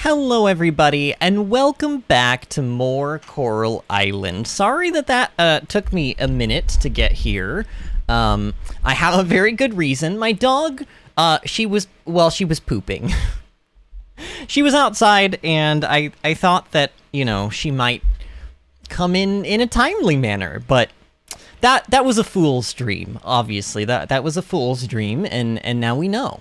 Hello everybody, and welcome back to more Coral Island. Sorry that took me a minute to get here. I have a very good reason. My dog, she was pooping. She was outside, and I thought that, you know, she might come in a timely manner, but that was a fool's dream, obviously. That was a fool's dream, and now we know.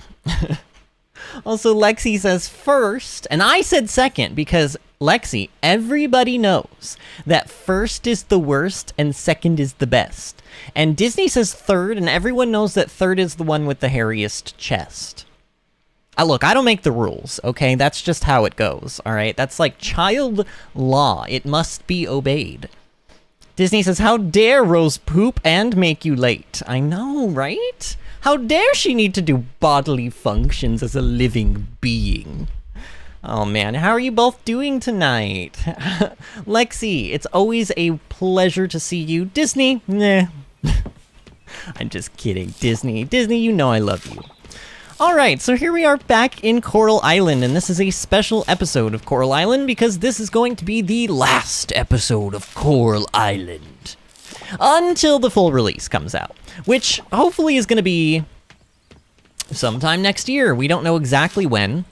Also, Lexi says first, and I said second, because, Lexi, everybody knows that first is the worst and second is the best. And Disney says third, and everyone knows that third is the one with the hairiest chest. Look, I don't make the rules, okay? That's just how it goes, alright? That's like child law. It must be obeyed. Disney says, how dare Rose poop and make you late? I know, right? How dare she need to do bodily functions as a living being? Oh man, how are you both doing tonight? Lexi, it's always a pleasure to see you. Disney, nah. I'm just kidding. Disney, you know I love you. Alright, so here we are back in Coral Island, and this is a special episode of Coral Island because this is going to be the last episode of Coral Island. Until the full release comes out, which hopefully is going to be sometime next year. We don't know exactly when,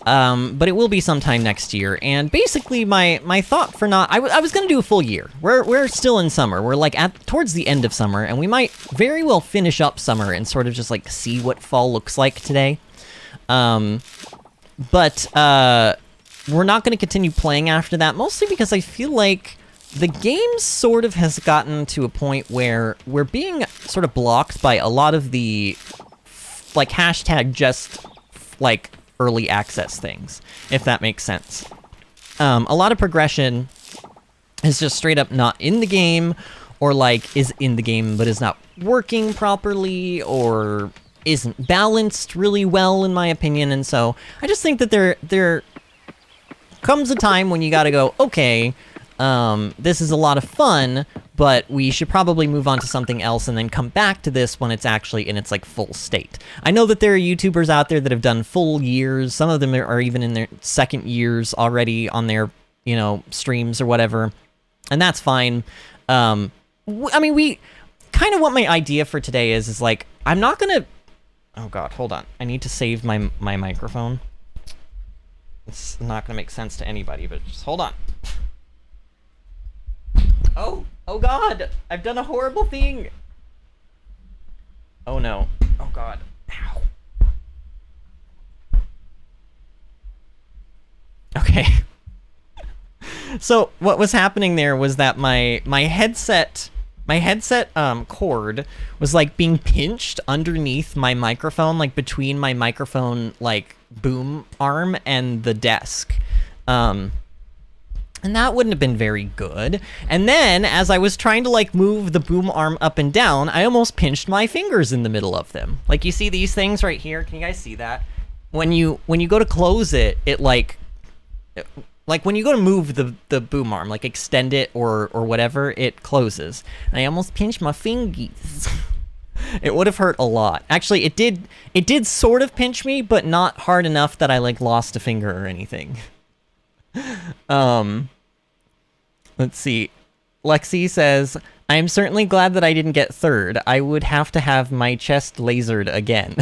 but it will be sometime next year. And basically, my thought for not... I was going to do a full year. We're still in summer. We're like towards the end of summer, and we might very well finish up summer and sort of just like see what fall looks like today. But we're not going to continue playing after that, mostly because I feel like the game sort of has gotten to a point where we're being sort of blocked by a lot of the, like, hashtag just, like, early access things, if that makes sense. A lot of progression is just straight up not in the game, or, like, is in the game but is not working properly, or isn't balanced really well, in my opinion, and so I just think that there comes a time when you gotta go, okay, this is a lot of fun, but we should probably move on to something else and then come back to this when it's actually in its, like, full state. I know that there are YouTubers out there that have done full years. Some of them are even in their second years already on their, you know, streams or whatever, and that's fine. I mean, kind of what my idea for today is like, I'm not gonna... Oh god, hold on. I need to save my microphone. It's not gonna make sense to anybody, but just hold on. Oh god! I've done a horrible thing! Oh no. Oh god. Ow. Okay. So, what was happening there was that my headset cord was, like, being pinched underneath my microphone, like, between my microphone, like, boom arm and the desk. And that wouldn't have been very good. And then, as I was trying to, like, move the boom arm up and down, I almost pinched my fingers in the middle of them. Like, you see these things right here? Can you guys see that? When you go to close it, it, like, when you go to move the boom arm, like, extend it or whatever, it closes. And I almost pinched my fingers. It would have hurt a lot. Actually, it did sort of pinch me, but not hard enough that I, like, lost a finger or anything. Let's see. Lexi says, I am certainly glad that I didn't get third. I would have to have my chest lasered again.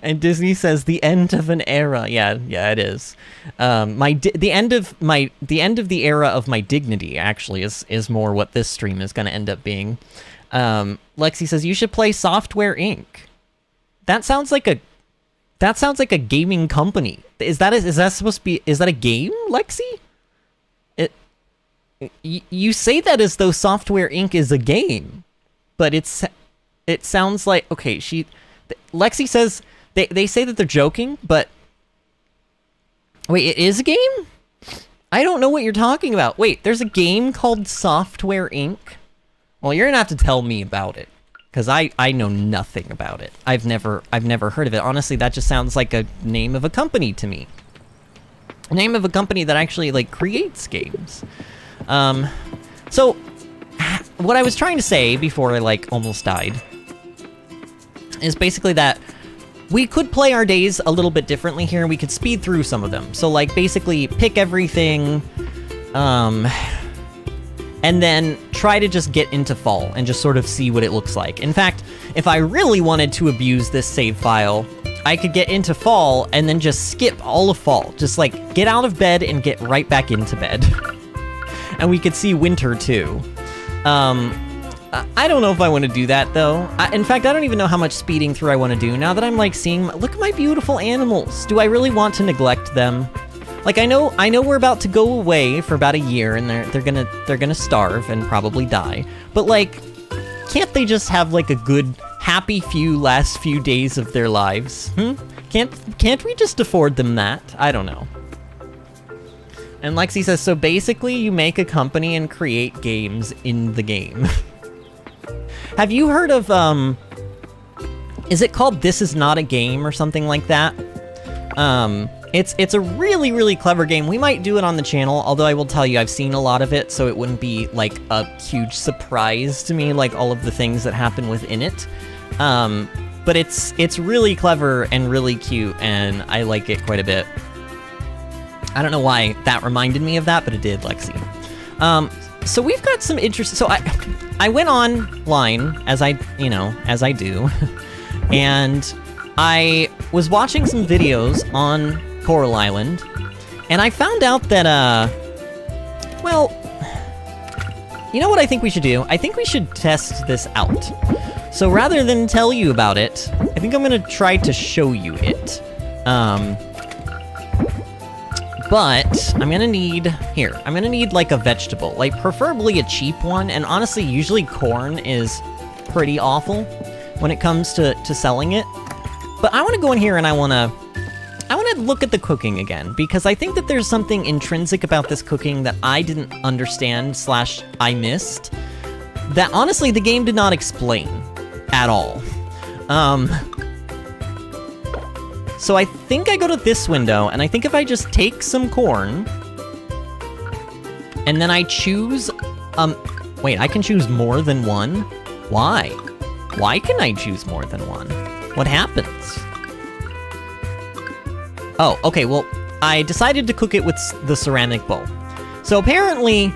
And Disney says, the end of an era. Yeah, it is. The end of the era of my dignity, actually, is more what this stream is going to end up being. Lexi says, you should play Software Inc. That sounds like a gaming company. Is that supposed to be... Is that a game, Lexi? You say that as though Software Inc. is a game, but it sounds like... Okay, Lexi says... They say that they're joking, but... Wait, it is a game? I don't know what you're talking about. Wait, there's a game called Software Inc.? Well, you're gonna have to tell me about it. Because I know nothing about it. I've never heard of it. Honestly, that just sounds like a name of a company to me. A name of a company that actually, like, creates games. So, what I was trying to say before I, like, almost died is basically that We could play our days a little bit differently here, and we could speed through some of them. So, like, basically pick everything, and then try to just get into fall and just sort of see what it looks like. In fact, if I really wanted to abuse this save file, I could get into fall and then just skip all of fall. Just, like, get out of bed and get right back into bed. And we could see winter, too. I don't know if I want to do that, though. In fact, I don't even know how much speeding through I want to do. Now that I'm, like, seeing... Look at my beautiful animals. Do I really want to neglect them? Like, I know we're about to go away for about a year, and they're gonna starve and probably die. But, like, can't they just have, like, a good, happy last few days of their lives? Can't we just afford them that? I don't know. And Lexi says, so basically you make a company and create games in the game. Have you heard of, is it called This Is Not a Game or something like that? It's a really, really clever game. We might do it on the channel, although I will tell you I've seen a lot of it, so it wouldn't be, like, a huge surprise to me, like all of the things that happen within it. But it's really clever and really cute, and I like it quite a bit. I don't know why that reminded me of that, but it did, Lexi. So we've got some interest. So I went online as I do, and I was watching some videos on Coral Island, and I found out that well, you know what I think we should do? I think we should test this out. So rather than tell you about it, I think I'm gonna try to show you it. But I'm gonna need, I'm gonna need like a vegetable, like preferably a cheap one, and honestly, usually corn is pretty awful when it comes to selling it. But I wanna go in here and I wanna look at the cooking again, because I think that there's something intrinsic about this cooking that I didn't understand / I missed, that honestly the game did not explain at all. So I think I go to this window, and I think if I just take some corn, and then I choose, wait, I can choose more than one? Why? Why can I choose more than one? What happens? Oh, okay, well, I decided to cook it with the ceramic bowl. So apparently,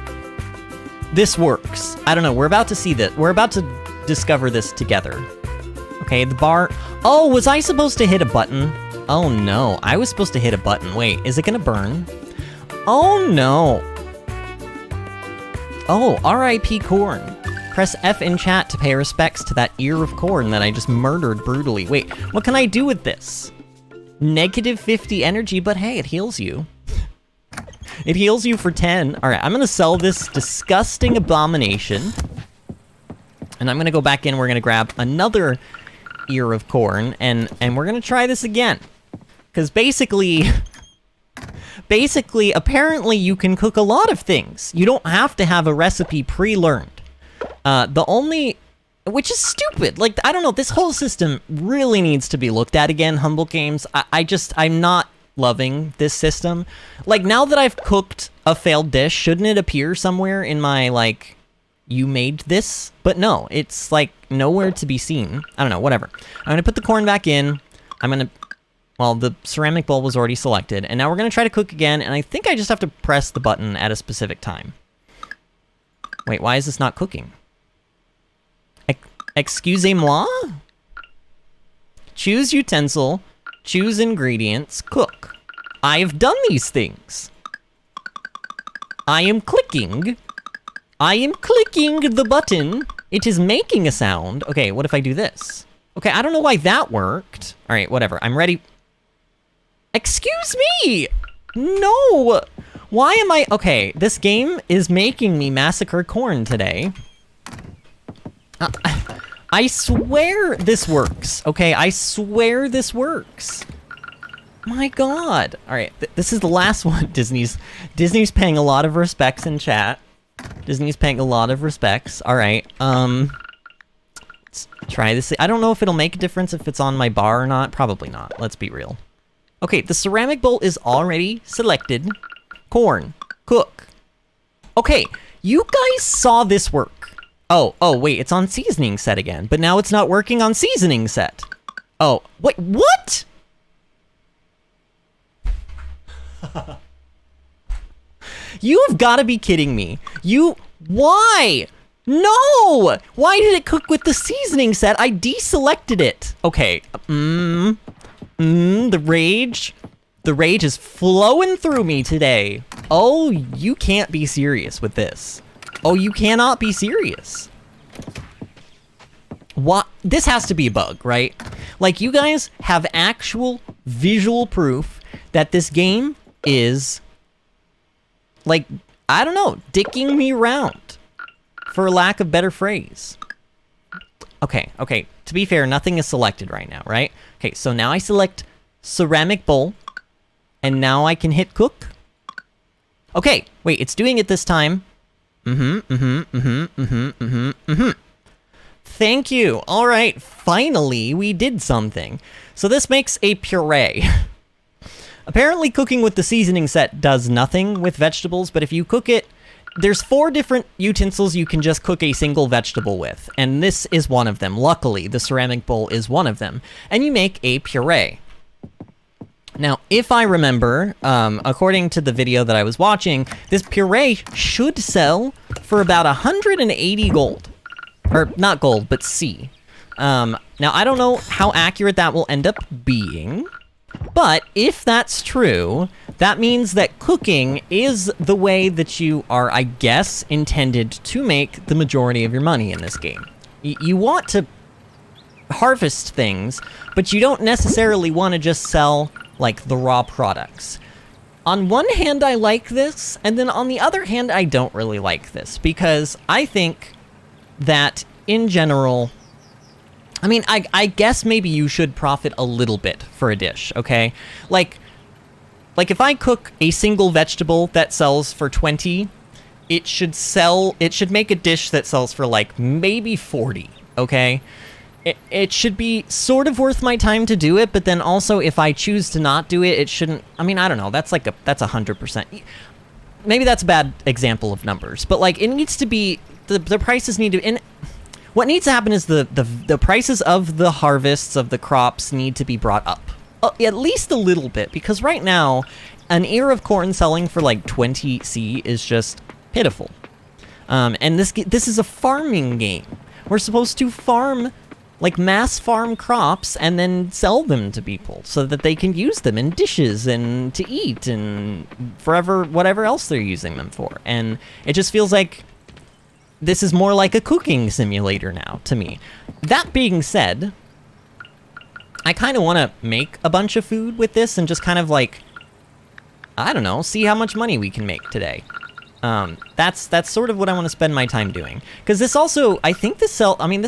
this works. I don't know, we're about to see that. We're about to discover this together. Okay, the bar, oh, was I supposed to hit a button? Oh no, I was supposed to hit a button. Wait, is it gonna burn? Oh no. Oh, R.I.P. corn. Press F in chat to pay respects to that ear of corn that I just murdered brutally. Wait, what can I do with this? Negative 50 energy, but hey, it heals you. It heals you for 10. All right, I'm gonna sell this disgusting abomination. And I'm gonna go back in, we're gonna grab another ear of corn, and we're gonna try this again. Because basically, apparently you can cook a lot of things. You don't have to have a recipe pre-learned. Which is stupid. Like, I don't know, this whole system really needs to be looked at again, Humble Games. I'm not loving this system. Like, now that I've cooked a failed dish, shouldn't it appear somewhere in my, like, you made this? But no, it's, like, nowhere to be seen. I don't know, whatever. I'm gonna put the corn back in. Well, the ceramic bowl was already selected, and now we're gonna try to cook again, and I think I just have to press the button at a specific time. Wait, why is this not cooking? Excusez-moi? Choose utensil, choose ingredients, cook. I've done these things. I am clicking the button. It is making a sound. Okay, what if I do this? Okay, I don't know why that worked. All right, whatever, I'm ready. Excuse me! No! Why am I... Okay, this game is making me massacre corn today. I swear this works, okay? I swear this works. My God. All right, this is the last one. Disney's paying a lot of respects in chat. Disney's paying a lot of respects. All right, let's try this. I don't know if it'll make a difference if it's on my bar or not. Probably not, let's be real. Okay, the ceramic bowl is already selected. Corn, cook. Okay, you guys saw this work. Oh, wait, it's on seasoning set again, but now it's not working on seasoning set. Oh, wait, what? You have got to be kidding me. Why? No! Why did it cook with the seasoning set? I deselected it. Okay, the rage. The rage is flowing through me today. Oh, you can't be serious with this. Oh, you cannot be serious. What? This has to be a bug, right? Like, you guys have actual visual proof that this game is, like, I don't know, dicking me around, for lack of better phrase. Okay, to be fair, nothing is selected right now, right? Okay, so now I select ceramic bowl, and now I can hit cook. Okay, wait, it's doing it this time. Thank you. All right, finally, we did something. So this makes a puree. Apparently cooking with the seasoning set does nothing with vegetables, but if you cook it, there's 4 different utensils you can just cook a single vegetable with, and this is one of them. Luckily, the ceramic bowl is one of them, and you make a puree. Now, if I remember, according to the video that I was watching, this puree should sell for about 180 gold. Or, not gold, but C. Now, I don't know how accurate that will end up being, but if that's true, that means that cooking is the way that you are, I guess, intended to make the majority of your money in this game. You want to harvest things, but you don't necessarily want to just sell, like, the raw products. On one hand, I like this, and then on the other hand, I don't really like this, because I think that, in general, I mean, I guess maybe you should profit a little bit for a dish, okay? Like if I cook a single vegetable that sells for 20, it should make a dish that sells for, like, maybe 40, okay? It should be sort of worth my time to do it, but then also, if I choose to not do it, it shouldn't, I mean, I don't know, that's 100%. Maybe that's a bad example of numbers, but, like, it needs to be, the prices need to, and what needs to happen is the prices of the harvests of the crops need to be brought up. At least a little bit, because right now, an ear of corn selling for, like, 20C is just pitiful. And this is a farming game. We're supposed to farm, like, mass farm crops and then sell them to people so that they can use them in dishes and to eat and forever, whatever else they're using them for. And it just feels like this is more like a cooking simulator now to me. That being said, I kind of want to make a bunch of food with this and just kind of, like, I don't know, see how much money we can make today. That's sort of what I want to spend my time doing. Because this also, I think this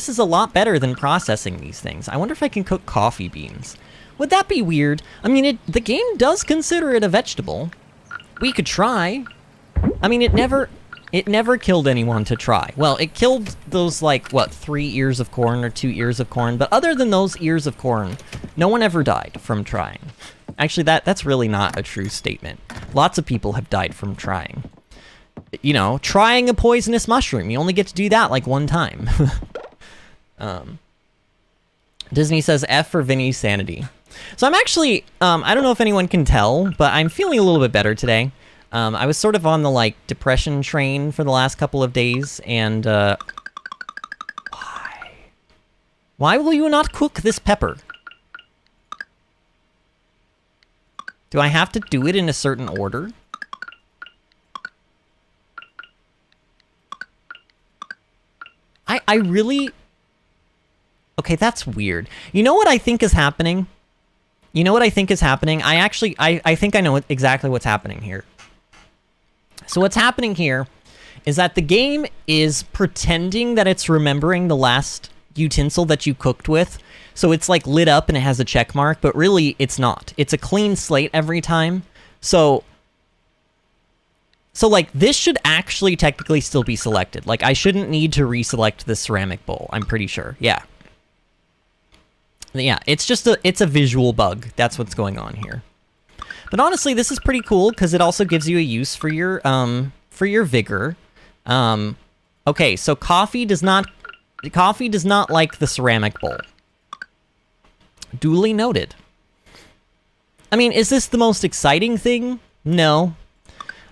is a lot better than processing these things. I wonder if I can cook coffee beans. Would that be weird? I mean, the game does consider it a vegetable. We could try. I mean, it never killed anyone to try. Well, it killed those, like, what, 3 ears of corn or 2 ears of corn, but other than those ears of corn, no one ever died from trying. Actually, that's really not a true statement. Lots of people have died from trying. You know, trying a poisonous mushroom. You only get to do that, like, one time. Disney says F for Vinny's sanity. So I'm actually, I don't know if anyone can tell, but I'm feeling a little bit better today. I was sort of on the, like, depression train for the last couple of days, and, why? Why will you not cook this pepper? Do I have to do it in a certain order? I really... Okay, that's weird. You know what I think is happening? You know what I think is happening? I think I know exactly what's happening here. So what's happening here is that the game is pretending that it's remembering the last utensil that you cooked with. So it's, like, lit up and it has a check mark, but really it's not. It's a clean slate every time. So like, this should actually technically still be selected. Like, I shouldn't need to reselect the ceramic bowl, I'm pretty sure. Yeah. Yeah, it's just it's a visual bug. That's what's going on here. But honestly, this is pretty cool because it also gives you a use for your vigor. Okay, so coffee does not like the ceramic bowl. Duly noted. I mean, is this the most exciting thing? No.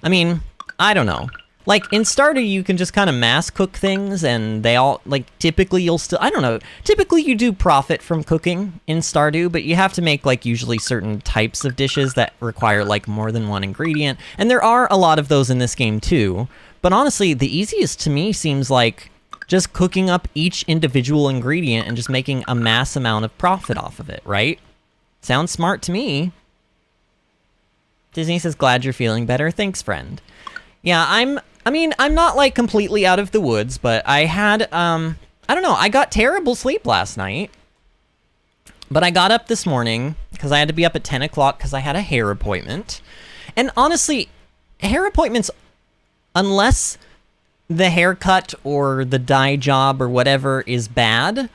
I mean, I don't know. Like, in Stardew, you can just kind of mass cook things, and they all, like, typically you'll still, I don't know, typically you do profit from cooking in Stardew, but you have to make, like, usually certain types of dishes that require, like, more than one ingredient, and there are a lot of those in this game, too. But honestly, the easiest to me seems like just cooking up each individual ingredient and just making a mass amount of profit off of it, right? Sounds smart to me. Disney says, glad you're feeling better. Thanks, friend. Yeah, I'm not, like, completely out of the woods, but I had, I don't know, I got terrible sleep last night. But I got up this morning, because I had to be up at 10 o'clock because I had a hair appointment. And honestly, hair appointments, unless the haircut or the dye job or whatever is bad,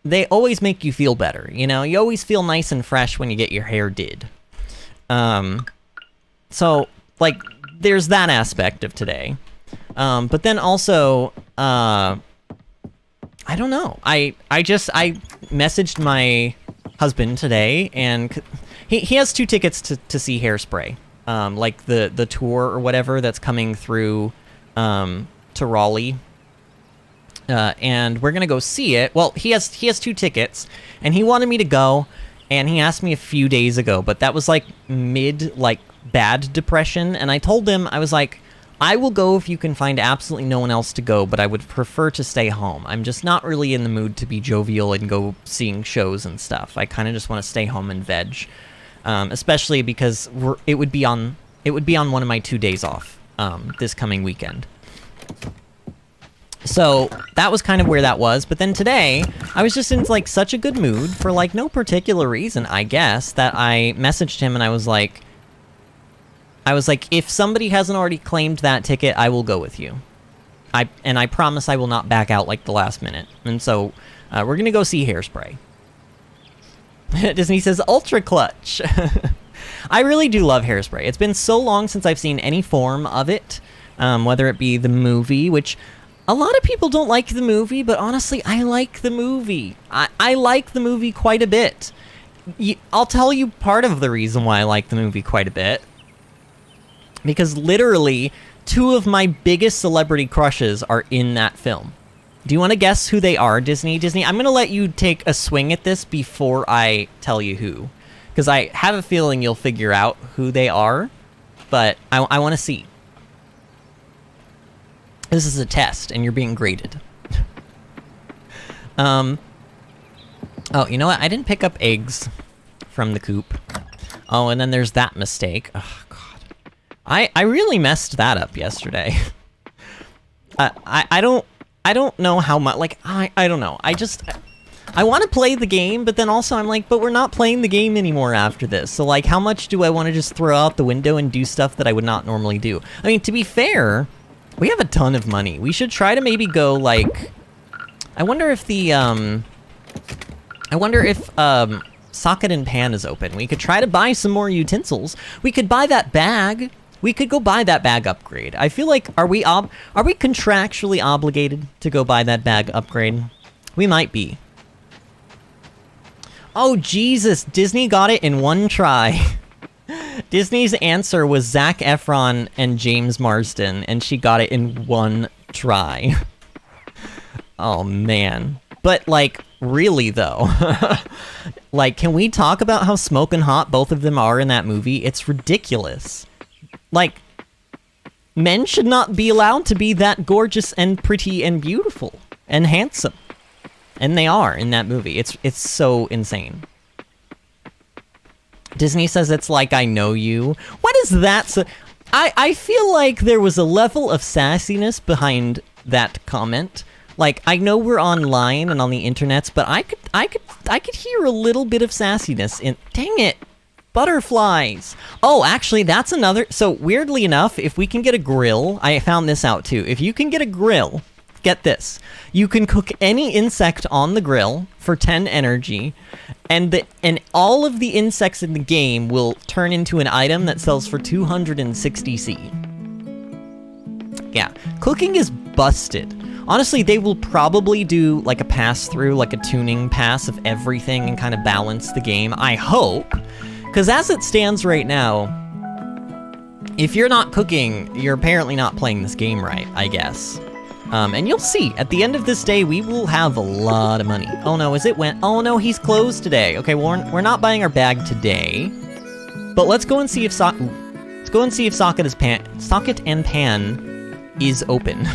they always make you feel better, you know? You always feel nice and fresh when you get your hair did. So, like, there's that aspect of today. But then also, I don't know. I messaged my husband today, and he has 2 tickets to see Hairspray. Like the tour or whatever that's coming through to Raleigh. And we're gonna go see it. Well, he has 2 tickets, and he wanted me to go, and he asked me a few days ago, but that was like mid, like, bad depression, and I told him, I was like, I will go if you can find absolutely no one else to go, but I would prefer to stay home. I'm just not really in the mood to be jovial and go seeing shows and stuff. I kind of just want to stay home and veg, especially because it would be on one of my 2 days off this coming weekend. So that was kind of where that was. But then today, I was just in, like, such a good mood for, like, no particular reason, I guess, that I messaged him and I was like, if somebody hasn't already claimed that ticket, I will go with you. I promise I will not back out, like, the last minute. And so, we're gonna go see Hairspray. Disney says, Ultra Clutch. I really do love Hairspray. It's been so long since I've seen any form of it, whether it be the movie, which a lot of people don't like the movie, but honestly, I like the movie. I like the movie quite a bit. I'll tell you part of the reason why I like the movie quite a bit. Because literally, 2 of my biggest celebrity crushes are in that film. Do you want to guess who they are, Disney? Disney, I'm going to let you take a swing at this before I tell you who. Because I have a feeling you'll figure out who they are, but I want to see. This is a test, and you're being graded. Oh, you know what? I didn't pick up eggs from the coop. Oh, and then there's that mistake. Oh, God. I really messed that up yesterday. I don't know how much, like, I don't know. I want to play the game, but then also I'm like, but we're not playing the game anymore after this. So, like, how much do I want to just throw out the window and do stuff that I would not normally do? I mean, to be fair, we have a ton of money. We should try to maybe go, like, I wonder if Socket and Pan is open. We could try to buy some more utensils. We could buy that bag. We could go buy that bag upgrade. I feel like, are we contractually obligated to go buy that bag upgrade? We might be. Oh, Jesus. Disney got it in one try. Disney's answer was Zac Efron and James Marsden, and she got it in one try. Oh, man. But, like, really, though. Like, can we talk about how smoking hot both of them are in that movie? It's ridiculous. Like, men should not be allowed to be that gorgeous and pretty and beautiful and handsome. And they are in that movie. It's so insane. Disney says it's like I know you. What is that? So, I feel like there was a level of sassiness behind that comment. Like, I know we're online and on the internets, but I could hear a little bit of sassiness in. Dang it, butterflies. Oh, actually, that's another. So weirdly enough, if we can get a grill, I found this out too. If you can get a grill, get this. You can cook any insect on the grill for 10 energy, and all of the insects in the game will turn into an item that sells for 260 C. Yeah, cooking is busted. Honestly, they will probably do like a pass-through, like a tuning pass of everything and kind of balance the game, I hope. Because as it stands right now, if you're not cooking, you're apparently not playing this game right, I guess. And you'll see, at the end of this day, we will have a lot of money. Oh no, oh no, he's closed today. Okay, well, we're not buying our bag today. But let's go and see if Socket and Pan is open.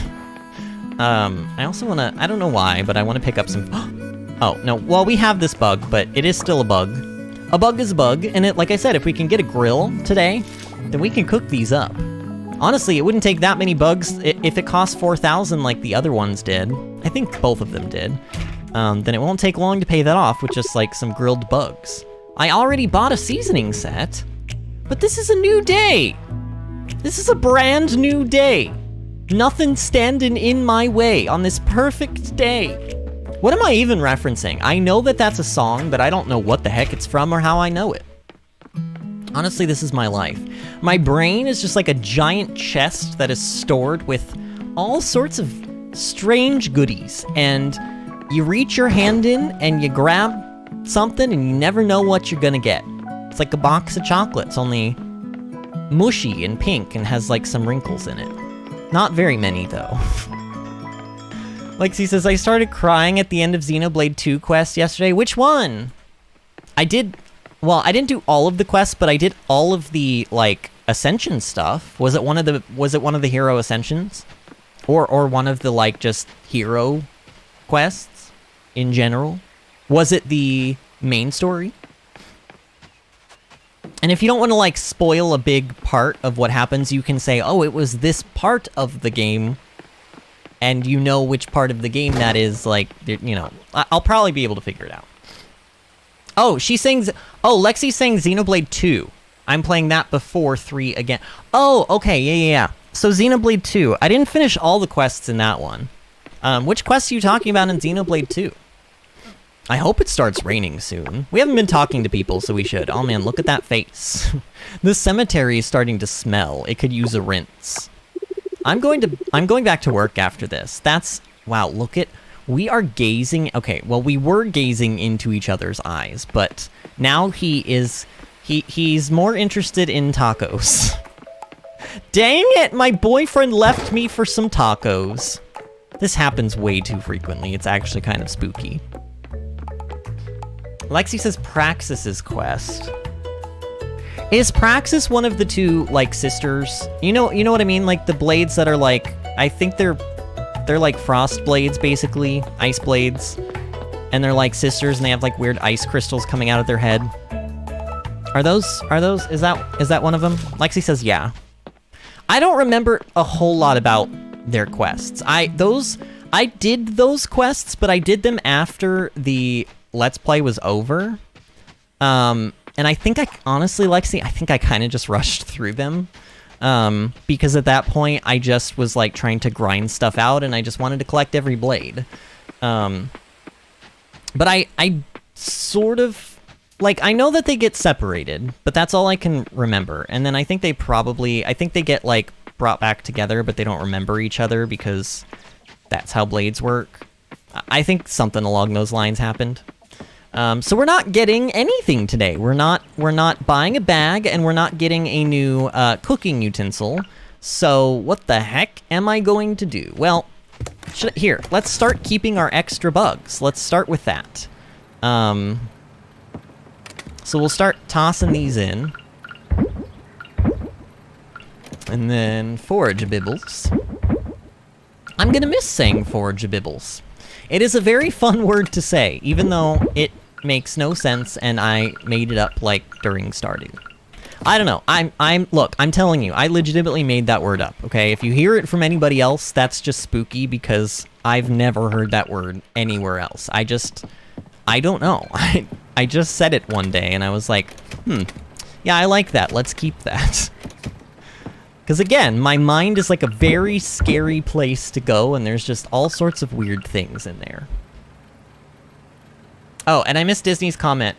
I also wanna, I don't know why, but I wanna pick up some, oh, no, well, we have this bug, but it is still a bug. A bug is a bug, and it, like I said, if we can get a grill today, then we can cook these up. Honestly, it wouldn't take that many bugs if it cost 4,000 like the other ones did. I think both of them did. Then it won't take long to pay that off with just like some grilled bugs. I already bought a seasoning set, but this is a new day. This is a brand new day. Nothing standing in my way on this perfect day. What am I even referencing? I know that that's a song, but I don't know what the heck it's from or how I know it. Honestly, this is my life. My brain is just like a giant chest that is stored with all sorts of strange goodies. And you reach your hand in and you grab something and you never know what you're gonna get. It's like a box of chocolates, only mushy and pink and has like some wrinkles in it. Not very many though. Lexi says, I started crying at the end of Xenoblade 2 quest yesterday. Which one? Well, I didn't do all of the quests, but I did all of the, like, Ascension stuff. Was it one of the hero Ascensions? Or one of the, like, just hero quests in general? Was it the main story? And if you don't want to, like, spoil a big part of what happens, you can say, oh, it was this part of the game, and you know which part of the game that is, like, you know, I'll probably be able to figure it out. Oh, she's saying, oh, Lexi's saying Xenoblade 2. I'm playing that before 3 again. Oh, okay, yeah. So Xenoblade 2, I didn't finish all the quests in that one. Which quests are you talking about in Xenoblade 2? I hope it starts raining soon. We haven't been talking to people, so we should. Oh man, look at that face. This cemetery is starting to smell. It could use a rinse. I'm going back to work after this. Wow, look at, we are gazing, okay, well, we were gazing into each other's eyes, but now he's more interested in tacos. Dang it, my boyfriend left me for some tacos. This happens way too frequently. It's actually kind of spooky. Lexi says Praxis's quest. Is Praxis one of the two, like, sisters? You know what I mean? Like, the blades that are, like, I think they're like frost blades, basically. Ice blades. And they're, like, sisters, and they have, like, weird ice crystals coming out of their head. Is that one of them? Lexi says, yeah. I don't remember a whole lot about their quests. I did those quests, but I did them after the Let's Play was over. And I think honestly, Lexi, I think I kind of just rushed through them. Because at that point, I just was, like, trying to grind stuff out, and I just wanted to collect every blade. But I sort of, like, I know that they get separated, but that's all I can remember. And then I think they get, like, brought back together, but they don't remember each other because that's how blades work. I think something along those lines happened. So we're not getting anything today. We're not buying a bag, and we're not getting a new cooking utensil. So what the heck am I going to do? Well, here, let's start keeping our extra bugs. Let's start with that. So we'll start tossing these in. And then forageables. I'm gonna miss saying forageables. It is a very fun word to say, even though it makes no sense and I made it up, like, during Stardew. I don't know. Look, I'm telling you, I legitimately made that word up, okay? If you hear it from anybody else, that's just spooky because I've never heard that word anywhere else. I don't know. I just said it one day and I was like, yeah, I like that. Let's keep that. Because again, my mind is like a very scary place to go, and there's just all sorts of weird things in there. Oh, and I missed Disney's comment.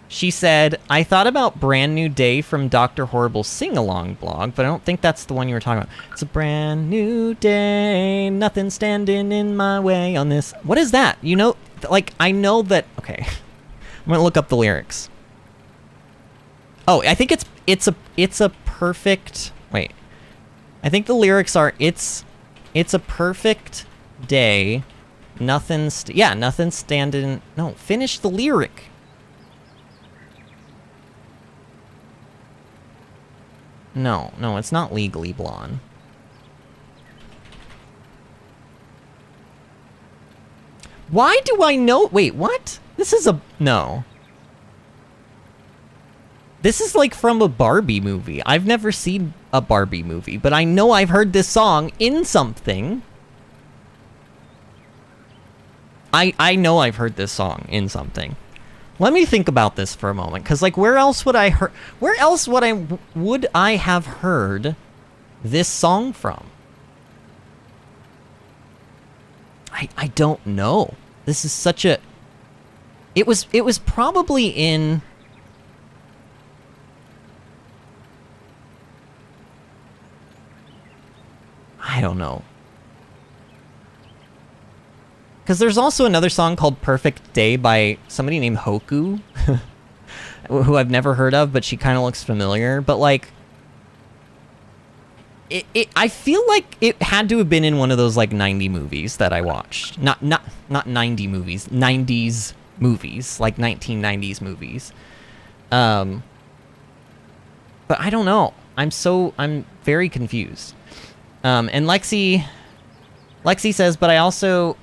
She said, I thought about Brand New Day from Dr. Horrible's sing-along blog, but I don't think that's the one you were talking about. It's a brand new day, nothing standing in my way on this. What is that? You know, like, I know that... Okay, I'm gonna look up the lyrics. Oh, I think it's a perfect... Wait. I think the lyrics are, it's a perfect day, nothing standing... No, finish the lyric. No, it's not Legally Blonde. Why do I know? Wait, what? This is a... No. This is like from a Barbie movie. I've never seen a Barbie movie, but I know I've heard this song in something. I know I've heard this song in something. Let me think about this for a moment, because, like, where else would I have heard this song from? I don't know. This is such a... It was probably in... I don't know. Because there's also another song called Perfect Day by somebody named Hoku, who I've never heard of, but she kind of looks familiar. But, like, I feel like it had to have been in one of those, like, 90 movies that I watched. Not 90 movies, 90s movies, like 1990s movies. But I don't know. I'm very confused. And Lexi says, but I also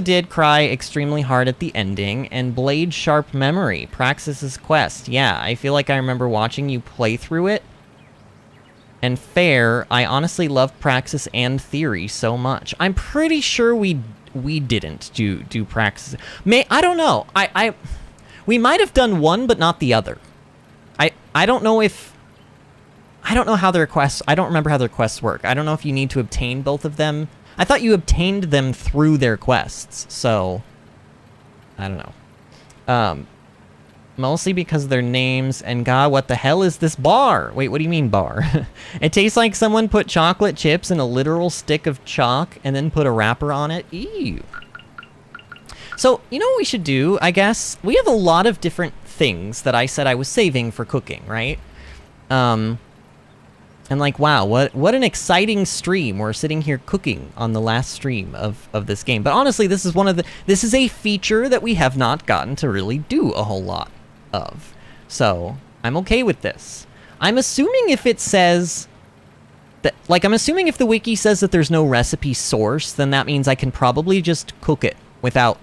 did cry extremely hard at the ending, and Blade Sharp Memory, Praxis's Quest. Yeah, I feel like I remember watching you play through it. And fair, I honestly love Praxis and Theory so much. I'm pretty sure we didn't do Praxis. I don't know. We might have done one, but not the other. I don't know if... I don't know how their quests... I don't remember how their quests work. I don't know if you need to obtain both of them. I thought you obtained them through their quests, so... I don't know. Mostly because of their names, and God, what the hell is this bar? Wait, what do you mean bar? It tastes like someone put chocolate chips in a literal stick of chalk and then put a wrapper on it. Ew. So, you know what we should do, I guess? We have a lot of different things that I said I was saving for cooking, right? And like, wow, what an exciting stream. We're sitting here cooking on the last stream of this game. But honestly, this is a feature that we have not gotten to really do a whole lot of. So, I'm okay with this. I'm assuming if it says that, like, I'm assuming if the wiki says that there's no recipe source, then that means I can probably just cook it without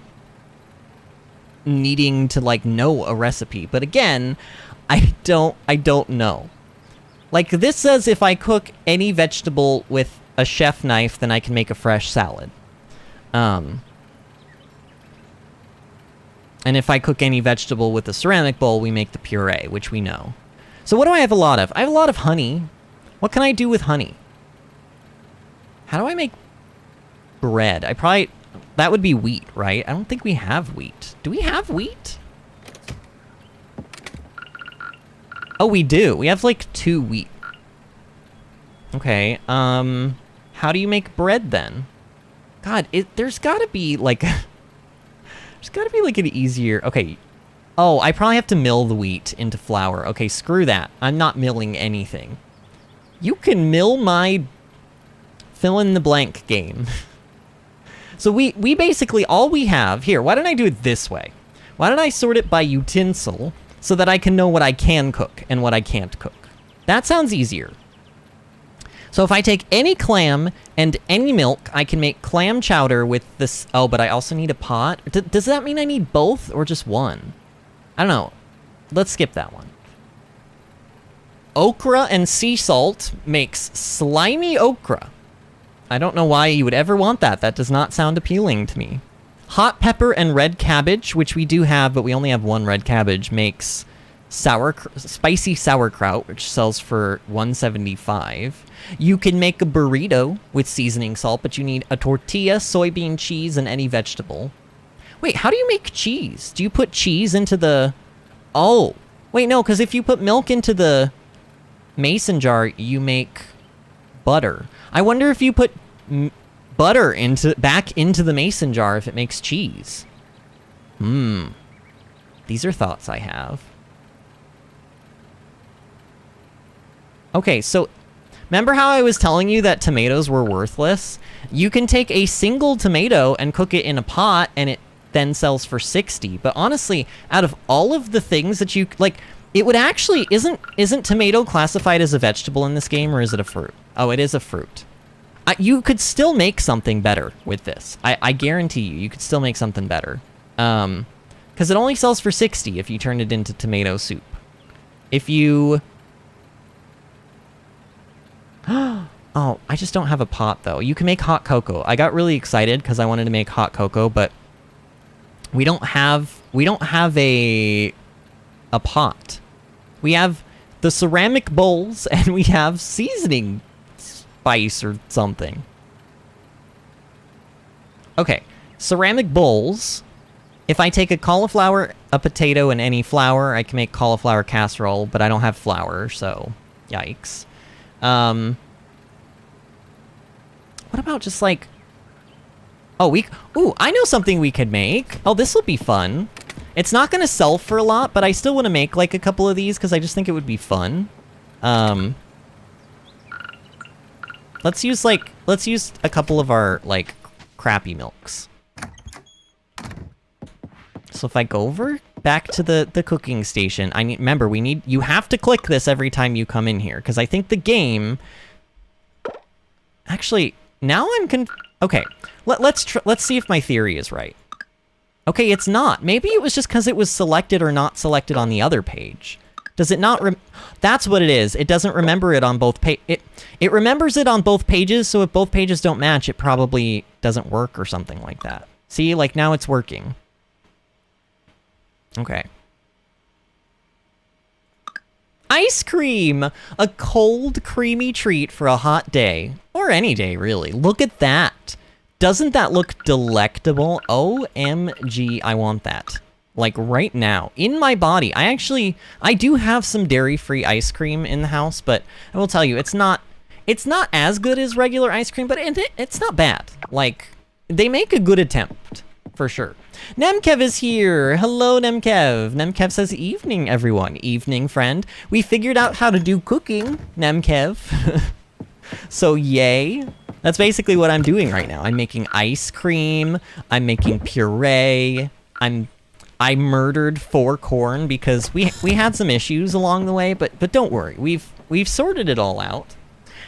needing to, like, know a recipe. But again, I don't know. Like, this says if I cook any vegetable with a chef knife, then I can make a fresh salad. And if I cook any vegetable with a ceramic bowl, we make the puree, which we know. So what do I have a lot of? I have a lot of honey. What can I do with honey? How do I make bread? That would be wheat, right? I don't think we have wheat. Do we have wheat? Oh, we do. We have, like, 2 wheat. Okay, how do you make bread, then? God, there's gotta be, like... there's gotta be, like, an easier... Okay. Oh, I probably have to mill the wheat into flour. Okay, screw that. I'm not milling anything. You can mill my fill-in-the-blank game. So we basically, all we have... Here, why don't I do it this way? Why don't I sort it by utensil... so that I can know what I can cook and what I can't cook. That sounds easier. So if I take any clam and any milk, I can make clam chowder with this... Oh, but I also need a pot? Does that mean I need both or just one? I don't know. Let's skip that one. Okra and sea salt makes slimy okra. I don't know why you would ever want that. That does not sound appealing to me. Hot pepper and red cabbage, which we do have, but we only have one red cabbage, makes spicy sauerkraut, which sells for $1.75. You can make a burrito with seasoning salt, but you need a tortilla, soybean cheese, and any vegetable. Wait, how do you make cheese? Do you put cheese into the... Oh. Wait, no, because if you put milk into the mason jar, you make butter. I wonder if you put butter back into the mason jar if it makes cheese. These are thoughts I have. Okay, so remember how I was telling you that tomatoes were worthless? You can take a single tomato and cook it in a pot, and it then sells for 60. But honestly, out of all of the things that you like, it would actually isn't tomato classified as a vegetable in this game, or is it a fruit? Oh, it is a fruit. You could still make something better with this. I guarantee you could still make something better. Because it only sells for 60 if you turn it into tomato soup. If you... Oh, I just don't have a pot, though. You can make hot cocoa. I got really excited because I wanted to make hot cocoa, but we don't have a pot. We have the ceramic bowls, and we have seasoning spice or something. Okay, ceramic bowls. If I take a cauliflower, a potato, and any flour, I can make cauliflower casserole, but I don't have flour, so yikes. What about just like... Oh, Ooh, I know something we could make. Oh, this will be fun. It's not gonna sell for a lot, but I still want to make like a couple of these because I just think it would be fun. Let's use a couple of our like crappy milks. So if I go over back to the cooking station, remember you have to click this every time you come in here because I think the game. Actually, now okay. Let's see if my theory is right. Okay, it's not. Maybe it was just because it was selected or not selected on the other page. Does it not That's what it is. It doesn't remember it on both it remembers it on both pages, so if both pages don't match, it probably doesn't work or something like that. See, like now it's working. Okay. Ice cream! A cold, creamy treat for a hot day. Or any day, really. Look at that. Doesn't that look delectable? OMG, I want that. Like, right now. In my body. I do have some dairy-free ice cream in the house, but I will tell you, it's not as good as regular ice cream, but it's not bad. Like, they make a good attempt, for sure. Nemkev is here. Hello, Nemkev. Nemkev says, evening, everyone. Evening, friend. We figured out how to do cooking, Nemkev. So, yay. That's basically what I'm doing right now. I'm making ice cream. I'm making puree. I murdered 4 corn because we had some issues along the way, but don't worry. We've sorted it all out.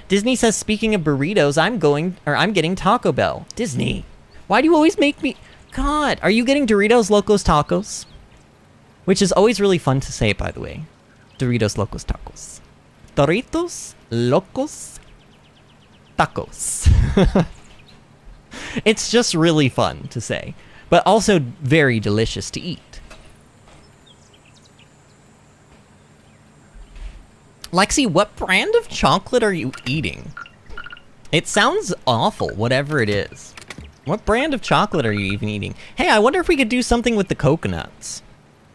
Disney says, speaking of burritos, I'm getting Taco Bell. Disney, why do you always make me... God, are you getting Doritos Locos Tacos? Which is always really fun to say, by the way. Doritos Locos Tacos. Doritos Locos Tacos. It's just really fun to say, but also very delicious to eat. Lexi, what brand of chocolate are you eating? It sounds awful, whatever it is. What brand of chocolate are you even eating? Hey, I wonder if we could do something with the coconuts.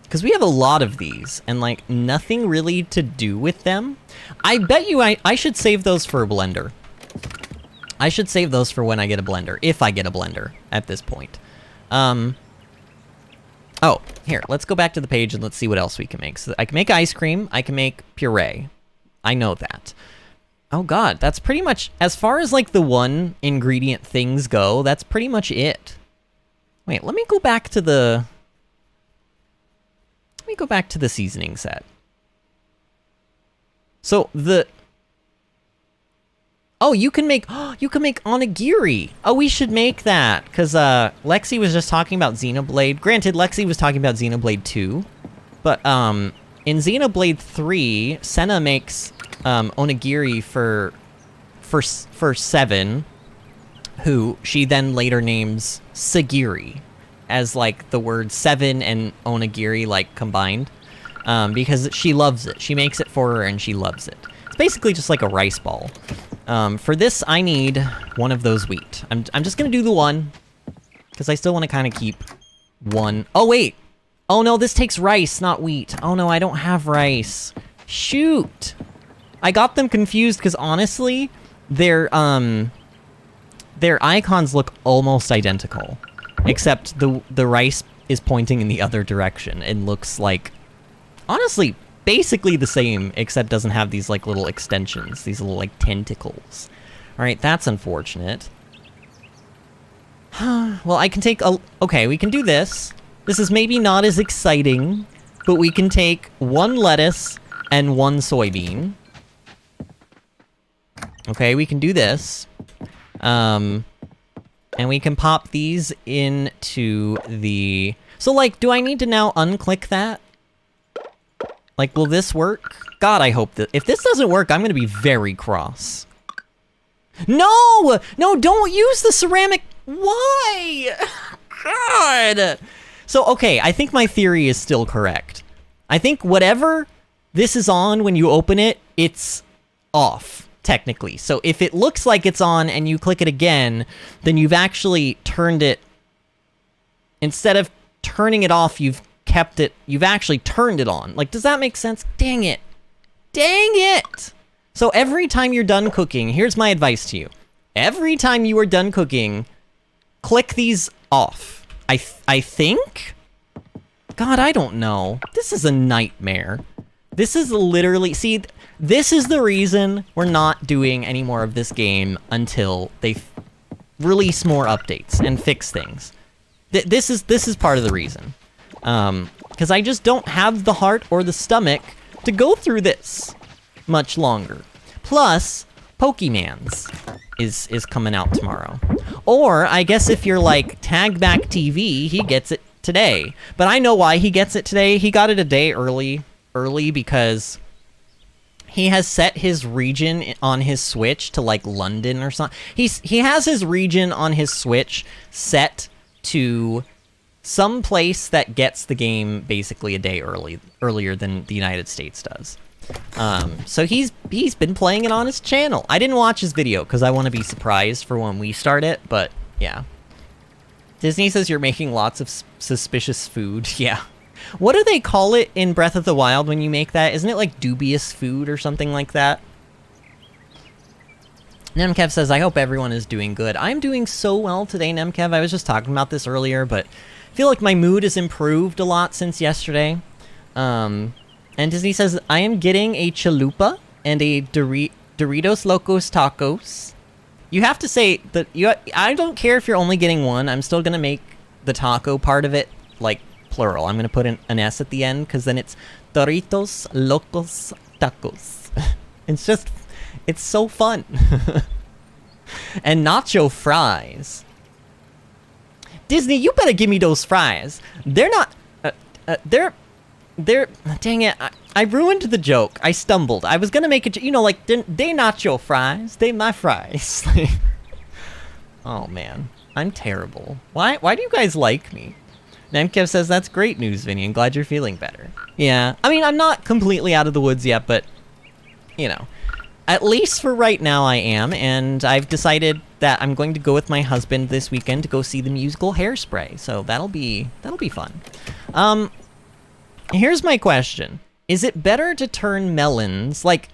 Because we have a lot of these, and like, nothing really to do with them. I bet you I should save those for a blender. I should save those for when I get a blender, if I get a blender at this point. Oh, here, let's go back to the page and let's see what else we can make. So I can make ice cream, I can make puree. I know that. Oh god, that's pretty much, as far as like the one ingredient things go, that's pretty much it. Wait, let me go back to the seasoning set. So oh, you can make onigiri. Oh, we should make that, because Lexi was just talking about Xenoblade. Granted, Lexi was talking about Xenoblade 2, but in Xenoblade 3, Senna makes onigiri for Seven, who she then later names Sagiri, as like the word seven and onigiri like combined, because she loves it. She makes it for her and she loves it. It's basically just like a rice ball. For this, I need one of those wheat. I'm just gonna do the one, because I still want to kind of keep 1. Oh, wait. Oh, no, this takes rice, not wheat. Oh, no, I don't have rice. Shoot. I got them confused because, honestly, their icons look almost identical. Except the rice is pointing in the other direction and looks like, honestly, basically the same, except doesn't have these, like, little extensions. These little, like, tentacles. Alright, that's unfortunate. Well, I can take a... Okay, we can do this. This is maybe not as exciting, but we can take 1 lettuce and 1 soybean. Okay, we can do this. And we can pop these into the... So, like, do I need to now unclick that? Like, will this work? God, I hope that... If this doesn't work, I'm gonna be very cross. No! No, don't use the ceramic... Why? God! So, okay, I think my theory is still correct. I think whatever this is on when you open it, it's off, technically. So if it looks like it's on and you click it again, then you've actually turned it... Instead of turning it off, you've kept it... You've actually turned it on. Like, does that make sense? Dang it. Dang it! So every time you're done cooking, here's my advice to you. Every time you are done cooking, click these off. I think? God, I don't know. This is a nightmare. This is literally... See, this is the reason we're not doing any more of this game until they release more updates and fix things. This is part of the reason. Because I just don't have the heart or the stomach to go through this much longer. Plus, Pokemans is coming out tomorrow. Or, I guess if you're like Tag Back TV, he gets it today. But I know why he gets it today. He got it a day early because he has set his region on his Switch to like London or something. He has his region on his Switch set to some place that gets the game basically a day earlier than the United States does. So he's been playing it on his channel. I didn't watch his video because I want to be surprised for when we start it, but yeah. Disney says you're making lots of suspicious food. Yeah. What do they call it in Breath of the Wild when you make that? Isn't it like dubious food or something like that? Nemkev says, I hope everyone is doing good. I'm doing so well today, Nemkev. I was just talking about this earlier, but I feel like my mood has improved a lot since yesterday. And Disney says, I am getting a chalupa and a Doritos Locos Tacos. You have to say that I don't care if you're only getting one. I'm still going to make the taco part of it, like, plural. I'm going to put an S at the end, because then it's Doritos Locos Tacos. It's so fun. And nacho fries. Disney, you better give me those fries. They're not... They're... Dang it, I ruined the joke. I stumbled. I was gonna make it, you know, like, they not your fries, they my fries. Oh, man. I'm terrible. Why do you guys like me? Nemkev says, that's great news, Vinny. I'm glad you're feeling better. Yeah, I mean, I'm not completely out of the woods yet, but, you know. At least for right now, I am, and I've decided that I'm going to go with my husband this weekend to go see the musical Hairspray, so that'll be fun. Here's my question. Is it better to turn melons, like,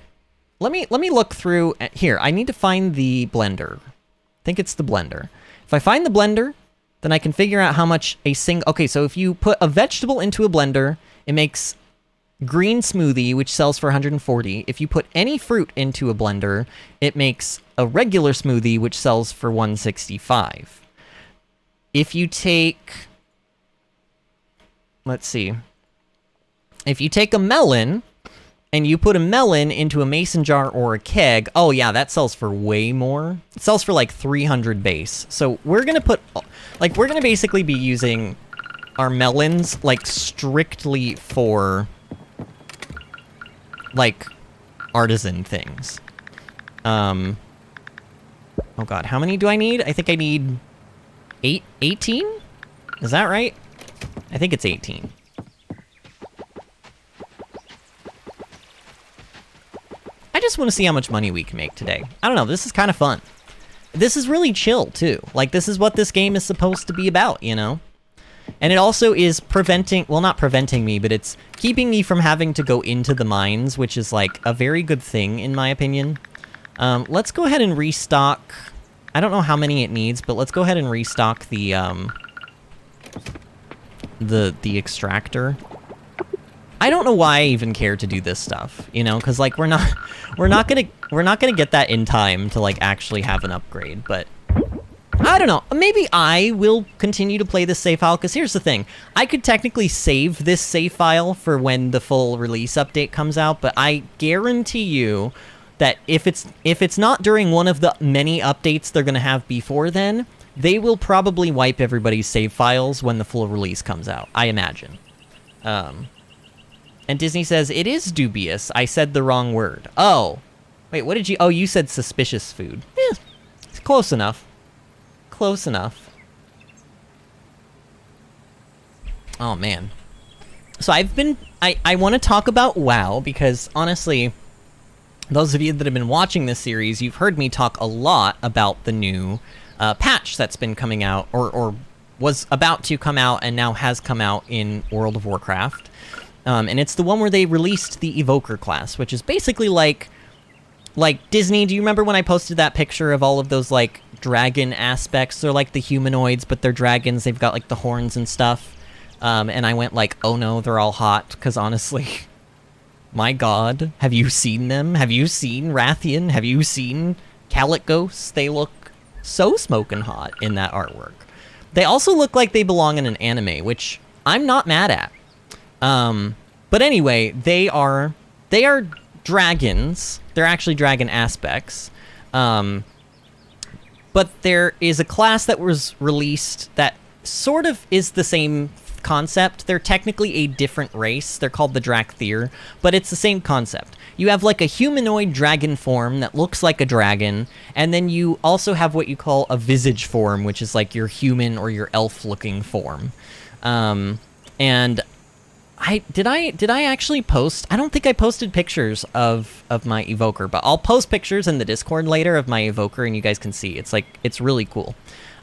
let me look through, here, I need to find the blender. I think it's the blender. If I find the blender, then I can figure out how much okay, so if you put a vegetable into a blender, it makes green smoothie, which sells for 140. If you put any fruit into a blender, it makes a regular smoothie, which sells for 165. If you take, let's see. If you take a melon, and you put a melon into a mason jar or a keg, oh yeah, that sells for way more. It sells for like 300 base. So we're gonna we're gonna basically be using our melons, like, strictly for, like, artisan things. Oh god, how many do I need? I think I need 18? Is that right? I think it's 18. I just want to see how much money we can make today. I don't know, this is kind of fun. This is really chill, too. Like, this is what this game is supposed to be about, you know? And it also is preventing, well, not preventing me, but it's keeping me from having to go into the mines, which is, like, a very good thing, in my opinion. Let's go ahead and restock. I don't know how many it needs, but let's go ahead and restock the extractor. I don't know why I even care to do this stuff, you know, because, like, we're not gonna get that in time to, like, actually have an upgrade, but I don't know. Maybe I will continue to play this save file, because here's the thing. I could technically save this save file for when the full release update comes out, but I guarantee you that if it's not during one of the many updates they're going to have before then, they will probably wipe everybody's save files when the full release comes out, I imagine. And Disney says, it is dubious. I said the wrong word. Oh. Wait, what did you... Oh, you said suspicious food. Yeah, it's close enough. Close enough. Oh, man. So I want to talk about WoW, because, honestly, those of you that have been watching this series, you've heard me talk a lot about the new patch that's been coming out, or was about to come out and now has come out in World of Warcraft. And it's the one where they released the Evoker class, which is basically like Disney. Do you remember when I posted that picture of all of those, like, dragon aspects? They're like the humanoids, but they're dragons. They've got, like, the horns and stuff. And I went like, oh no, they're all hot, because honestly, my god, have you seen them? Have you seen Rathian? Have you seen Calicos? They look so smoking hot in that artwork. They also look like they belong in an anime, which I'm not mad at. But anyway, they are dragons. They're actually dragon aspects. But there is a class that was released that sort of is the same concept. They're technically a different race. They're called the Drakthir, but it's the same concept. You have, like, a humanoid dragon form that looks like a dragon, and then you also have what you call a visage form, which is like your human or your elf-looking form. And did I actually post? I don't think I posted pictures of my Evoker, but I'll post pictures in the Discord later of my Evoker, and you guys can see. It's really cool.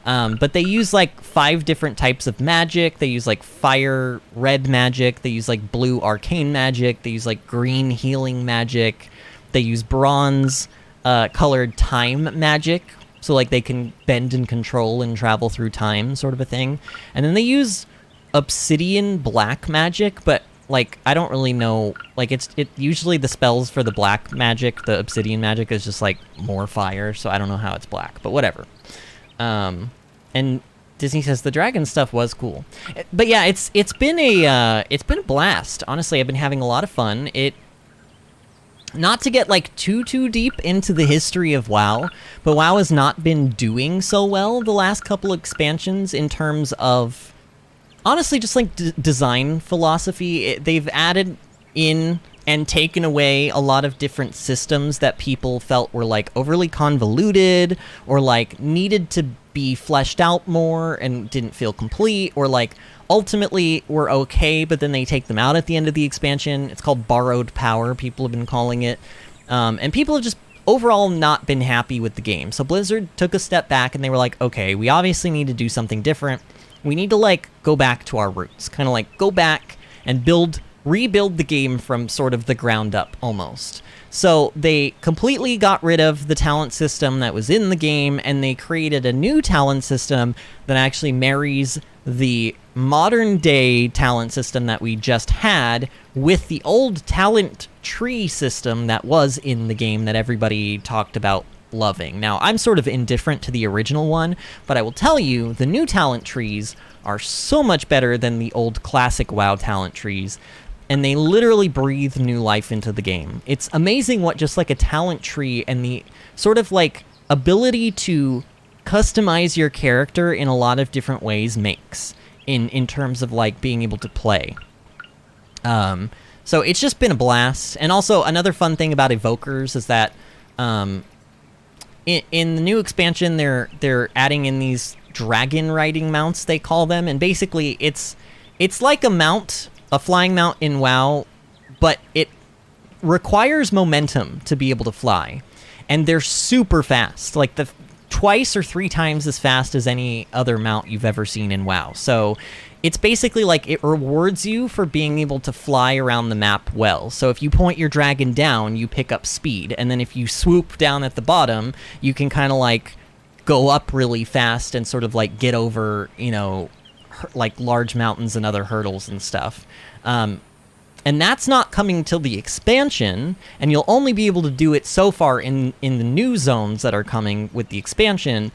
But they use, like, 5 different types of magic. They use, like, fire red magic. They use, like, blue arcane magic. They use, like, green healing magic. They use bronze colored time magic. So, like, they can bend and control and travel through time, sort of a thing. And then they use obsidian black magic, but, like, I don't really know. Like, it usually the spells for the black magic, the obsidian magic, is just, like, more fire. So I don't know how it's black, but whatever. And Disney says the dragon stuff was cool, but yeah, it's been a blast. Honestly, I've been having a lot of fun. Not to get, like, too deep into the history of WoW, but WoW has not been doing so well the last couple expansions in terms of, honestly, just, like, design philosophy. They've added in and taken away a lot of different systems that people felt were, like, overly convoluted, or, like, needed to be fleshed out more and didn't feel complete, or, like, ultimately were okay, but then they take them out at the end of the expansion. It's called borrowed power, people have been calling it. And people have just overall not been happy with the game. So Blizzard took a step back and they were like, okay, we obviously need to do something different. We need to, like, go back to our roots. Kind of like go back and rebuild the game from sort of the ground up, almost. So they completely got rid of the talent system that was in the game, and they created a new talent system that actually marries the modern-day talent system that we just had with the old talent tree system that was in the game that everybody talked about loving. Now, I'm sort of indifferent to the original one, but I will tell you, the new talent trees are so much better than the old classic WoW talent trees. And they literally breathe new life into the game. It's amazing what just, like, a talent tree and the sort of, like, ability to customize your character in a lot of different ways makes in terms of, like, being able to play. So it's just been a blast. And also, another fun thing about Evokers is that in the new expansion, they're adding in these dragon riding mounts, they call them. And basically, it's like a mount, a flying mount in WoW, but it requires momentum to be able to fly. And they're super fast, like twice or 3 times as fast as any other mount you've ever seen in WoW. So it's basically like it rewards you for being able to fly around the map well. So if you point your dragon down, you pick up speed. And then if you swoop down at the bottom, you can kind of like go up really fast and sort of like get over, you know, like large mountains and other hurdles and stuff. And that's not coming till the expansion, and you'll only be able to do it so far in the new zones that are coming with the expansion.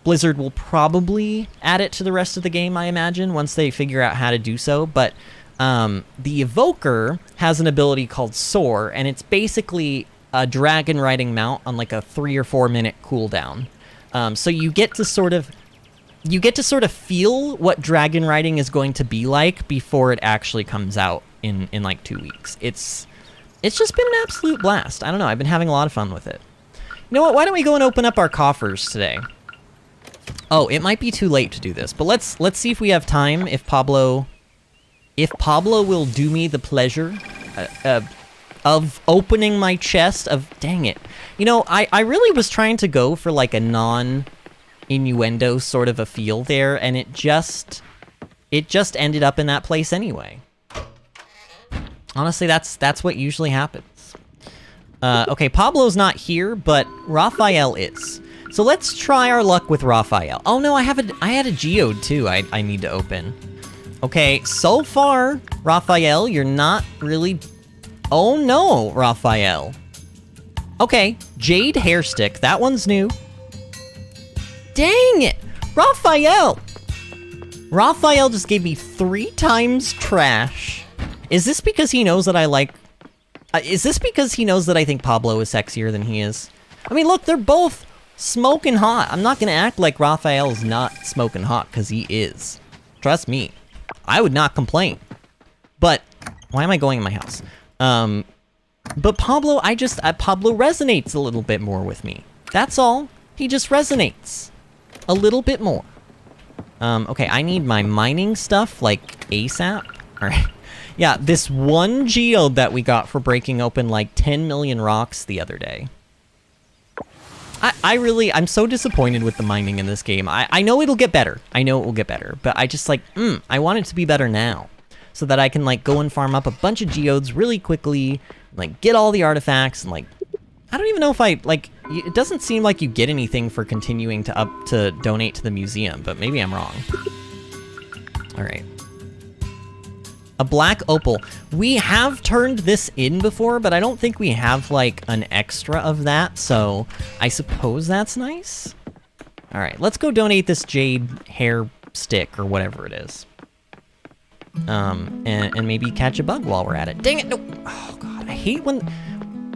Blizzard will probably add it to the rest of the game, I imagine, once they figure out how to do so. But the Evoker has an ability called Soar, and it's basically a dragon riding mount on like a 3 or 4 minute cooldown. So you get to sort of feel what dragon riding is going to be like before it actually comes out in like 2 weeks. It's just been an absolute blast. I don't know. I've been having a lot of fun with it. You know what? Why don't we go and open up our coffers today? Oh, it might be too late to do this, but let's see if we have time. If Pablo will do me the pleasure of opening my chest of, dang it. You know, I really was trying to go for like a non-innuendo sort of a feel there, and it just ended up in that place anyway. Honestly, that's what usually happens. Okay, Pablo's not here, but Raphael is. So let's try our luck with Raphael. Oh no, I had a geode too I need to open. Okay, so far, Raphael, you're not really... Oh no, Raphael. Okay, Jade Hair Stick, that one's new. Dang it, Raphael! Raphael just gave me 3 times trash. Is this because he knows that I like... is this because he knows that I think Pablo is sexier than he is? I mean, look, they're both smoking hot. I'm not gonna act like Raphael's not smoking hot, because he is. Trust me. I would not complain. But, why am I going in my house? But Pablo, Pablo resonates a little bit more with me. That's all. He just resonates. A little bit more. Okay, I need my mining stuff, like, ASAP. Alright. Yeah, this one geode that we got for breaking open, like, 10 million rocks the other day. I'm so disappointed with the mining in this game. I know it'll get better. I know it will get better. But I just, like, I want it to be better now. So that I can, like, go and farm up a bunch of geodes really quickly, like, get all the artifacts, and, like, I don't even know if it doesn't seem like you get anything for continuing to donate to the museum, but maybe I'm wrong. Alright. A black opal. We have turned this in before, but I don't think we have, like, an extra of that, so I suppose that's nice. Alright, let's go donate this jade hair stick, or whatever it is. And maybe catch a bug while we're at it. Dang it, no! Oh, God, I hate when...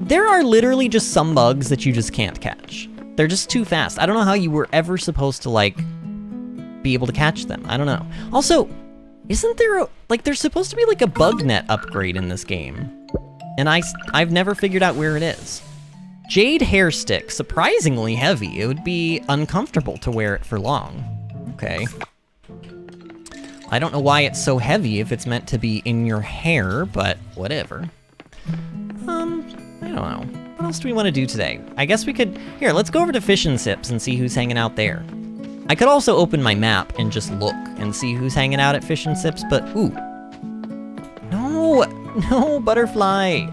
There are literally just some bugs that you just can't catch. They're just too fast. I don't know how you were ever supposed to, like, be able to catch them. I don't know. Also... Isn't there there's supposed to be like a bug net upgrade in this game? And I've never figured out where it is. Jade hair stick, surprisingly heavy. It would be uncomfortable to wear it for long. Okay. I don't know why it's so heavy if it's meant to be in your hair, but whatever. I don't know. What else do we want to do today? I guess we could... Here, let's go over to Fish and Sips and see who's hanging out there. I could also open my map and just look and see who's hanging out at Fish and Sips, but ooh. No, butterfly.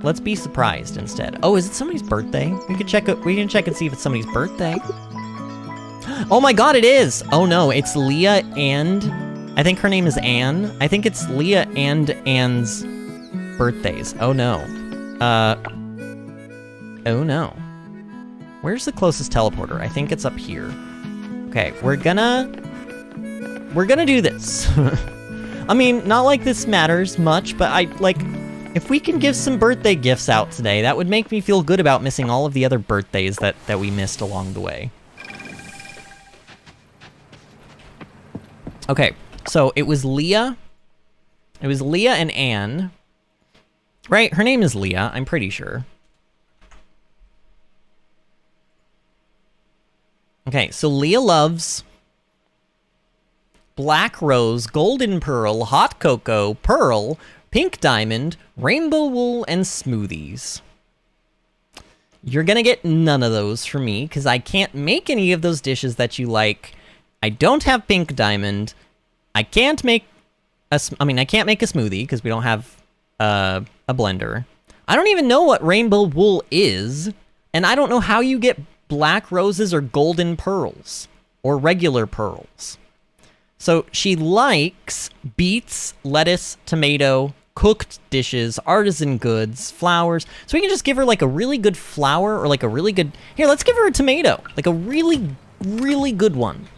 Let's be surprised instead. Oh, is it somebody's birthday? We can check and see if it's somebody's birthday. Oh my god, it is! Oh no, it's Leah and... I think her name is Anne. I think it's Leah and Anne's birthdays. Oh no. Oh no. Where's the closest teleporter? I think it's up here. Okay, we're gonna do this. I mean, not like this matters much, but if we can give some birthday gifts out today, that would make me feel good about missing all of the other birthdays that we missed along the way. Okay, so it was Leah. It was Leah and Anne. Right, her name is Leah, I'm pretty sure. Okay, so Leah loves black rose, golden pearl, hot cocoa, pearl, pink diamond, rainbow wool, and smoothies. You're gonna get none of those from me, because I can't make any of those dishes that you like. I don't have pink diamond. I can't make I can't make a smoothie because we don't have a blender. I don't even know what rainbow wool is, and I don't know how you get black roses or golden pearls or regular pearls. So she likes beets, lettuce, tomato, cooked dishes, artisan goods, flowers. So we can just give her like a really good flower or like a really good... Here, let's give her a tomato. Like a really, really good one.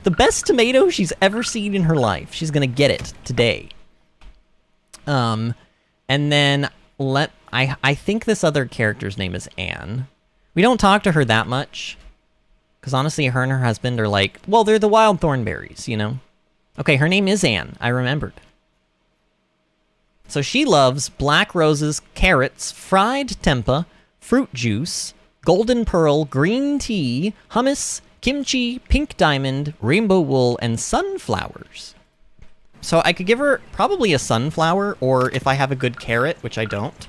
The best tomato she's ever seen in her life. She's gonna get it today. And then I think this other character's name is Anne. We don't talk to her that much. Because honestly, her and her husband are like, well, they're the wild thornberries, you know? Okay, her name is Anne. I remembered. So she loves black roses, carrots, fried tempeh, fruit juice, golden pearl, green tea, hummus, kimchi, pink diamond, rainbow wool, and sunflowers. So I could give her probably a sunflower, or if I have a good carrot, which I don't.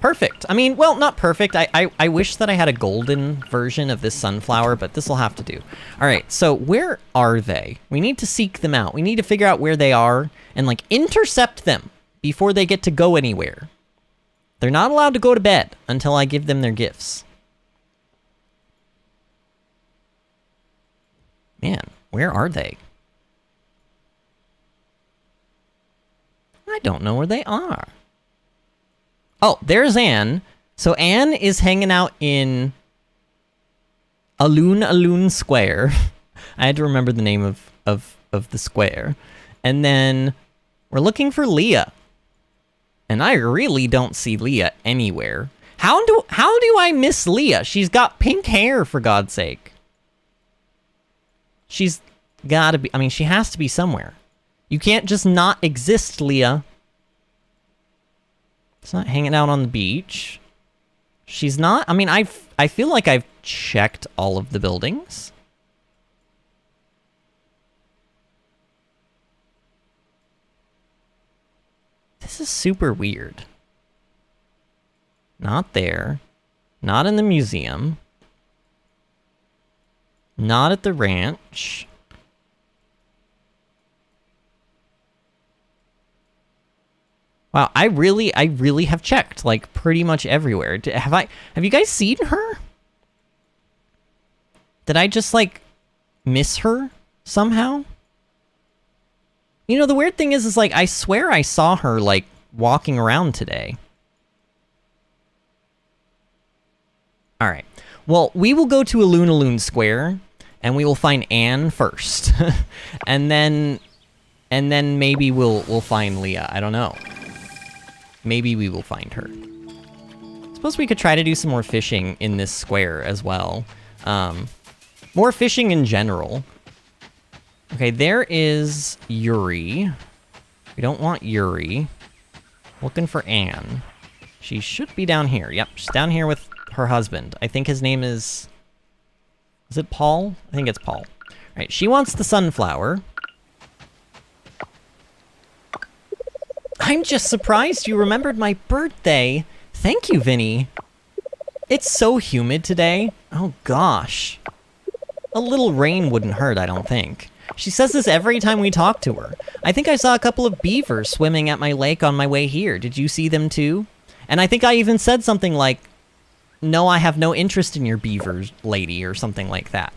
Perfect. I mean, well, not perfect. I wish that I had a golden version of this sunflower, but this will have to do. All right, so where are they? We need to seek them out. We need to figure out where they are and, like, intercept them before they get to go anywhere. They're not allowed to go to bed until I give them their gifts. Man, where are they? I don't know where they are. Oh, there's Anne. So Anne is hanging out in Aloon Square. I had to remember the name of the square. And then we're looking for Leah. And I really don't see Leah anywhere. How do I miss Leah? She's got pink hair, for God's sake. She's gotta be, I mean, she has to be somewhere. You can't just not exist, Leah. It's not hanging out on the beach. She's not, I mean, I feel like I've checked all of the buildings. This is super weird. Not there. Not in the museum. Not at the ranch. Wow, I really have checked, like, pretty much everywhere. Have you guys seen her? Did I just, like, miss her somehow? You know, the weird thing is like, I swear I saw her, like, walking around today. Alright. Well, we will go to Aloon Square, and we will find Anne first. and then maybe we'll find Leah. I don't know. Maybe we will find her. Suppose we could try to do some more fishing in this square as well. More fishing in general. Okay, there is Yuri. We don't want Yuri. Looking for Anne. She should be down here. Yep, she's down here with her husband. I think his name is... Is it Paul? I think it's Paul. All right, she wants the sunflower. I'm just surprised you remembered my birthday. Thank you, Vinny. It's so humid today. Oh, gosh. A little rain wouldn't hurt, I don't think. She says this every time we talk to her. I think I saw a couple of beavers swimming at my lake on my way here. Did you see them too? And I think I even said something like, no, I have no interest in your beavers, lady, or something like that.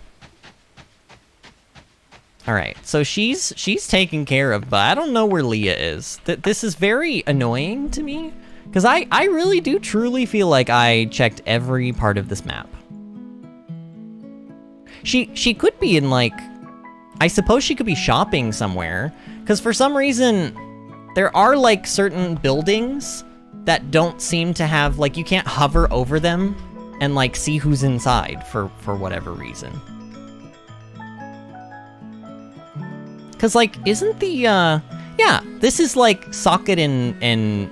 All right, so she's taken care of, but I don't know where Leah is. This is very annoying to me, because I really do truly feel like I checked every part of this map. She could be in, like, I suppose she could be shopping somewhere, because for some reason, there are, like, certain buildings that don't seem to have, like, you can't hover over them and, like, see who's inside for whatever reason. Because, like, isn't the, yeah, this is, like, socket and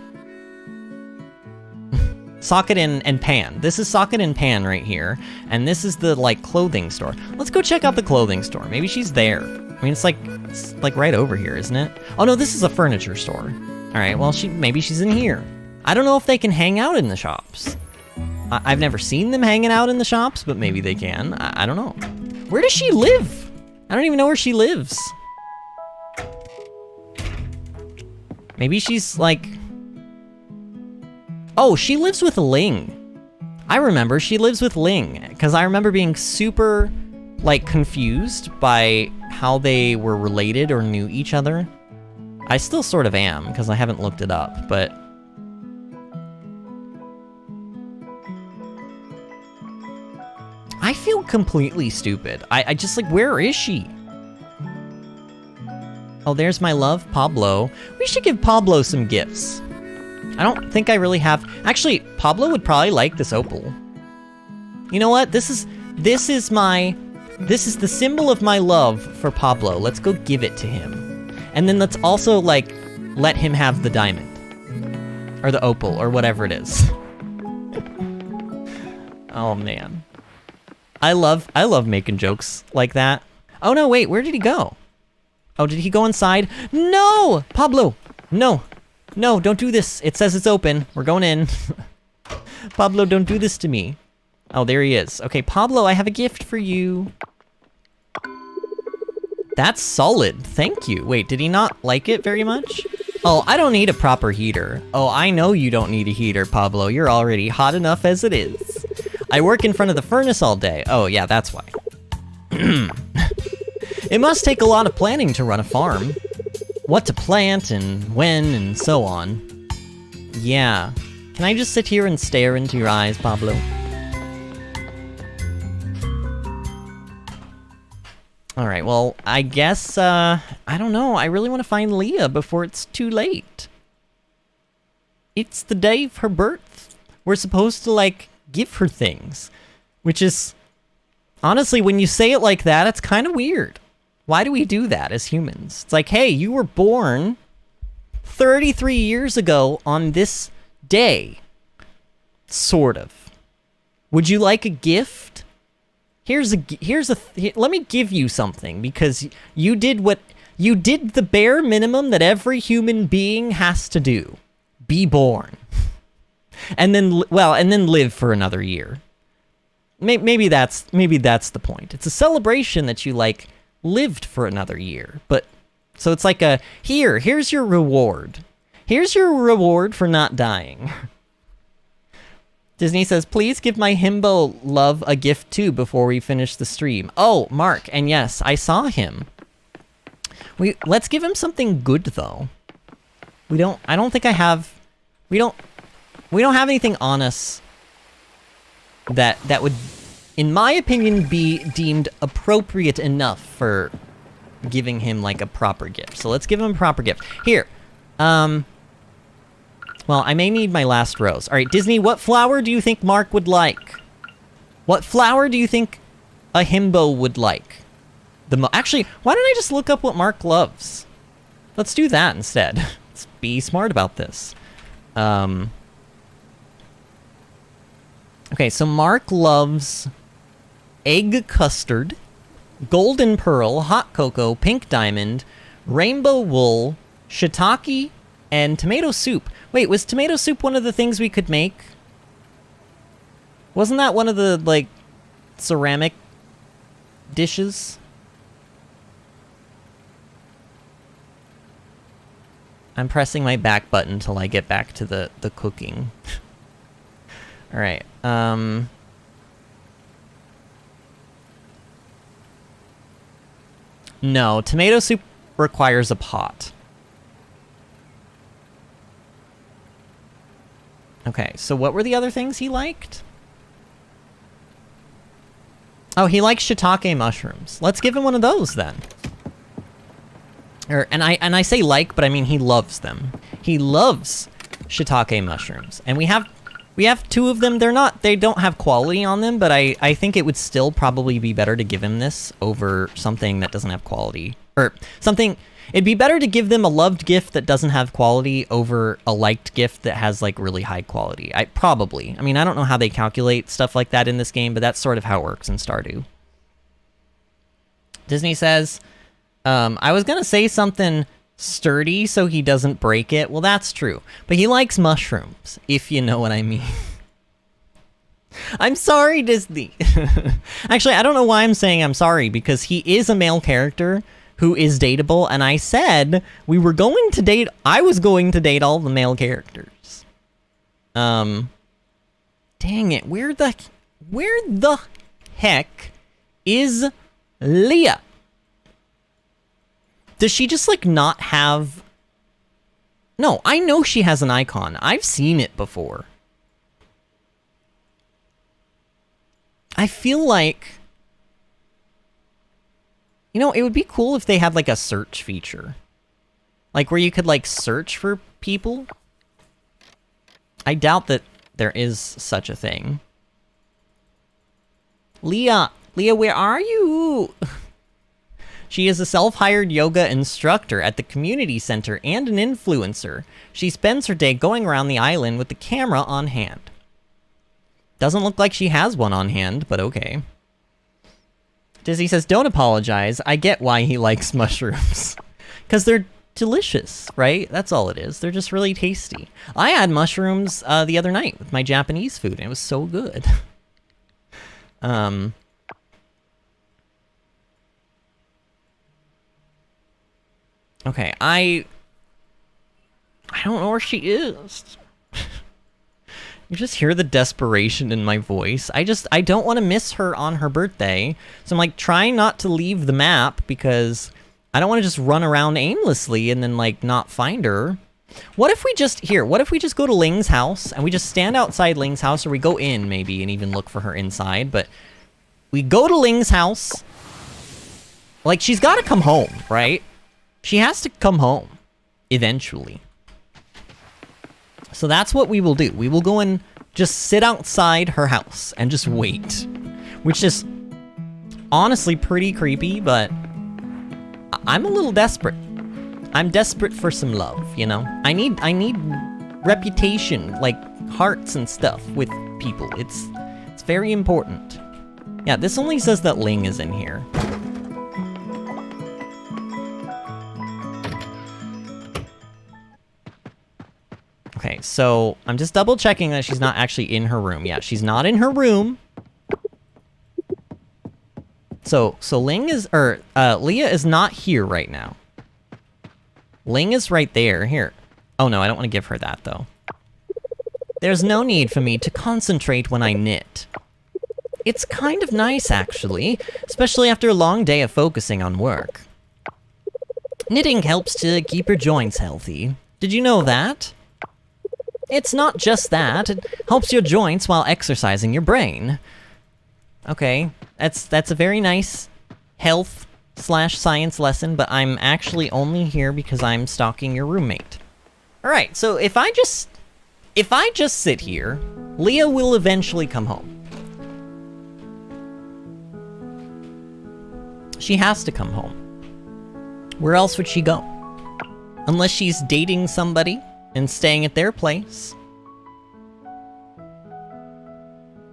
socket and pan. This is socket and pan right here. And this is the, like, clothing store. Let's go check out the clothing store. Maybe she's there. I mean, it's like right over here, isn't it? Oh, no, this is a furniture store. All right, well, maybe she's in here. I don't know if they can hang out in the shops. I've never seen them hanging out in the shops, but maybe they can. I don't know. Where does she live? I don't even know where she lives. Maybe she's like... Oh, she lives with Ling. I remember, she lives with Ling. Because I remember being super, like, confused by how they were related or knew each other. I still sort of am, because I haven't looked it up, but... I feel completely stupid. I just, like, where is she? Oh, there's my love, Pablo. We should give Pablo some gifts. I don't think I really have... Actually, Pablo would probably like this opal. You know what? This is the symbol of my love for Pablo. Let's go give it to him. And then let's also, like, let him have the diamond. Or the opal, or whatever it is. Oh, man. I love making jokes like that. Oh, no, wait, where did he go? Oh, did he go inside? No! Pablo! No! No, don't do this. It says it's open. We're going in. Pablo, don't do this to me. Oh, there he is. Okay, Pablo, I have a gift for you. That's solid. Thank you. Wait, did he not like it very much? Oh, I don't need a proper heater. Oh, I know you don't need a heater, Pablo. You're already hot enough as it is. I work in front of the furnace all day. Oh, yeah, that's why. It must take a lot of planning to run a farm. What to plant and when and so on. Yeah. Can I just sit here and stare into your eyes, Pablo? Alright, well, I guess, I don't know. I really want to find Leah before it's too late. It's the day of her birth. We're supposed to, like, give her things. Which is... Honestly, when you say it like that, it's kind of weird. Why do we do that as humans? It's like, hey, you were born 33 years ago on this day. Sort of. Would you like a gift? Let me give you something, because you did the bare minimum that every human being has to do. Be born. And then live for another year. Maybe that's the point. It's a celebration that you, like, lived for another year. But so it's like here's your reward. Here's your reward for not dying. Disney says, please give my himbo love a gift too before we finish the stream. Oh, Mark, and yes, I saw him. Let's give him something good though. We don't have anything on us that would, in my opinion, be deemed appropriate enough for giving him, like, a proper gift. So let's give him a proper gift. Here. Well, I may need my last rose. Alright, Disney, what flower do you think Mark would like? What flower do you think a himbo would like? Actually, why don't I just look up what Mark loves? Let's do that instead. Let's be smart about this. Okay, so Mark loves egg custard, golden pearl, hot cocoa, pink diamond, rainbow wool, shiitake, and tomato soup. Wait, was tomato soup one of the things we could make? Wasn't that one of the, like, ceramic dishes? I'm pressing my back button till I get back to the cooking. Alright, no, tomato soup requires a pot. Okay, so what were the other things he liked? Oh, he likes shiitake mushrooms. Let's give him one of those then. And I say like, but I mean he loves them. He loves shiitake mushrooms. And we have 2 of them. They don't have quality on them, but I think it would still probably be better to give him this over something that doesn't have quality. Or something, it'd be better to give them a loved gift that doesn't have quality over a liked gift that has, like, really high quality. I mean, I don't know how they calculate stuff like that in this game, but that's sort of how it works in Stardew. Disney says, I was gonna say something sturdy so he doesn't break it. Well, that's true. But he likes mushrooms, if you know what I mean. I'm sorry, Disney. Actually, I don't know why I'm saying I'm sorry, because he is a male character who is dateable, and I said we were going to date... I was going to date all the male characters. Dang it, where the heck is Leah? Does she just, like, not have... No, I know she has an icon. I've seen it before. I feel like... You know, it would be cool if they had, like, a search feature. Like, where you could, like, search for people. I doubt that there is such a thing. Leah, where are you? She is a self-hired yoga instructor at the community center and an influencer. She spends her day going around the island with the camera on hand. Doesn't look like she has one on hand, but okay. Dizzy says, don't apologize. I get why he likes mushrooms. Because they're delicious, right? That's all it is. They're just really tasty. I had mushrooms the other night with my Japanese food, and it was so good. Okay, I don't know where she is. You just hear the desperation in my voice. I don't want to miss her on her birthday. So I'm like trying not to leave the map because I don't want to just run around aimlessly and then like not find her. What if we just go to Ling's house and we just stand outside Ling's house, or we go in maybe and even look for her inside, but we go to Ling's house. Like, she's got to come home, right? She has to come home eventually. So that's what we will do. We will go and just sit outside her house and just wait. Which is honestly pretty creepy, but I'm a little desperate. I'm desperate for some love, you know? I need reputation, like hearts and stuff with people. It's very important. Yeah, this only says that Ling is in here. Okay, so I'm just double checking that she's not actually in her room. Yeah, she's not in her room. So Ling is, Leah is not here right now. Ling is right there. Here. Oh no, I don't want to give her that though. There's no need for me to concentrate when I knit. It's kind of nice actually, especially after a long day of focusing on work. Knitting helps to keep your joints healthy. Did you know that? It's not just that, it helps your joints while exercising your brain. Okay, that's a very nice health/science lesson, but I'm actually only here because I'm stalking your roommate. Alright, so if I just sit here, Leah will eventually come home. She has to come home. Where else would she go? Unless she's dating somebody and staying at their place.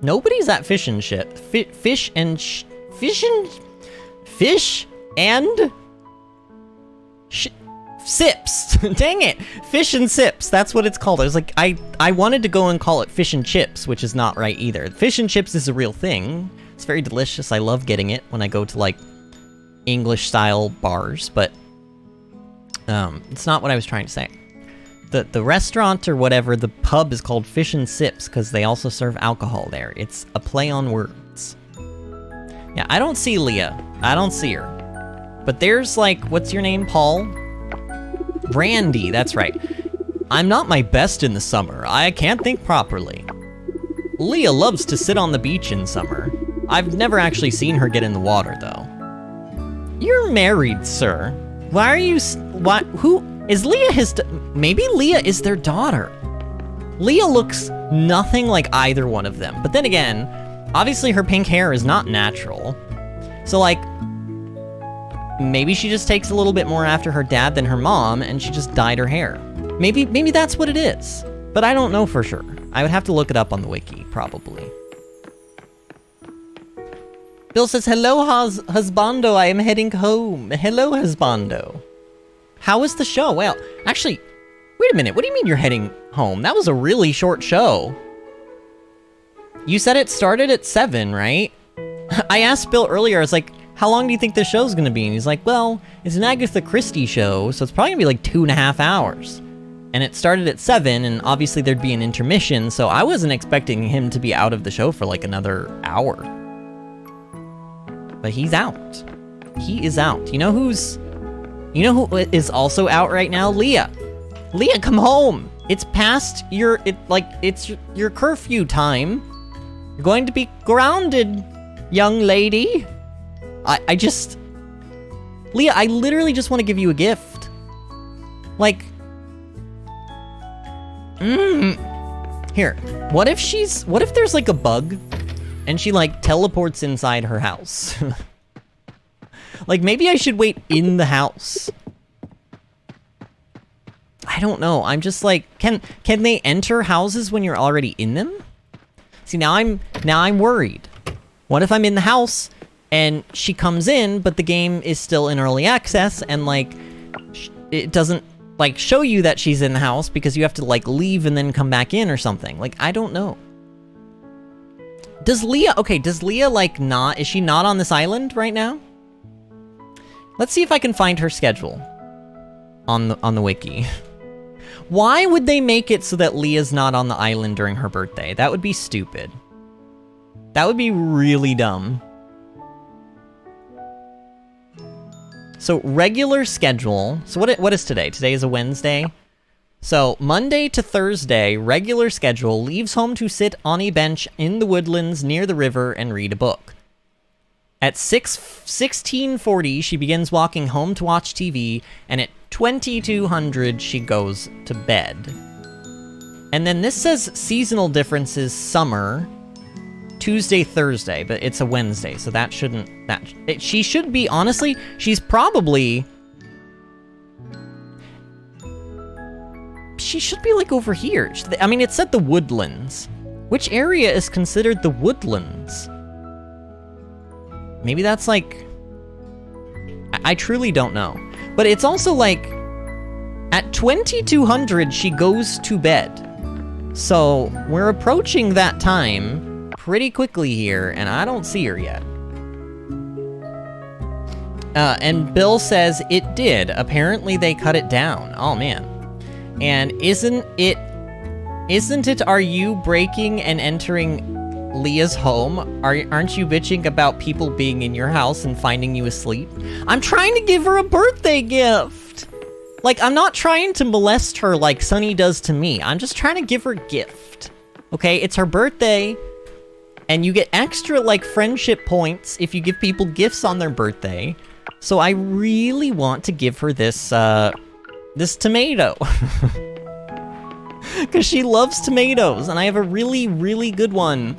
Nobody's at Fish and Sips. Dang it! Fish and Sips. That's what it's called. I was like, I wanted to go and call it Fish and Chips, which is not right either. Fish and Chips is a real thing. It's very delicious. I love getting it when I go to like English-style bars, but it's not what I was trying to say. The restaurant or whatever, the pub is called Fish and Sips because they also serve alcohol there. It's a play on words. Yeah, I don't see Leah. I don't see her. But there's like, what's your name, Paul? Randy, that's right. I'm not my best in the summer. I can't think properly. Leah loves to sit on the beach in summer. I've never actually seen her get in the water, though. You're married, sir. Why are you... Who... Is Leah his... Maybe Leah is their daughter. Leah looks nothing like either one of them. But then again, obviously her pink hair is not natural. So, like... Maybe she just takes a little bit more after her dad than her mom, and she just dyed her hair. Maybe that's what it is. But I don't know for sure. I would have to look it up on the wiki, probably. Bill says, hello, husbando, I am heading home. Hello, husbando. How was the show? Well, actually, wait a minute. What do you mean you're heading home? That was a really short show. You said it started at 7, right? I asked Bill earlier, I was like, how long do you think the show's gonna be? And he's like, well, it's an Agatha Christie show, so it's probably gonna be like 2.5 hours. And it started at 7, and obviously there'd be an intermission, so I wasn't expecting him to be out of the show for like another hour. But he's out. He is out. You know who is also out right now? Leah. Leah, come home. It's past it's your curfew time. You're going to be grounded, young lady. Leah, I literally just want to give you a gift. Like, here. What if there's like a bug and she like teleports inside her house? Like, maybe I should wait in the house. I don't know. I'm just like, can they enter houses when you're already in them? See, now I'm worried. What if I'm in the house and she comes in, but the game is still in early access and like it doesn't like show you that she's in the house because you have to like leave and then come back in or something. Like, I don't know. Does Leah like not, is she not on this island right now? Let's see if I can find her schedule on the wiki. Why would they make it so that Leah's not on the island during her birthday? That would be stupid. That would be really dumb. So regular schedule. So what is today? Today is a Wednesday. So Monday to Thursday, regular schedule, leaves home to sit on a bench in the woodlands near the river and read a book. At 16:40, she begins walking home to watch TV, and at 2200, she goes to bed. And then this says seasonal differences summer, Tuesday, Thursday, but it's a Wednesday, so that shouldn't, she should be, honestly, she's probably, she should be like over here. I mean, it said the woodlands. Which area is considered the woodlands? Maybe that's like, I truly don't know. But it's also like, at 2200, she goes to bed. So we're approaching that time pretty quickly here, and I don't see her yet. And Bill says it did. Apparently they cut it down. Oh man. And isn't it, are you breaking and entering Leah's home? Aren't you bitching about people being in your house and finding you asleep? I'm trying to give her a birthday gift. Like, I'm not trying to molest her like Sunny does to me. I'm just trying to give her a gift. Okay, it's her birthday, and you get extra, like, friendship points if you give people gifts on their birthday. So I really want to give her this, this tomato. Because she loves tomatoes, and I have a really, really good one.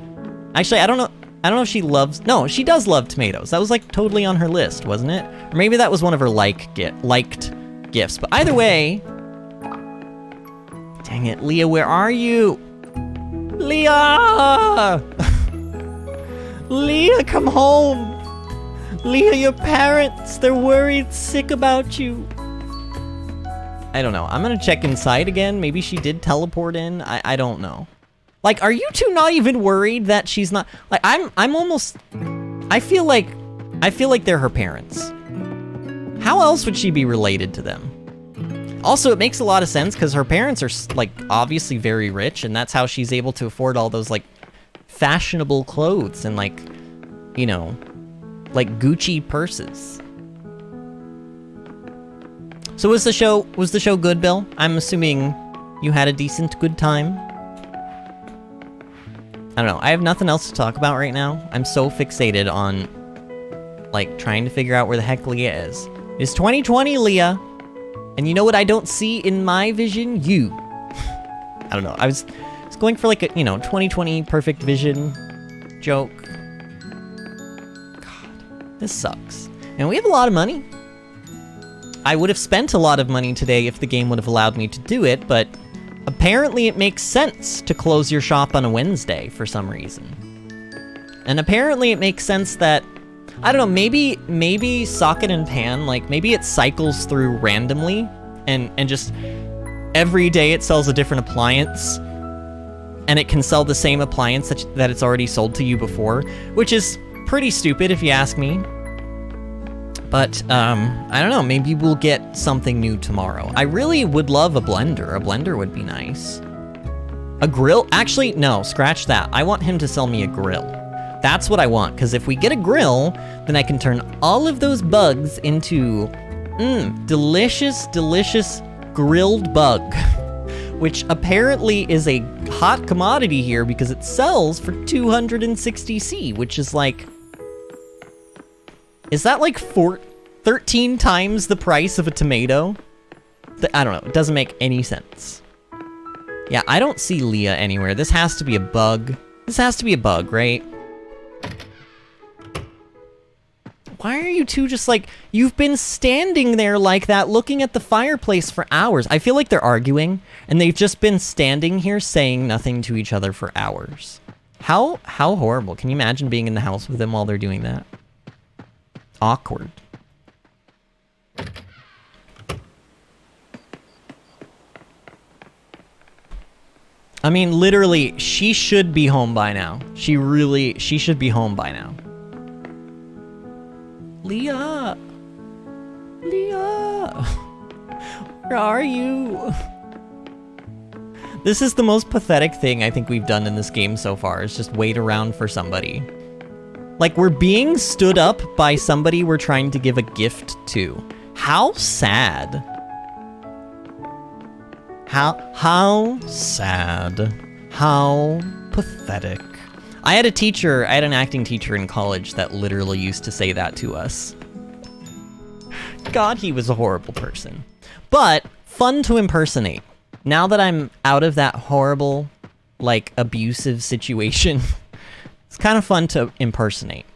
Actually, I don't know if she loves, no, she does love tomatoes. That was like totally on her list, wasn't it? Or maybe that was one of her liked gifts. But either way, dang it, Leah, where are you? Leah! Leah, come home. Leah, your parents, they're worried sick about you. I don't know. I'm gonna check inside again. Maybe she did teleport in. I don't know. Like, are you two not even worried that she's not, like, I'm almost, I feel like they're her parents. How else would she be related to them? Also, it makes a lot of sense because her parents are, like, obviously very rich, and that's how she's able to afford all those, like, fashionable clothes and, like, you know, like Gucci purses. So was the show good, Bill? I'm assuming you had a decent, good time. I don't know, I have nothing else to talk about right now. I'm so fixated on, like, trying to figure out where the heck Leah is. It's 2020, Leah. And you know what I don't see in my vision? You. I don't know, I was going for like a, you know, 2020 perfect vision joke. God, this sucks. And we have a lot of money. I would have spent a lot of money today if the game would have allowed me to do it, but apparently it makes sense to close your shop on a Wednesday for some reason. And apparently it makes sense that, I don't know, maybe Socket and Pan, like, maybe it cycles through randomly, and just every day it sells a different appliance. and it can sell the same appliance that it's already sold to you before, which is pretty stupid if you ask me. But, I don't know, maybe we'll get something new tomorrow. I really would love a blender. A blender would be nice. A grill? Actually, no, scratch that. I want him to sell me a grill. That's what I want, because if we get a grill, then I can turn all of those bugs into, delicious, delicious grilled bug. Which apparently is a hot commodity here because it sells for 260C, which is like... Is that like 13 times the price of a tomato? I don't know, it doesn't make any sense. Yeah, I don't see Leah anywhere. This has to be a bug. This has to be a bug, right? Why are you two just like... You've been standing there like that, looking at the fireplace for hours. I feel like they're arguing, and they've just been standing here saying nothing to each other for hours. How horrible. Can you imagine being in the house with them while they're doing that? Awkward. I mean, literally, she should be home by now. She should be home by now. Leah! Leah! Where are you? This is the most pathetic thing I think we've done in this game so far, is just wait around for somebody. Like, we're being stood up by somebody we're trying to give a gift to. How sad. How sad. How pathetic. I had an acting teacher in college that literally used to say that to us. God, he was a horrible person. But fun to impersonate. Now that I'm out of that horrible, like, abusive situation, it's kind of fun to impersonate.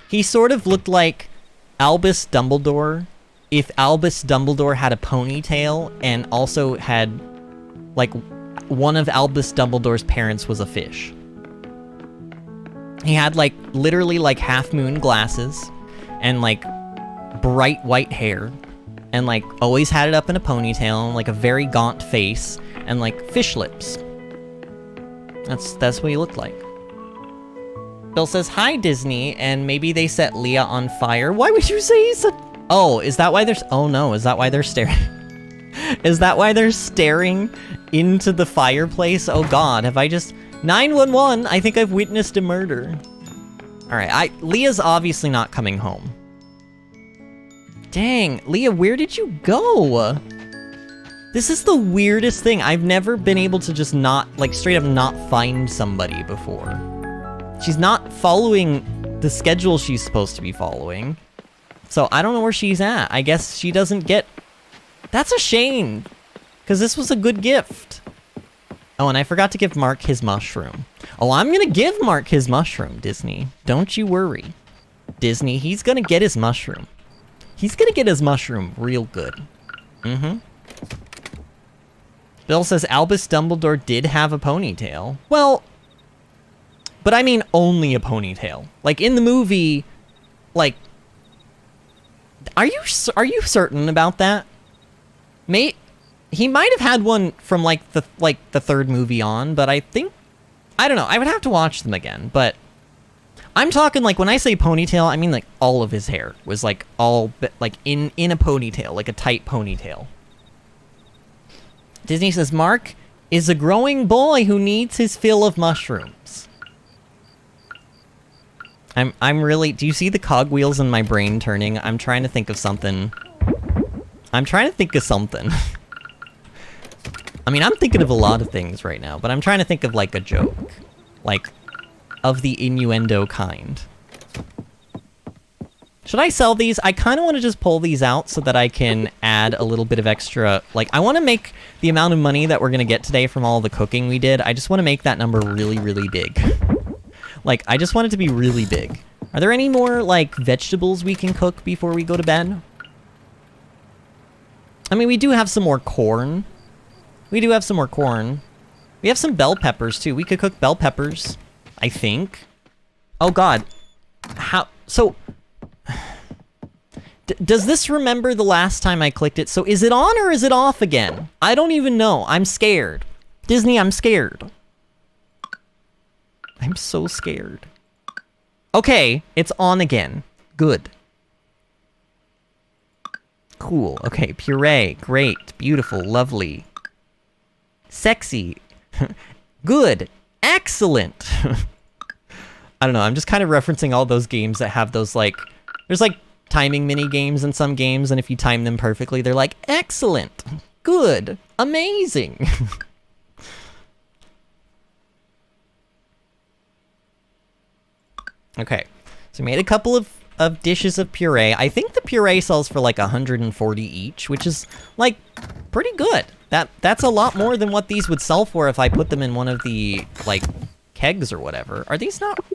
He sort of looked like Albus Dumbledore if Albus Dumbledore had a ponytail and also had, like, one of Albus Dumbledore's parents was a fish. He had, like, literally, like, half-moon glasses and, like, bright white hair and, like, always had it up in a ponytail and, like, a very gaunt face and, like, fish lips. That's what he looked like. Bill says, "Hi, Disney," and maybe they set Leah on fire. Why would you say he's a... Oh, is that why there's... Oh, no, is that why they're staring... Is that why they're staring into the fireplace? Oh, God, have I just... 911, I think I've witnessed a murder. Alright, Leah's obviously not coming home. Dang, Leah, where did you go? This is the weirdest thing. I've never been able to just not, like, straight up not find somebody before. She's not following the schedule she's supposed to be following. So I don't know where she's at. I guess she doesn't get... That's a shame, because this was a good gift. Oh, and I forgot to give Mark his mushroom. Oh, I'm gonna give Mark his mushroom, Disney. Don't you worry. Disney, he's gonna get his mushroom. He's gonna get his mushroom real good. Mm-hmm. Bill says Albus Dumbledore did have a ponytail. Well, but I mean only a ponytail. Like, in the movie, like... Are you certain about that? He might have had one from, like, the third movie on, but I think... I don't know, I would have to watch them again, but... I'm talking, like, when I say ponytail, I mean, like, all of his hair was, like, all, like, in a ponytail, like a tight ponytail. Disney says, Mark is a growing boy who needs his fill of mushrooms. I'm really... Do you see the cogwheels in my brain turning? I'm trying to think of something. I mean, I'm thinking of a lot of things right now, but I'm trying to think of, like, a joke. Like, of the innuendo kind. Should I sell these? I kind of want to just pull these out so that I can add a little bit of extra... Like, I want to make the amount of money that we're going to get today from all the cooking we did. I just want to make that number really, really big. Like, I just want it to be really big. Are there any more, like, vegetables we can cook before we go to bed? I mean, we do have some more corn. We have some bell peppers, too. We could cook bell peppers, I think. Oh, God. How... So... does this remember the last time I clicked it? So is it on or is it off again? I don't even know. I'm scared. Disney, I'm scared. I'm so scared. Okay, it's on again. Good. Cool. Okay, puree. Great. Beautiful. Lovely. Sexy. Good. Excellent. I don't know, I'm just kind of referencing all those games that have those, like... There's, like, timing mini-games in some games, and if you time them perfectly, they're like, excellent. Good. Amazing. Okay, so we made a couple of dishes of puree. I think the puree sells for like 140 each, which is like pretty good. That's a lot more than what these would sell for if I put them in one of the like kegs or whatever. Are these not?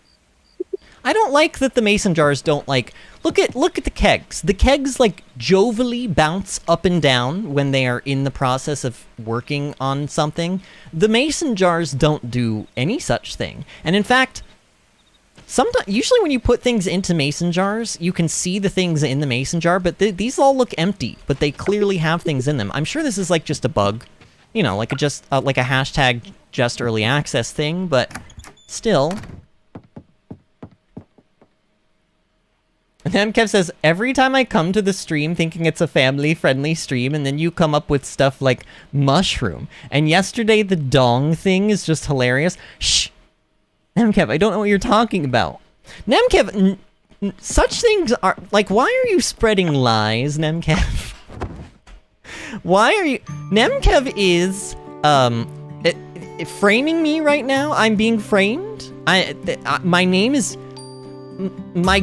I don't like that the mason jars don't like look at the kegs. The kegs like jovially bounce up and down when they are in the process of working on something. The mason jars don't do any such thing. And in fact, usually when you put things into mason jars, you can see the things in the mason jar, but these all look empty, but they clearly have things in them. I'm sure this is like just a bug, you know, like like a hashtag just early access thing, but still. And then Kev says, every time I come to the stream thinking it's a family-friendly stream, and then you come up with stuff like mushroom. And yesterday the dong thing is just hilarious. Shh! Nemkev, I don't know what you're talking about. Nemkev, such things are... Like, why are you spreading lies, Nemkev? Why are you... Nemkev is, framing me right now. I'm being framed. My name is... My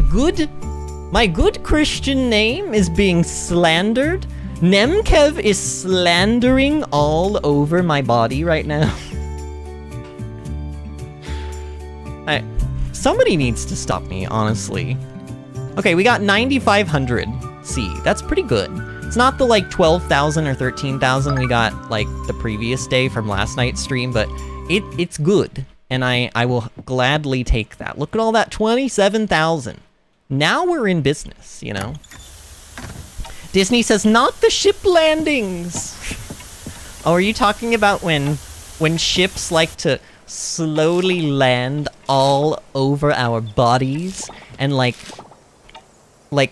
good Christian name is being slandered. Nemkev is slandering all over my body right now. Somebody needs to stop me, honestly. Okay, we got 9,500 C. That's pretty good. It's not the, like, 12,000 or 13,000 we got, like, the previous day from last night's stream, but it's good. And I will gladly take that. Look at all that, 27,000. Now we're in business, you know? Disney says, not the ship landings! Oh, are you talking about when ships like to slowly land all over our bodies and like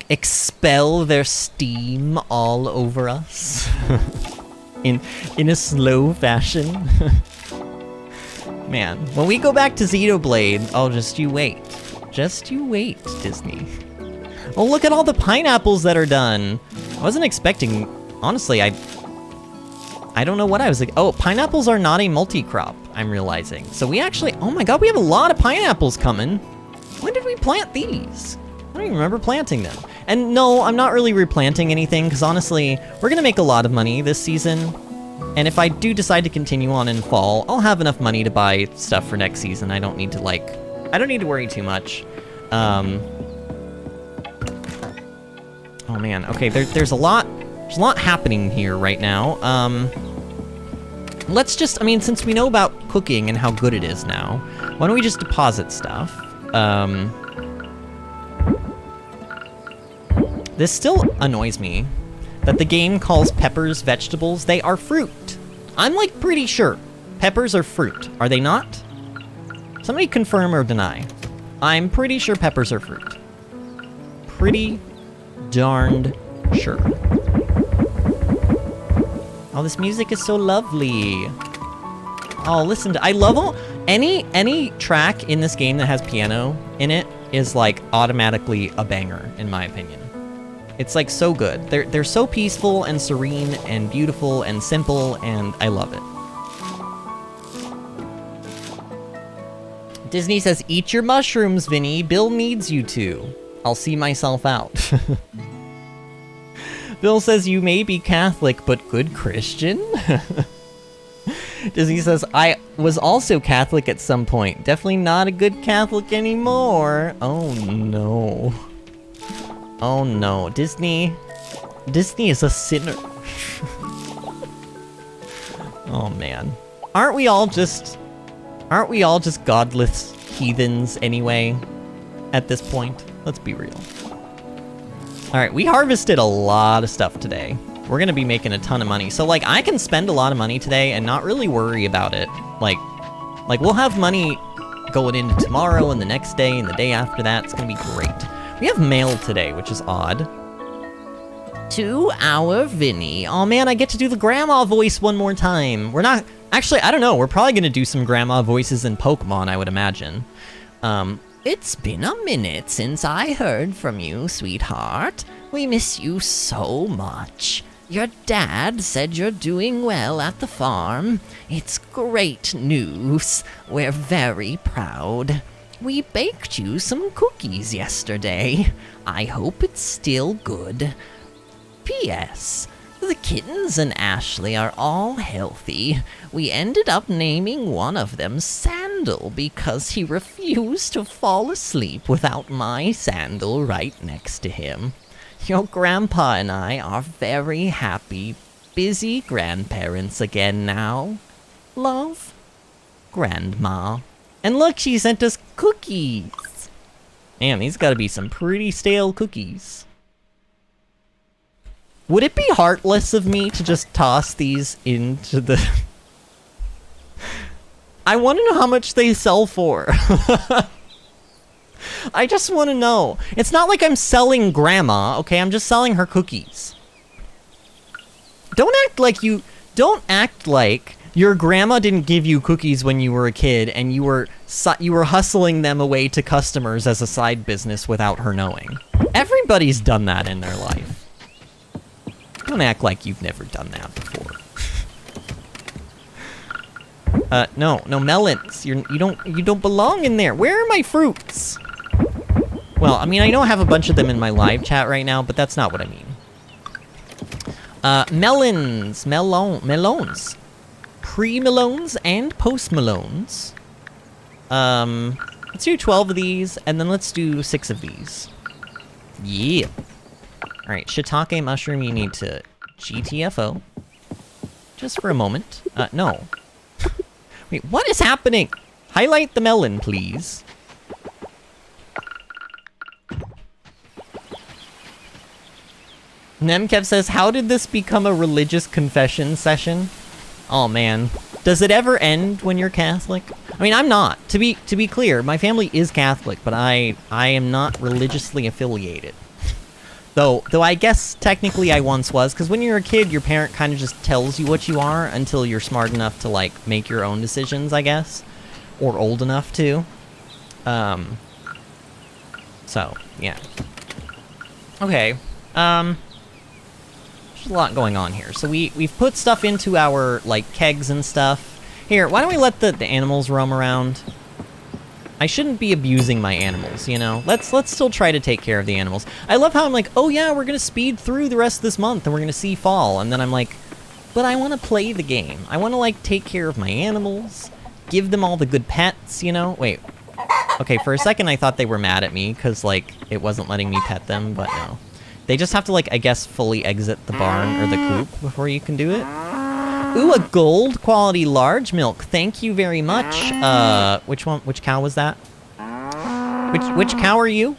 expel their steam all over us in a slow fashion? Man, when we go back to Xenoblade, oh, just you wait, Disney. Oh, look at all the pineapples that are done. I wasn't expecting, honestly, I don't know what I was like. Oh, pineapples are not a multi-crop, I'm realizing. So we actually, oh my god, we have a lot of pineapples coming. When did we plant these? I don't even remember planting them. And no, I'm not really replanting anything, because honestly, we're gonna make a lot of money this season. And if I do decide to continue on in fall, I'll have enough money to buy stuff for next season. I don't need to worry too much. Oh man, okay, there's a lot happening here right now. Let's just, I mean, since we know about cooking and how good it is now, why don't we just deposit stuff? This still annoys me that the game calls peppers vegetables. They are fruit. I'm like pretty sure peppers are fruit. Are they not? Somebody confirm or deny. I'm pretty sure peppers are fruit. Pretty darned sure. Oh, this music is so lovely. Oh, listen to, I love all, any track in this game that has piano in it is like automatically a banger, in my opinion. It's like so good. They're so peaceful and serene and beautiful and simple, and I love it. Disney says, eat your mushrooms, Vinny. Bill needs you to. I'll see myself out. Bill says, you may be Catholic, but good Christian? Disney says, I was also Catholic at some point. Definitely not a good Catholic anymore. Oh no. Oh no. Disney is a sinner. Oh man. Aren't we all just godless heathens anyway at this point? Let's be real. Alright, we harvested a lot of stuff today. We're gonna be making a ton of money. So, like, I can spend a lot of money today and not really worry about it. Like we'll have money going into tomorrow and the next day and the day after that. It's gonna be great. We have mail today, which is odd. 2-hour Vinny. Oh man, I get to do the grandma voice one more time. We're not... Actually, I don't know. We're probably gonna do some grandma voices in Pokemon, I would imagine. It's been a minute since I heard from you, sweetheart. We miss you so much. Your dad said you're doing well at the farm. It's great news. We're very proud. We baked you some cookies yesterday. I hope it's still good. P.S. The kittens and Ashley are all healthy. We ended up naming one of them Sandal because he refused to fall asleep without my sandal right next to him. Your grandpa and I are very happy, busy grandparents again now. Love, Grandma. And look, she sent us cookies. Man, these gotta be some pretty stale cookies. Would it be heartless of me to just toss these into the... I want to know how much they sell for. I just want to know. It's not like I'm selling Grandma, okay? I'm just selling her cookies. Don't act like your grandma didn't give you cookies when you were a kid and you were hustling them away to customers as a side business without her knowing. Everybody's done that in their life. Don't act like you've never done that before. No melons. You don't belong in there. Where are my fruits? Well, I mean, I don't have a bunch of them in my live chat right now, but that's not what I mean. Melons. Pre-Malones and post-Malones. Let's do 12 of these, and then let's do 6 of these. Yeah. Alright, shiitake mushroom, you need to GTFO. Just for a moment. No. Wait, what is happening? Highlight the melon, please. Nemkev says, how did this become a religious confession session? Oh man. Does it ever end when you're Catholic? I mean, I'm not. To be clear, my family is Catholic, but I am not religiously affiliated. Though I guess technically I once was, because when you're a kid, your parent kind of just tells you what you are until you're smart enough to, like, make your own decisions, I guess. Or old enough to. So, yeah. Okay. There's a lot going on here. So we've put stuff into our, like, kegs and stuff. Here, why don't we let the animals roam around? I shouldn't be abusing my animals, you know? Let's still try to take care of the animals. I love how I'm like, oh yeah, we're gonna speed through the rest of this month and we're gonna see fall. And then I'm like, but I wanna play the game. I wanna, like, take care of my animals, give them all the good pets, you know? Wait. Okay, for a second I thought they were mad at me because, like, it wasn't letting me pet them, but no. They just have to, like, I guess fully exit the barn or the coop before you can do it. Ooh, a gold quality large milk. Thank you very much. Which one? Which cow was that? Which cow are you?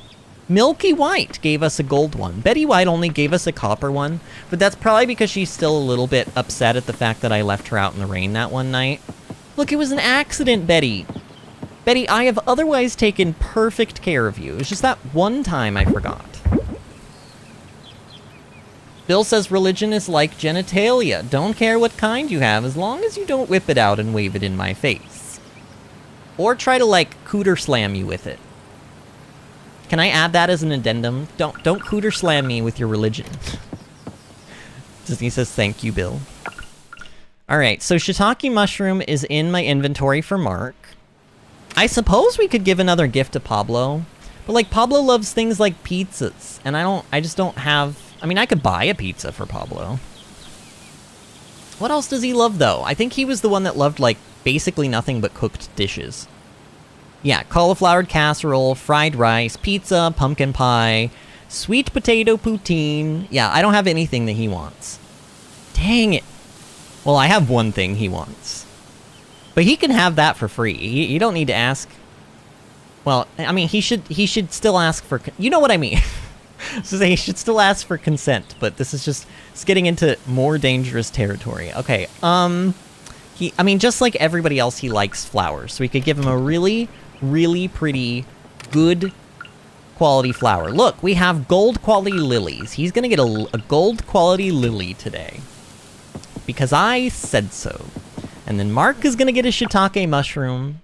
Milky White gave us a gold one. Betty White only gave us a copper one, but that's probably because she's still a little bit upset at the fact that I left her out in the rain that one night. Look, it was an accident, Betty. Betty, I have otherwise taken perfect care of you. It's just that one time I forgot. Bill says religion is like genitalia. Don't care what kind you have, as long as you don't whip it out and wave it in my face. Or try to, like, cooter slam you with it. Can I add that as an addendum? Don't cooter slam me with your religion. Disney says thank you, Bill. Alright, so shiitake mushroom is in my inventory for Mark. I suppose we could give another gift to Pablo. But, like, Pablo loves things like pizzas. And I just don't have... I mean, I could buy a pizza for Pablo. What else does he love, though? I think he was the one that loved, like, basically nothing but cooked dishes. Yeah, cauliflower casserole, fried rice, pizza, pumpkin pie, sweet potato poutine. Yeah, I don't have anything that he wants. Dang it. Well, I have one thing he wants. But he can have that for free. You don't need to ask. Well, I mean, he should still ask for... You know what I mean. So he should still ask for consent, but this is just... It's getting into more dangerous territory. Okay, I mean, just like everybody else, he likes flowers. So we could give him a really, really pretty, good quality flower. Look, we have gold quality lilies. He's gonna get a gold quality lily today. Because I said so. And then Mark is gonna get a shiitake mushroom.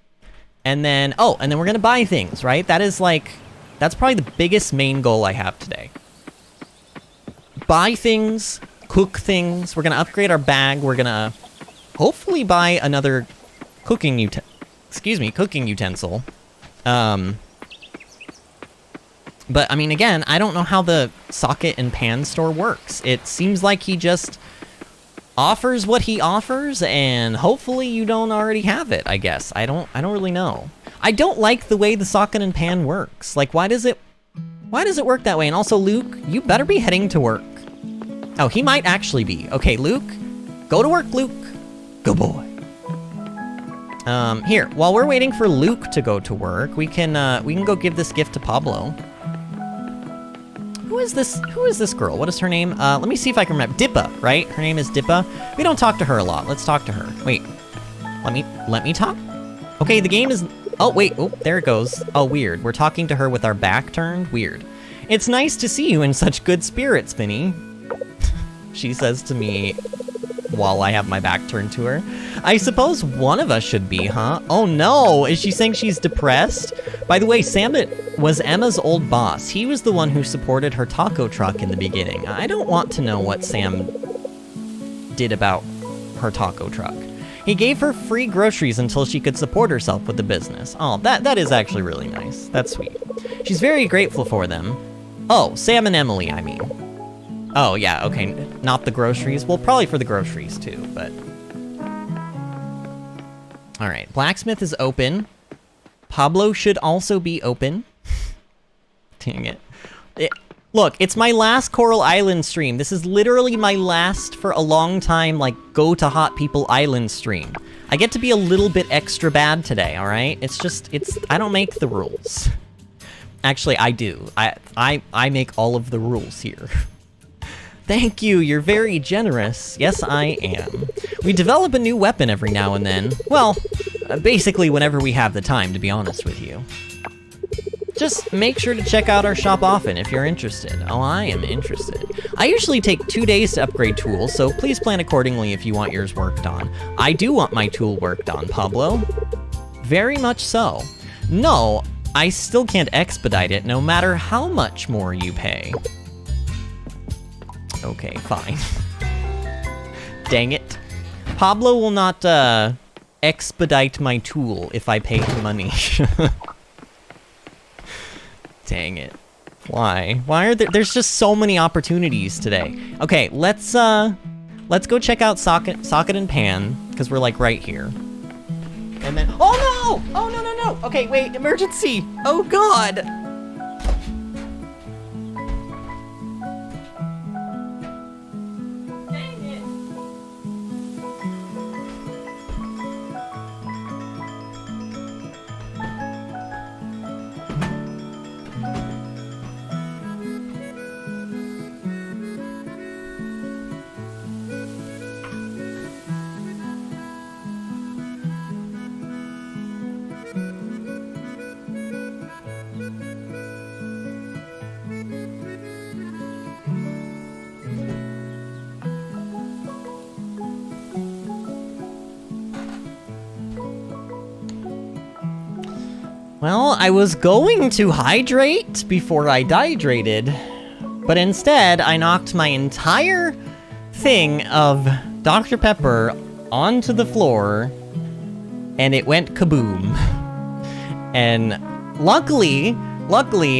And then, oh, and then we're gonna buy things, right? That is like, that's probably the biggest main goal I have today. Buy things, cook things. We're gonna upgrade our bag. We're gonna hopefully buy another cooking utensil. But, I mean, again, I don't know how the socket and pan store works. It seems like he just offers what he offers, and hopefully you don't already have it, I guess. I don't really know. I don't like the way the socket and pan works. Like, why does it work that way? And also, Luke, you better be heading to work. Oh, he might actually be. Okay, Luke, go to work, Luke. Good boy. Here, while we're waiting for Luke to go to work, we can go give this gift to Pablo. Who is this girl? What is her name? Let me see if I can remember. Dippa, right? Her name is Dippa. We don't talk to her a lot. Let's talk to her. Wait. Let me talk? Okay, the game is... Oh, wait. Oh, there it goes. Oh, weird. We're talking to her with our back turned. Weird. It's nice to see you in such good spirits, Vinny. She says to me while I have my back turned to her. I suppose one of us should be, huh? Oh no, is she saying she's depressed? By the way, Sam was Emma's old boss. He was the one who supported her taco truck in the beginning. I don't want to know what Sam did about her taco truck. He gave her free groceries until she could support herself with the business. Oh, that is actually really nice. That's sweet. She's very grateful for them. Oh, Sam and Emily, I mean. Oh, yeah, okay, not the groceries. Well, probably for the groceries, too, but... Alright, blacksmith is open. Pablo should also be open. Dang it. Look, it's my last Coral Island stream. This is literally my last, for a long time, like, go to Hot People Island stream. I get to be a little bit extra bad today, alright? I don't make the rules. Actually, I do. I make all of the rules here. Thank you, you're very generous. Yes, I am. We develop a new weapon every now and then. Well, basically whenever we have the time, to be honest with you. Just make sure to check out our shop often if you're interested. Oh, I am interested. I usually take 2 days to upgrade tools, so please plan accordingly if you want yours worked on. I do want my tool worked on, Pablo. Very much so. No, I still can't expedite it no matter how much more you pay. Okay, fine. Dang it. Pablo will not, expedite my tool if I pay him money. Dang it. Why? Why are there's just so many opportunities today. Okay, let's go check out Socket and Pan, because we're, like, right here. And then... Oh, no! Oh, no! Okay, wait, emergency! Oh, God! Well, I was going to hydrate before I dehydrated, but instead I knocked my entire thing of Dr. Pepper onto the floor, and it went kaboom. And luckily,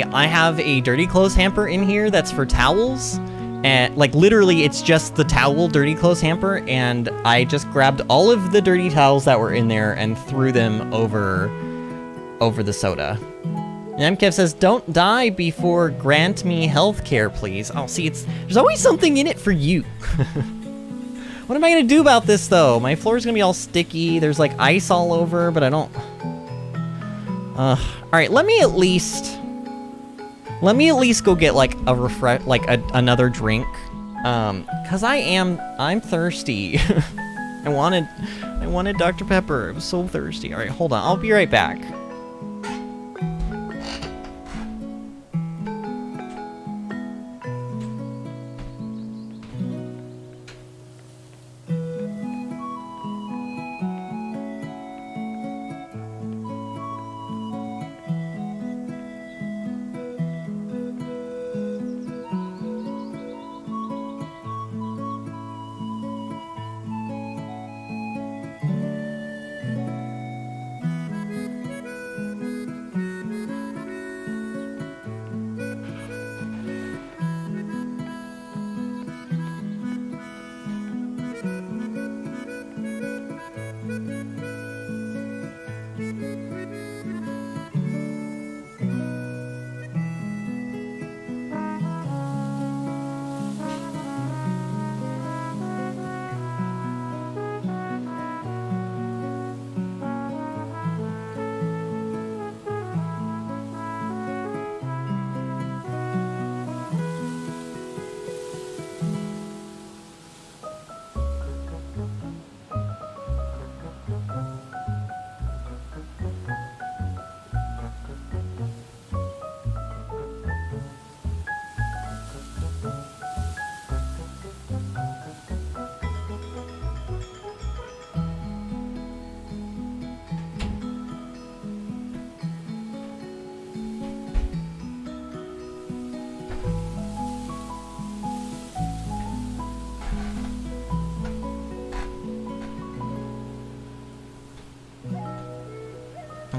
I have a dirty clothes hamper in here that's for towels, and like literally it's just the towel dirty clothes hamper, and I just grabbed all of the dirty towels that were in there and threw them over the soda. And MKev says, don't die before grant me healthcare, please. Oh, see, there's always something in it for you. What am I gonna do about this, though? My floor's gonna be all sticky. There's, like, ice all over, but I don't... Alright, let me at least go get, like, another drink. Cause I'm thirsty. I wanted Dr. Pepper. I was so thirsty. Alright, hold on. I'll be right back.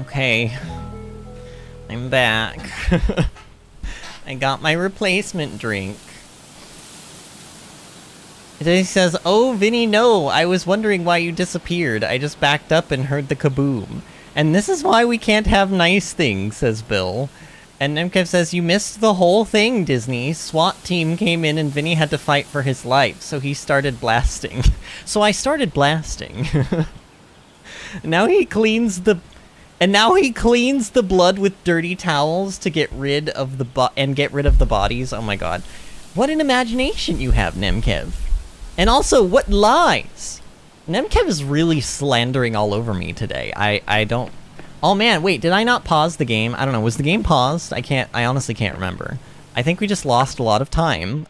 Okay. I'm back. I got my replacement drink. He says, "Oh, Vinny, no, I was wondering why you disappeared. I just backed up and heard the kaboom. And this is why we can't have nice things," says Bill. And Nemkev says, "You missed the whole thing, Disney. SWAT team came in and Vinny had to fight for his life, so he started blasting." So I started blasting. Now he cleans the blood with dirty towels to get rid of the bodies. Oh my god. What an imagination you have, Nemkev. And also, what lies? Nemkev is really slandering all over me today. I don't... Oh man, wait, did I not pause the game? I don't know, was the game paused? I honestly can't remember. I think we just lost a lot of time,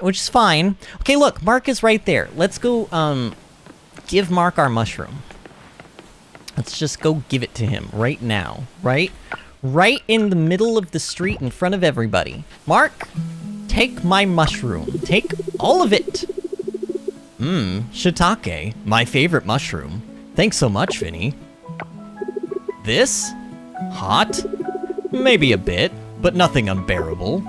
which is fine. Okay, look, Mark is right there. Let's go, give Mark our mushroom. Let's just go give it to him right now, right? Right in the middle of the street in front of everybody. Mark, take my mushroom. Take all of it. Shiitake, my favorite mushroom. Thanks so much, Vinny. This? Hot? Maybe a bit, but nothing unbearable.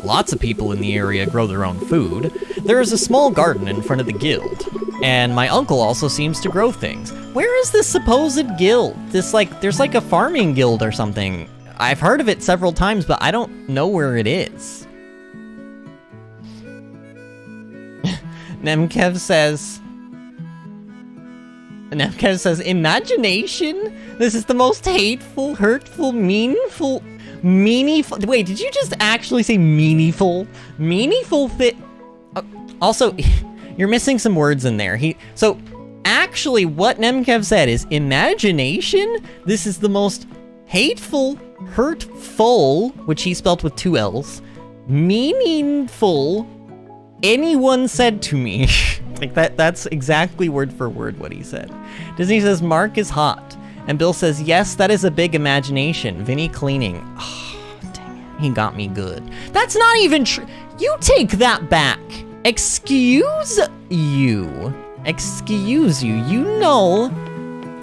Lots of people in the area grow their own food. There is a small garden in front of the guild, and my uncle also seems to grow things. Where is this supposed guild? There's like a farming guild or something. I've heard of it several times, but I don't know where it is. Nemkev says, imagination? This is the most hateful, hurtful, meaningful... Wait, did you just actually say meaningful? Meaningful fit... Also, you're missing some words in there. So, actually, what Nemkev said is, imagination? This is the most hateful, hurtful, which he spelled with 2 L's, meaningful anyone said to me. Like, that's exactly word for word what he said. Disney says, Mark is hot. And Bill says, yes, that is a big imagination. Vinny cleaning. Oh, dang it. He got me good. That's not even true. You take that back. Excuse you. Excuse you. You know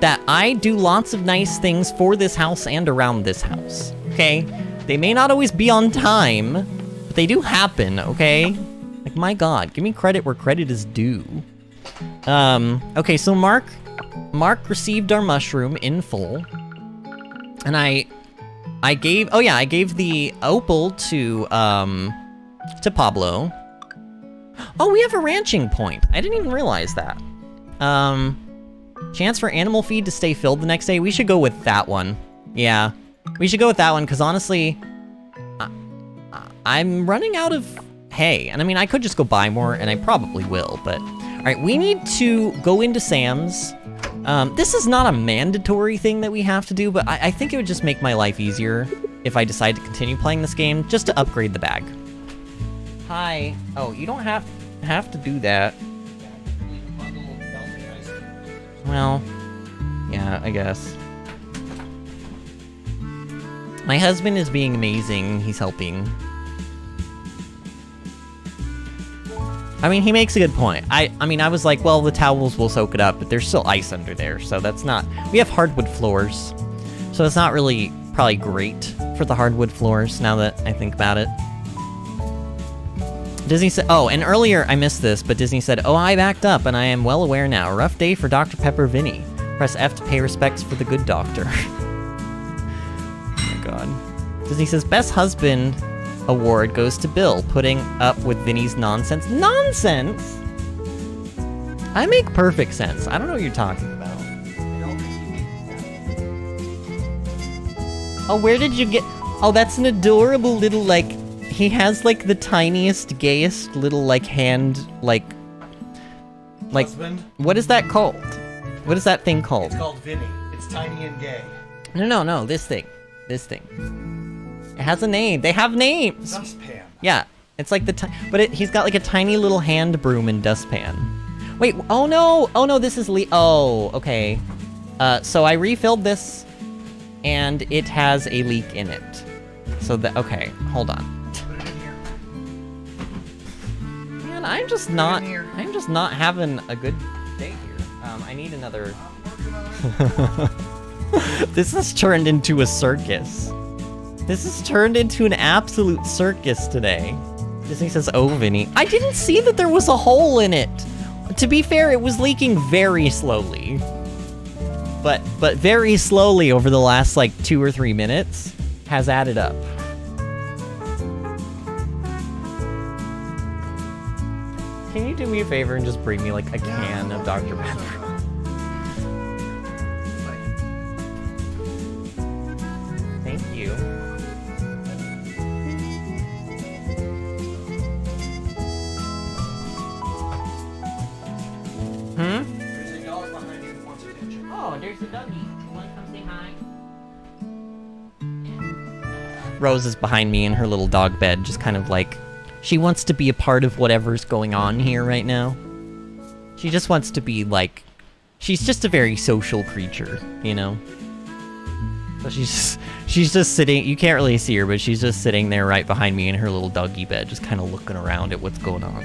that I do lots of nice things for this house and around this house. Okay? They may not always be on time, but they do happen, okay? Like, my god, give me credit where credit is due. Okay, so Mark received our mushroom in full. And I gave the opal to Pablo. Oh, we have a ranching point. I didn't even realize that. Chance for animal feed to stay filled the next day. We should go with that one. Yeah, we should go with that one, because honestly, I'm running out of hay. And I mean, I could just go buy more, and I probably will, but... Alright, we need to go into Sam's. This is not a mandatory thing that we have to do, but I think it would just make my life easier if I decide to continue playing this game, just to upgrade the bag. Hi. Oh, you don't have to do that. Well, yeah, I guess. My husband is being amazing. He's helping. I mean, he makes a good point. I mean, I was like, well, the towels will soak it up, but there's still ice under there, so that's not... We have hardwood floors, so it's not really probably great for the hardwood floors, now that I think about it. Disney said... Oh, and earlier I missed this, but Disney said, oh, I backed up, and I am well aware now. Rough day for Dr. Pepper Vinny. Press F to pay respects for the good doctor. Oh my god. Disney says, best husband... award goes to Bill, putting up with Vinny's nonsense. Nonsense? I make perfect sense. I don't know what you're talking about. Oh, where did you get... Oh, that's an adorable little, like... He has, like, the tiniest, gayest little, like, hand, like... Husband? What is that called? What is that thing called? It's called Vinny. It's tiny and gay. No, this thing. This thing. It has a name. They have names. Dustpan. Yeah, it's like he's got like a tiny little hand broom and dustpan. Wait, oh no, this is oh, okay. So I refilled this, and it has a leak in it. So okay, hold on. Put it in here. Man, I'm just not having a good day here. I need another. I'm working on it. This has turned into a circus. This has turned into an absolute circus today. Disney says, oh, Vinny. I didn't see that there was a hole in it. To be fair, it was leaking very slowly. But very slowly over the last, like, 2 or 3 minutes has added up. Can you do me a favor and just bring me, like, a can of Dr. Pepper? Thank you. There's a dog behind you who wants attention. Oh, there's a doggy. You wanna come say hi? Rose is behind me in her little dog bed, just kind of like, she wants to be a part of whatever's going on here right now. She just wants to be like, she's just a very social creature, you know? So she's just sitting, you can't really see her, but she's just sitting there right behind me in her little doggy bed, just kind of looking around at what's going on.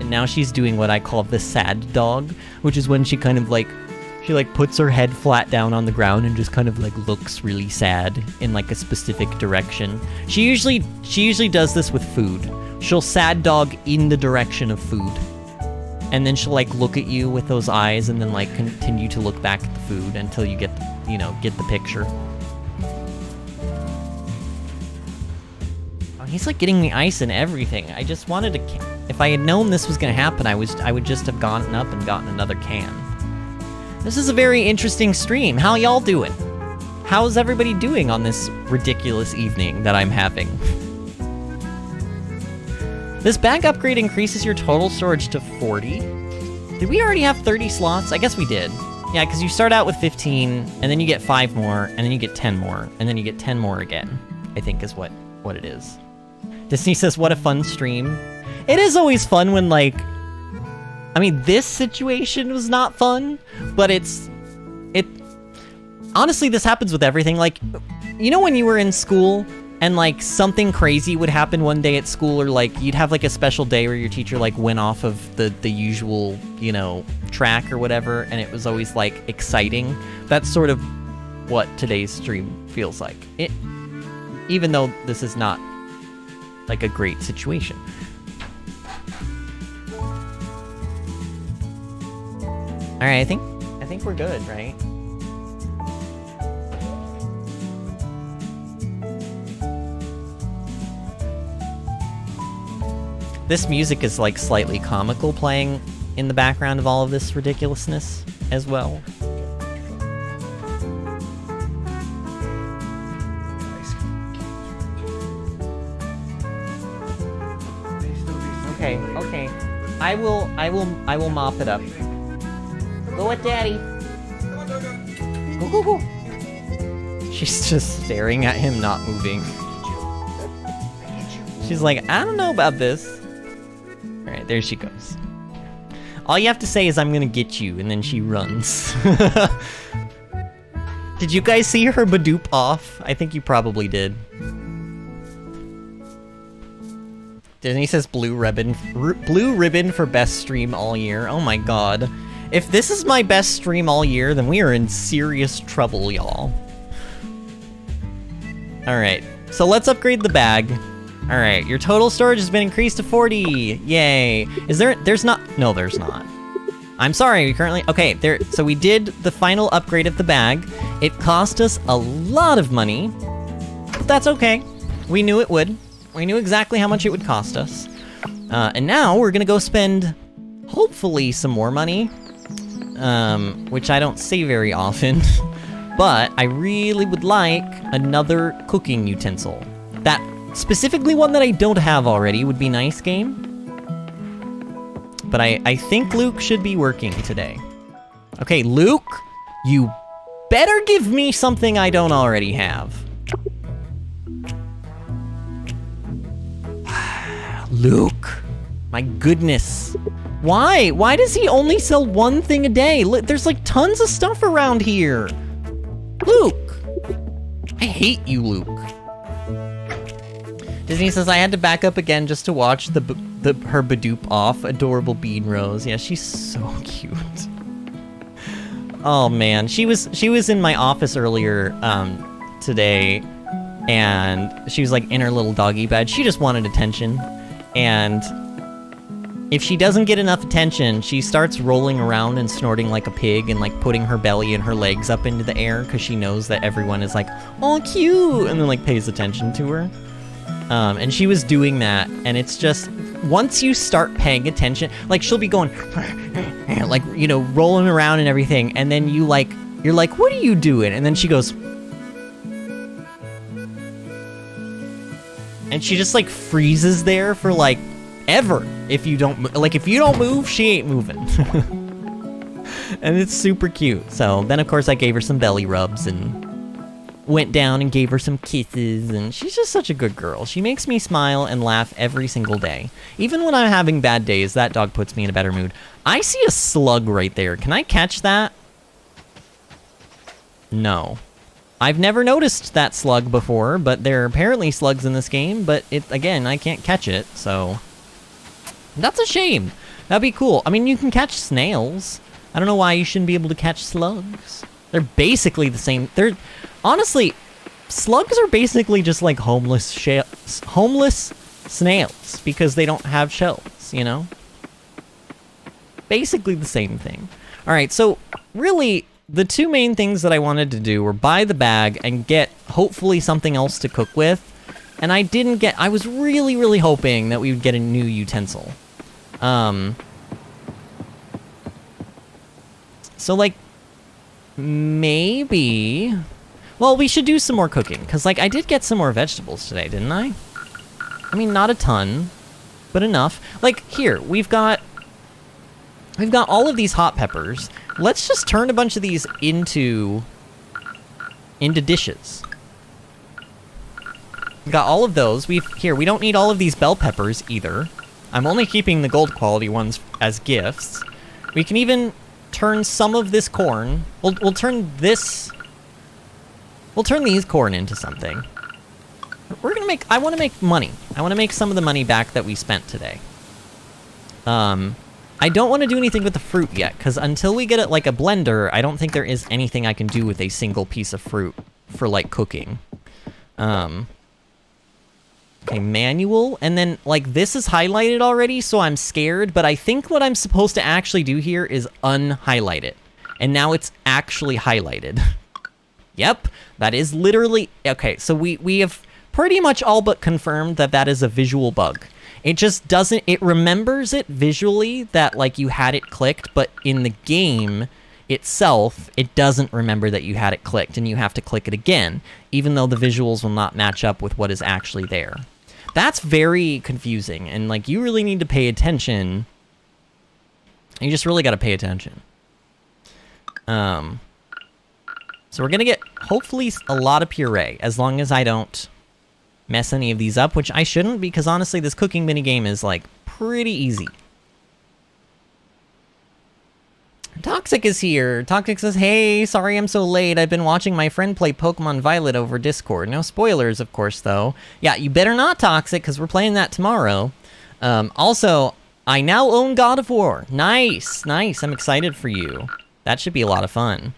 And now she's doing what I call the sad dog, which is when she kind of like, she like puts her head flat down on the ground and just kind of like looks really sad in like a specific direction. She usually does this with food. She'll sad dog in the direction of food. And then she'll like look at you with those eyes and then like continue to look back at the food until you get the, you know, get the picture. Oh, he's like getting the ice and everything. I just wanted to, if I had known this was gonna happen, I would just have gone up and gotten another can. This is a very interesting stream. How y'all doing? How's everybody doing on this ridiculous evening that I'm having? This bag upgrade increases your total storage to 40. Did we already have 30 slots? I guess we did. Yeah, because you start out with 15, and then you get 5 more, and then you get 10 more, and then you get 10 more again, I think is what it is. Disney says, what a fun stream. It is always fun when, like, I mean, this situation was not fun, but honestly, this happens with everything. Like, you know when you were in school and like something crazy would happen one day at school, or like you'd have like a special day where your teacher like went off of the usual, you know, track or whatever, and it was always like exciting. That's sort of what today's stream feels like. Even though this is not like a great situation. All right, I think we're good, right? This music is like slightly comical playing in the background of all of this ridiculousness as well. Okay. I will mop it up. Go with Daddy. Go. She's just staring at him, not moving. She's like, I don't know about this. Alright, there she goes. All you have to say is, I'm gonna get you, and then she runs. Did you guys see her Badoop off? I think you probably did. Disney says blue ribbon for best stream all year. Oh my god. If this is my best stream all year, then we are in serious trouble, y'all. Alright, so let's upgrade the bag. Alright, your total storage has been increased to 40. Yay. There's not, no, there's not. I'm sorry, we currently, okay, so we did the final upgrade of the bag. It cost us a lot of money, but that's okay. We knew it would. We knew exactly how much it would cost us. And now we're gonna go spend, hopefully, some more money. Which I don't say very often, but I really would like another cooking utensil. That, specifically one that I don't have already, would be nice, game. But I think Luke should be working today. Okay, Luke, you better give me something I don't already have. Luke, my goodness. Why? Why does he only sell one thing a day? There's like tons of stuff around here. Luke. I hate you, Luke. Disney says I had to back up again just to watch her Badoop off. Adorable Bean Rose. Yeah, she's so cute. Oh man, she was in my office earlier today, and she was like in her little doggy bed. She just wanted attention, and if she doesn't get enough attention, she starts rolling around and snorting like a pig and like putting her belly and her legs up into the air because she knows that everyone is like, oh, cute, and then like pays attention to her. And she was doing that, and it's just, once you start paying attention, like she'll be going, like, you know, rolling around and everything, and then you're like, what are you doing? And then she goes, and she just like freezes there for like ever. If you don't move, she ain't moving. And it's super cute. So then of course I gave her some belly rubs and went down and gave her some kisses, and she's just such a good girl. She makes me smile and laugh every single day. Even when I'm having bad days, that dog puts me in a better mood. I see a slug right there. Can I catch that? No. I've never noticed that slug before, but there are apparently slugs in this game, but again, I can't catch it, so that's a shame. That'd be cool. I mean, you can catch snails. I don't know why you shouldn't be able to catch slugs. They're basically the same. Honestly, slugs are basically just like homeless snails because they don't have shells, you know? Basically the same thing. All right, so really the two main things that I wanted to do were buy the bag and get hopefully something else to cook with. And I didn't get, I was really, really hoping that we would get a new utensil. So like, maybe, well, we should do some more cooking, because like I did get some more vegetables today, didn't I? I mean, not a ton, but enough. Like here, we've got all of these hot peppers. Let's just turn a bunch of these into dishes. We've got all of those. We don't need all of these bell peppers either. I'm only keeping the gold quality ones as gifts. We can even turn some of this corn. We'll turn these corn into something. I want to make money. I want to make some of the money back that we spent today. I don't want to do anything with the fruit yet, because until we get it like a blender, I don't think there is anything I can do with a single piece of fruit for like cooking. Okay, manual, and then like this is highlighted already, so I'm scared, but I think what I'm supposed to actually do here is unhighlight it. And now it's actually highlighted. Yep, that is literally, okay, so we have pretty much all but confirmed that that is a visual bug. It just doesn't, it remembers it visually that like you had it clicked, but in the game itself, it doesn't remember that you had it clicked, and you have to click it again, even though the visuals will not match up with what is actually there. That's very confusing, and like you really need to pay attention. You just really got to pay attention. So we're gonna get hopefully a lot of puree, as long as I don't mess any of these up, which I shouldn't, because honestly this cooking minigame is like pretty easy. Toxic is here. Toxic says, hey, sorry I'm so late. I've been watching my friend play Pokemon Violet over Discord. No spoilers, of course, though. Yeah, you better not, Toxic, because we're playing that tomorrow. Also, I now own God of War. Nice, nice. I'm excited for you. That should be a lot of fun.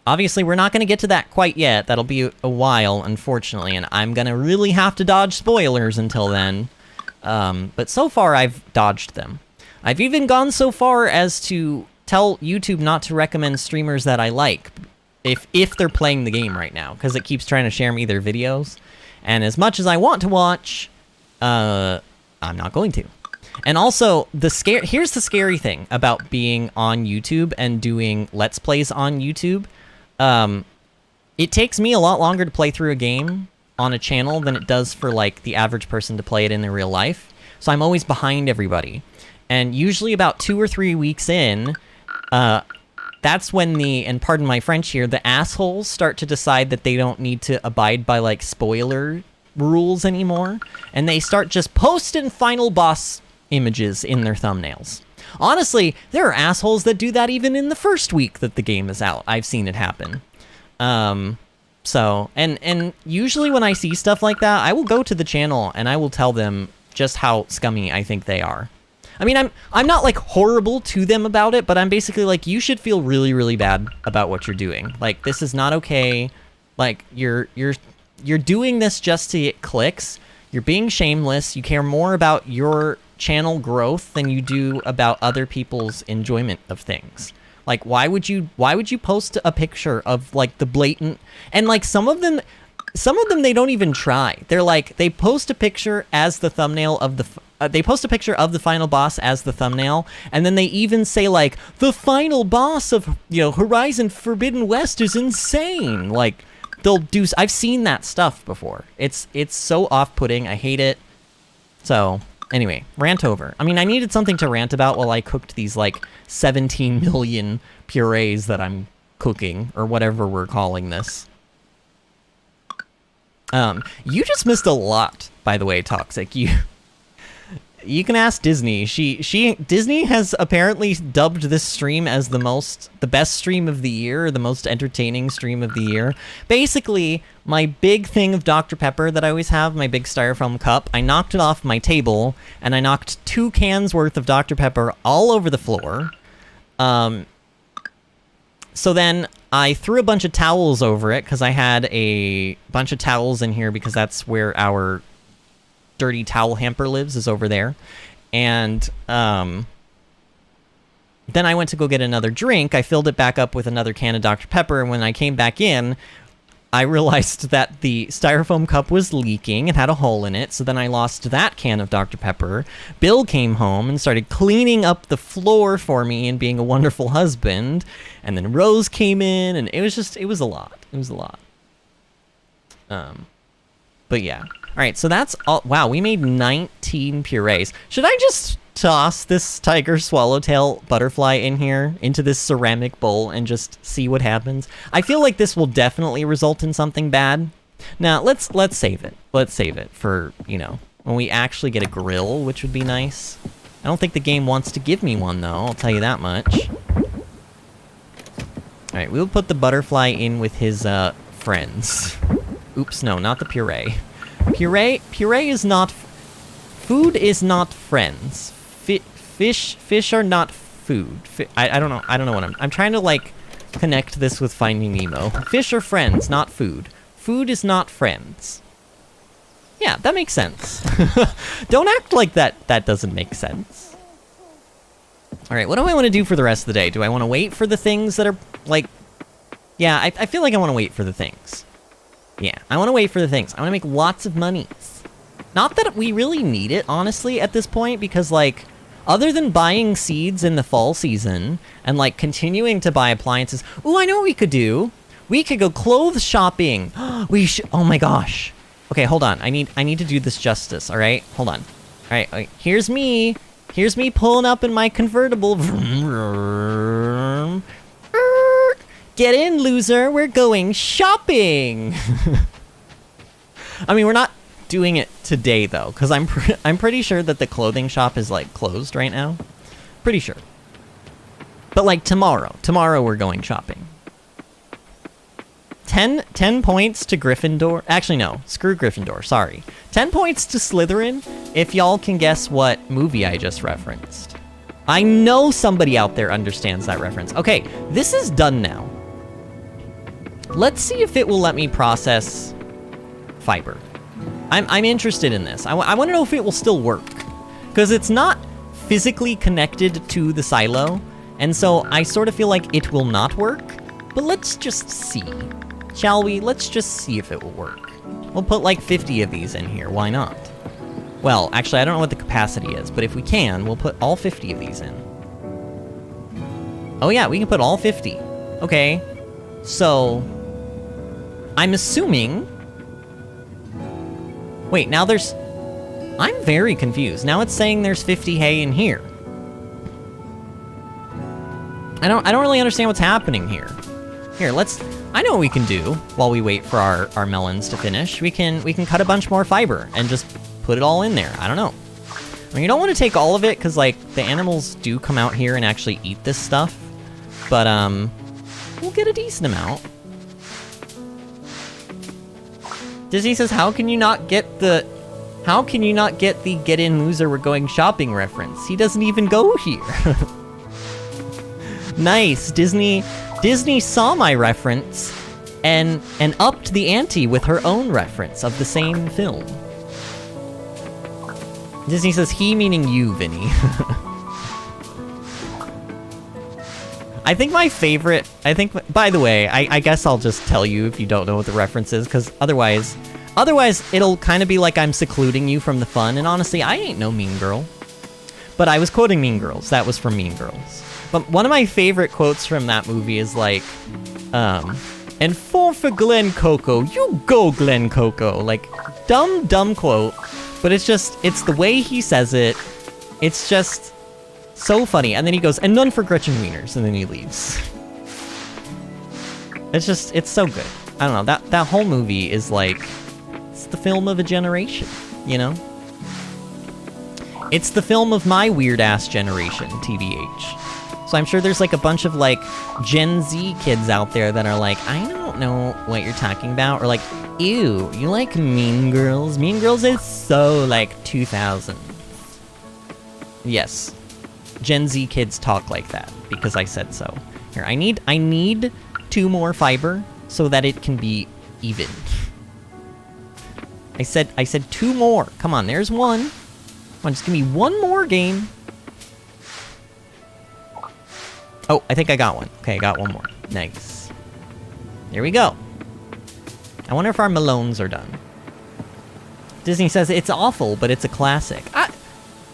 Obviously, we're not going to get to that quite yet. That'll be a while, unfortunately, and I'm going to really have to dodge spoilers until then. But so far, I've dodged them. I've even gone so far as to tell YouTube not to recommend streamers that I like if they're playing the game right now, because it keeps trying to share me their videos. And as much as I want to watch, I'm not going to. And also, here's the scary thing about being on YouTube and doing Let's Plays on YouTube. It takes me a lot longer to play through a game on a channel than it does for like the average person to play it in their real life. So I'm always behind everybody. And usually about 2 or 3 weeks in, that's when and pardon my French here, the assholes start to decide that they don't need to abide by like spoiler rules anymore. And they start just posting final boss images in their thumbnails. Honestly, there are assholes that do that even in the first week that the game is out. I've seen it happen. So, and usually when I see stuff like that, I will go to the channel and I will tell them just how scummy I think they are. I mean, I'm not like horrible to them about it, but I'm basically like, you should feel really, really bad about what you're doing. Like, this is not okay. Like, you're doing this just to get clicks. You're being shameless. You care more about your channel growth than you do about other people's enjoyment of things. Like, why would you post a picture of like the blatant, and like some of them they don't even try. They're like, they post a picture as the thumbnail of the they post a picture of the final boss as the thumbnail, and then they even say like, the final boss of, you know, Horizon Forbidden West is insane. Like, they'll do, I've seen that stuff before. It's so off-putting. I hate it. So anyway, rant over. I mean, I needed something to rant about while I cooked these like 17 million purees that I'm cooking, or whatever we're calling this. You just missed a lot, by the way, Toxic. You can ask Disney. Disney has apparently dubbed this stream as the best stream of the year, the most entertaining stream of the year. Basically, my big thing of Dr. Pepper that I always have, my big styrofoam cup, I knocked it off my table, and I knocked 2 cans worth of Dr. Pepper all over the floor. So then I threw a bunch of towels over it, because I had a bunch of towels in here, because that's where our dirty towel hamper lives, is over there. And then I went to go get another drink. I filled it back up with another can of Dr. Pepper, and when I came back in, I realized that the styrofoam cup was leaking and had a hole in it, so then I lost that can of Dr. Pepper. Bill came home and started cleaning up the floor for me and being a wonderful husband, and then Rose came in, and it was a lot. It was a lot. But yeah. Alright, so that's all. Wow, we made 19 purees. Should I just toss this tiger swallowtail butterfly in here, into this ceramic bowl, and just see what happens? I feel like this will definitely result in something bad. Now, let's save it. Let's save it for, you know, when we actually get a grill, which would be nice. I don't think the game wants to give me one, though, I'll tell you that much. Alright, we'll put the butterfly in with his, friends. Oops, no, not the puree. Puree is not... Food is not friends. Fish are not food. I don't know what I'm trying to, like, connect this with Finding Nemo. Fish are friends, not food. Food is not friends. Yeah, that makes sense. Don't act like that doesn't make sense. Alright, what do I want to do for the rest of the day? Do I want to wait for the things that are, like... Yeah, I feel like I want to wait for the things. Yeah, I want to wait for the things. I want to make lots of monies. Not that we really need it, honestly, at this point, because, like, other than buying seeds in the fall season, and, like, continuing to buy appliances... Ooh, I know what we could do! We could go clothes shopping! We should... Oh my gosh! Okay, hold on. I need to do this justice, alright? Hold on. Alright, here's me! Here's me pulling up in my convertible. Get in, loser! We're going shopping! I mean, we're not doing it today, though, because I'm pretty sure that the clothing shop is, like, closed right now. Pretty sure. But, like, tomorrow we're going shopping. 10 points to Gryffindor. Actually, no. Screw Gryffindor. Sorry. 10 points to Slytherin if y'all can guess what movie I just referenced. I know somebody out there understands that reference. Okay, this is done now. Let's see if it will let me process fiber. I'm interested in this. I want to know if it will still work. Because it's not physically connected to the silo, and so I sort of feel like it will not work. But let's just see. Shall we? Let's just see if it will work. We'll put like 50 of these in here. Why not? Well, actually, I don't know what the capacity is, but if we can, we'll put all 50 of these in. Oh yeah, we can put all 50. Okay. So... I'm assuming... Wait, now there's... I'm very confused. Now it's saying there's 50 hay in here. I don't really understand what's happening here. Here, let's... I know what we can do while we wait for our melons to finish. We can cut a bunch more fiber and just put it all in there. I don't know. I mean, you don't want to take all of it, because, like, the animals do come out here and actually eat this stuff. But, we'll get a decent amount. Disney says, how can you not get the How can you not get the get in loser, we're going shopping reference? He doesn't even go here. Nice, Disney saw my reference and upped the ante with her own reference of the same film. Disney says he meaning you, Vinny. I think my favorite, by the way, I guess I'll just tell you if you don't know what the reference is, because otherwise it'll kind of be like I'm secluding you from the fun, and honestly, I ain't no mean girl. But I was quoting Mean Girls. That was from Mean Girls. But one of my favorite quotes from that movie is like, and for Glen Coco, you go Glen Coco. Like, dumb quote, but it's the way he says it. It's just so funny. And then he goes, and none for Gretchen Wieners, and then he leaves. It's so good. I don't know, that whole movie is like, it's the film of a generation, you know? It's the film of my weird-ass generation, TBH. So I'm sure there's like a bunch of like Gen Z kids out there that are like, I don't know what you're talking about, or like, ew, you like Mean Girls? Mean Girls is so like 2000. Yes, Gen Z kids talk like that because I said so. Here, I need 2 more fiber so that it can be even. I said 2 more. Come on, there's 1. Come on, just give me 1 more game. Oh, I think I got one. Okay, I got 1 more. Nice. Here we go. I wonder if our Malones are done. Disney says it's awful, but it's a classic. I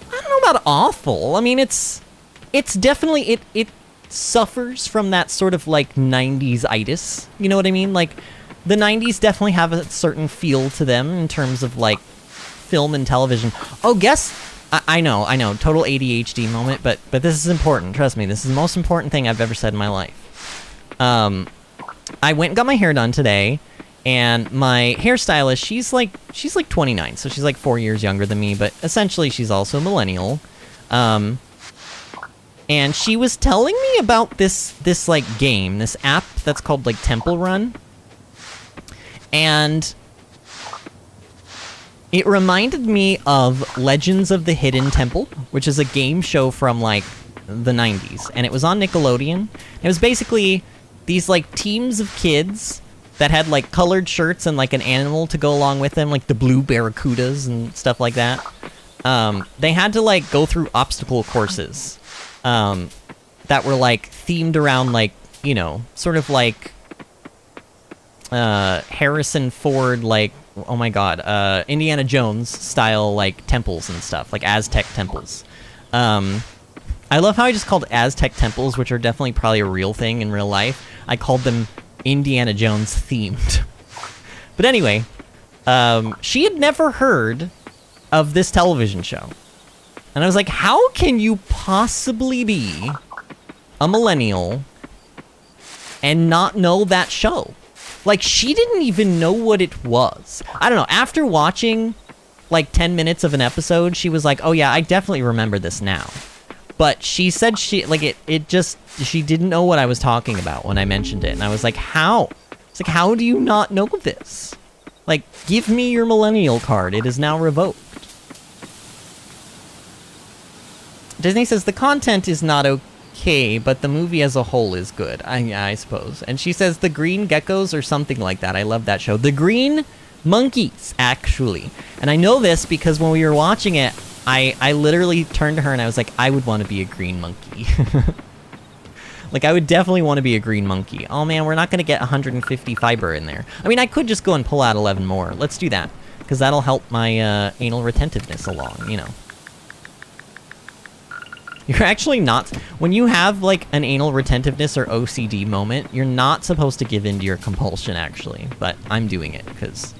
don't know about awful. I mean, it's definitely, it suffers from that sort of like 90s-itis. You know what I mean? Like, the 90s definitely have a certain feel to them in terms of like film and television. Oh, guess... I know, total ADHD moment, but this is important. Trust me, this is the most important thing I've ever said in my life. I went and got my hair done today, and my hairstylist, she's like 29, so she's like 4 years younger than me, but essentially she's also a millennial. And she was telling me about this like game, this app that's called like Temple Run, and it reminded me of Legends of the Hidden Temple, which is a game show from, like, the 90s. And it was on Nickelodeon. It was basically these, like, teams of kids that had, like, colored shirts and, like, an animal to go along with them, like the blue barracudas and stuff like that. They had to, like, go through obstacle courses that were, like, themed around, like, you know, sort of like Harrison Ford, like, oh my god, Indiana Jones style, like, temples and stuff, like Aztec temples. I love how I just called Aztec temples, which are definitely probably a real thing in real life. I called them Indiana Jones themed. But anyway, she had never heard of this television show. And I was like, how can you possibly be a millennial and not know that show? Like, she didn't even know what it was. I don't know, after watching, like, 10 minutes of an episode, she was like, oh yeah, I definitely remember this now. But she said she didn't know what I was talking about when I mentioned it. And I was like, how? It's like, how do you not know this? Like, give me your millennial card. It is now revoked. Disney says the content is not okay, but the movie as a whole is good. I suppose. And she says the green geckos or something like that. I love that show. The green monkeys, actually. And I know this because when we were watching it, I literally turned to her and I was like, I would want to be a green monkey. Like, I would definitely want to be a green monkey. Oh man, we're not going to get 150 fiber in there. I mean, I could just go and pull out 11 more. Let's do that. Because that'll help my anal retentiveness along, you know. You're actually not... When you have, like, an anal retentiveness or OCD moment, you're not supposed to give in to your compulsion, actually. But I'm doing it, because,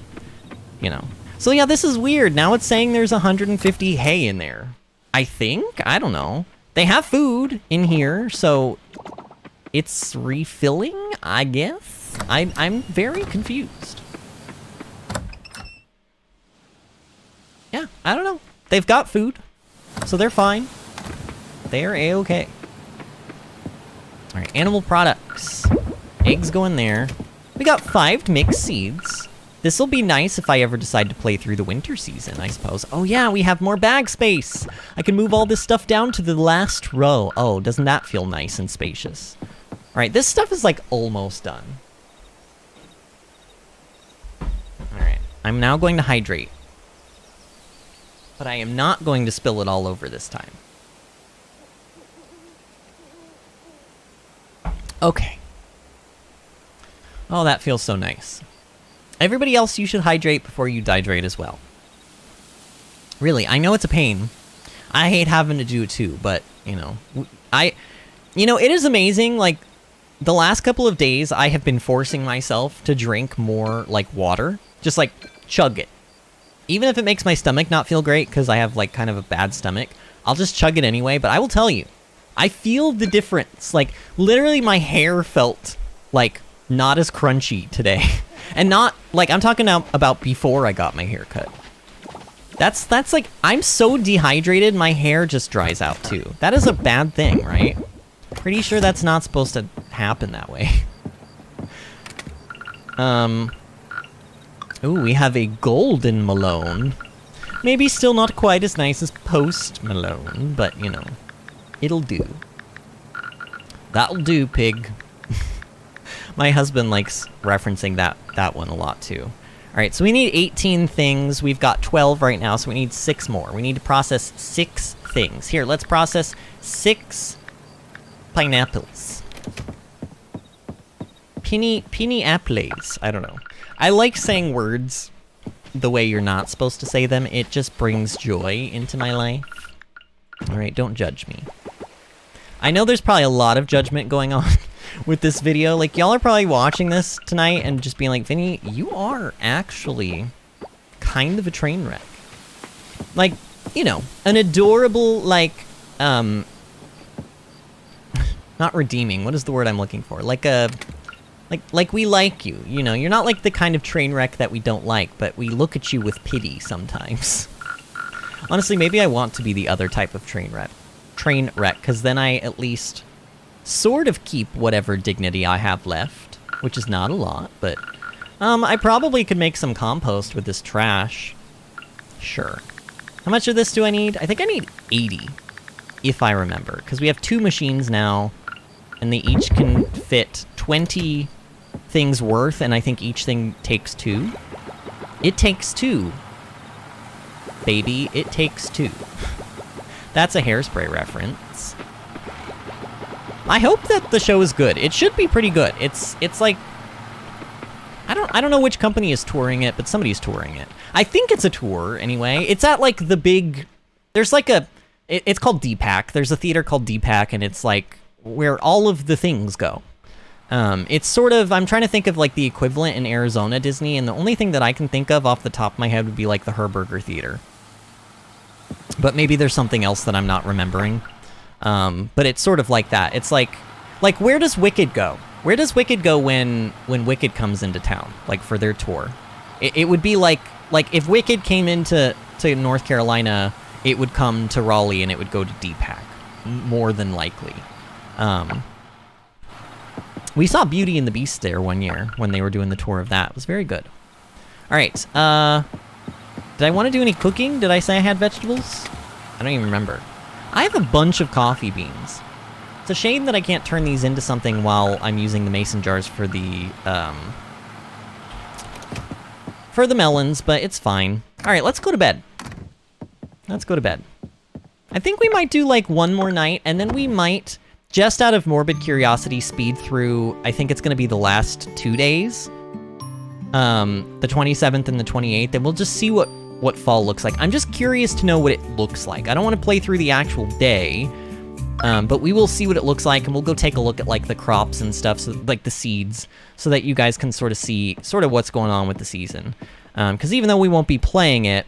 you know. So yeah, this is weird. Now it's saying there's 150 hay in there. I think? I don't know. They have food in here, so... It's refilling, I guess? I'm very confused. Yeah, I don't know. They've got food, so they're fine. They're A-okay. Alright, animal products. Eggs go in there. We got 5 mixed seeds. This will be nice if I ever decide to play through the winter season, I suppose. Oh yeah, we have more bag space. I can move all this stuff down to the last row. Oh, doesn't that feel nice and spacious? All right, this stuff is like almost done. All right, I'm now going to hydrate. But I am not going to spill it all over this time. Okay. Oh, that feels so nice. Everybody else, you should hydrate before you dehydrate as well. Really, I know it's a pain. I hate having to do it too, but, you know, it is amazing, like, the last couple of days I have been forcing myself to drink more, like, water. Just, like, chug it. Even if it makes my stomach not feel great, because I have, like, kind of a bad stomach, I'll just chug it anyway, but I will tell you, I feel the difference. Like, literally my hair felt, like, not as crunchy today. And not, like, I'm talking now about before I got my hair cut. That's like, I'm so dehydrated, my hair just dries out too. That is a bad thing, right? Pretty sure that's not supposed to happen that way. Ooh, we have a golden Malone. Maybe still not quite as nice as post Malone, but, you know, it'll do. That'll do, pig. My husband likes referencing that one a lot, too. All right, so we need 18 things. We've got 12 right now, so we need 6 more. We need to process 6 things. Here, let's process 6 pineapples. Pini apples. I don't know. I like saying words the way you're not supposed to say them. It just brings joy into my life. All right, don't judge me. I know there's probably a lot of judgment going on with this video. Like, y'all are probably watching this tonight and just being like, Vinny, you are actually kind of a train wreck. Like, you know, an adorable, like, not redeeming, what is the word I'm looking for? Like a, like we like you, you know? You're not like the kind of train wreck that we don't like, but we look at you with pity sometimes. Honestly, maybe I want to be the other type of train wreck, because then I at least sort of keep whatever dignity I have left, which is not a lot, but I probably could make some compost with this trash. Sure. How much of this do I need? I think I need 80, if I remember, because we have 2 machines now, and they each can fit 20 things worth, and I think each thing takes 2. It takes 2. Baby, it takes 2. That's a Hairspray reference. I hope that the show is good. It should be pretty good. It's like, I don't know which company is touring it, but somebody's touring it. I think it's a tour anyway. It's at like the big, there's like a, it's called DPAC. There's a theater called DPAC, and it's like where all of the things go. It's sort of, I'm trying to think of like the equivalent in Arizona Disney, and the only thing that I can think of off the top of my head would be like the Herberger Theater. But maybe there's something else that I'm not remembering. But it's sort of like that. It's like where does Wicked go? Where does Wicked go when Wicked comes into town, like for their tour? It would be like if Wicked came into North Carolina, it would come to Raleigh and it would go to DPAC, more than likely. We saw Beauty and the Beast there one year when they were doing the tour of that. It was very good. All right. Did I want to do any cooking? Did I say I had vegetables? I don't even remember. I have a bunch of coffee beans. It's a shame that I can't turn these into something while I'm using the mason jars for the melons, but it's fine. All right, let's go to bed. Let's go to bed. I think we might do like one more night, and then we might, just out of morbid curiosity, speed through, I think it's going to be the last 2 days. The 27th and the 28th, and we'll just see what fall looks like. I'm just curious to know what it looks like. I don't want to play through the actual day, but we will see what it looks like, and we'll go take a look at like the crops and stuff, so like the seeds, so that you guys can sort of see what's going on with the season. Because even though we won't be playing it,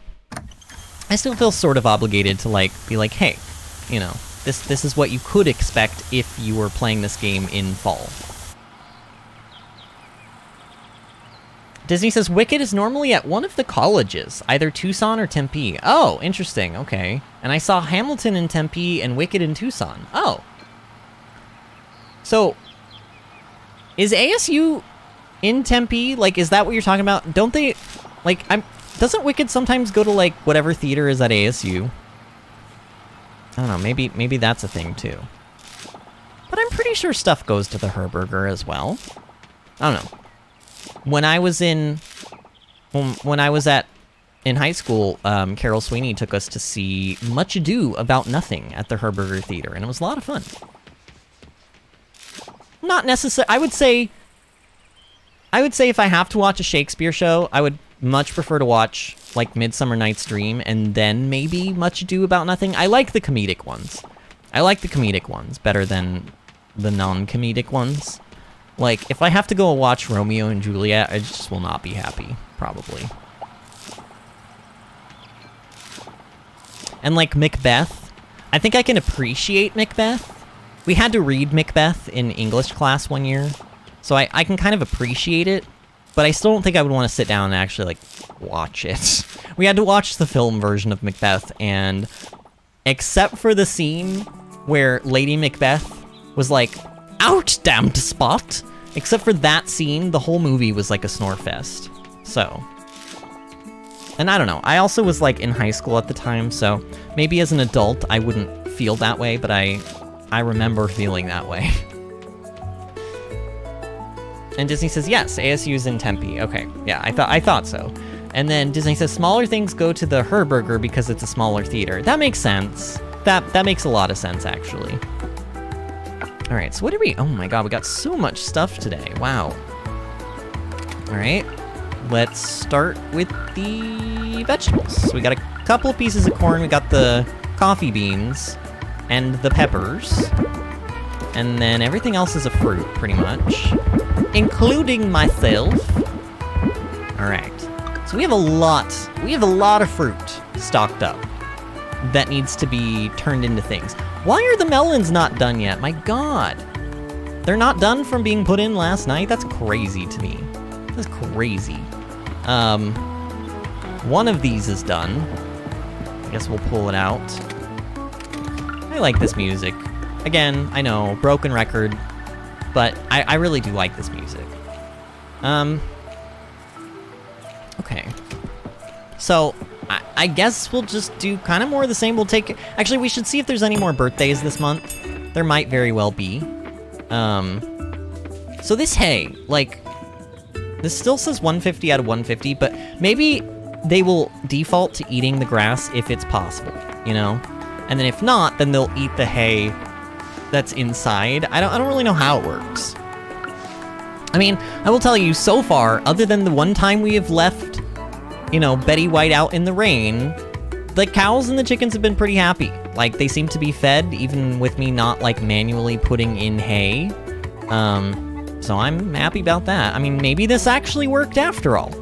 I still feel sort of obligated to like be like, hey, you know, this is what you could expect if you were playing this game in fall. Disney says Wicked is normally at one of the colleges, either Tucson or Tempe. Oh, interesting. Okay. And I saw Hamilton in Tempe and Wicked in Tucson. Oh. So, is ASU in Tempe? Like, is that what you're talking about? Don't they, like, doesn't Wicked sometimes go to, like, whatever theater is at ASU? I don't know, maybe that's a thing, too. But I'm pretty sure stuff goes to the Herberger as well. I don't know. When I was in high school, Carol Sweeney took us to see Much Ado About Nothing at the Herberger Theater, and it was a lot of fun. Not necessarily. I would say if I have to watch a Shakespeare show, I would much prefer to watch, like, Midsummer Night's Dream, and then maybe Much Ado About Nothing. I like the comedic ones. I like the comedic ones better than the non-comedic ones. Like, if I have to go watch Romeo and Juliet, I just will not be happy, probably. And, like, Macbeth, I think I can appreciate Macbeth. We had to read Macbeth in English class one year, so I can kind of appreciate it, but I still don't think I would want to sit down and actually, like, watch it. We had to watch the film version of Macbeth, and except for the scene where Lady Macbeth was like, "Out, damned spot!" Except for that scene, the whole movie was like a snore fest. So. And I don't know, I also was, like, in high school at the time, so maybe as an adult I wouldn't feel that way, but I remember feeling that way. And Disney says, yes, ASU's in Tempe. Okay, yeah, I thought so. And then Disney says, smaller things go to the Herberger because it's a smaller theater. That makes sense. That makes a lot of sense, actually. All right, so what did we... Oh my god, we got so much stuff today. Wow. All right, let's start with the vegetables. So we got a couple of pieces of corn. We got the coffee beans and the peppers. And then everything else is a fruit, pretty much. Including myself. All right. So we have a lot of fruit stocked up that needs to be turned into things. Why are the melons not done yet? My god. They're not done from being put in last night? That's crazy to me. That's crazy. One of these is done. I guess we'll pull it out. I like this music. Again, I know, broken record, but I really do like this music. Okay. So, I guess we'll just do kind of more of the same. We'll take... Actually, we should see if there's any more birthdays this month. There might very well be. So this hay, like... This still says 150 out of 150, but maybe they will default to eating the grass if it's possible, you know? And then if not, then they'll eat the hay that's inside. I don't really know how it works. I mean, I will tell you, so far, other than the one time we have left, you know, Betty White out in the rain, the cows and the chickens have been pretty happy. Like, they seem to be fed, even with me not, like, manually putting in hay. So I'm happy about that. I mean, maybe this actually worked after all.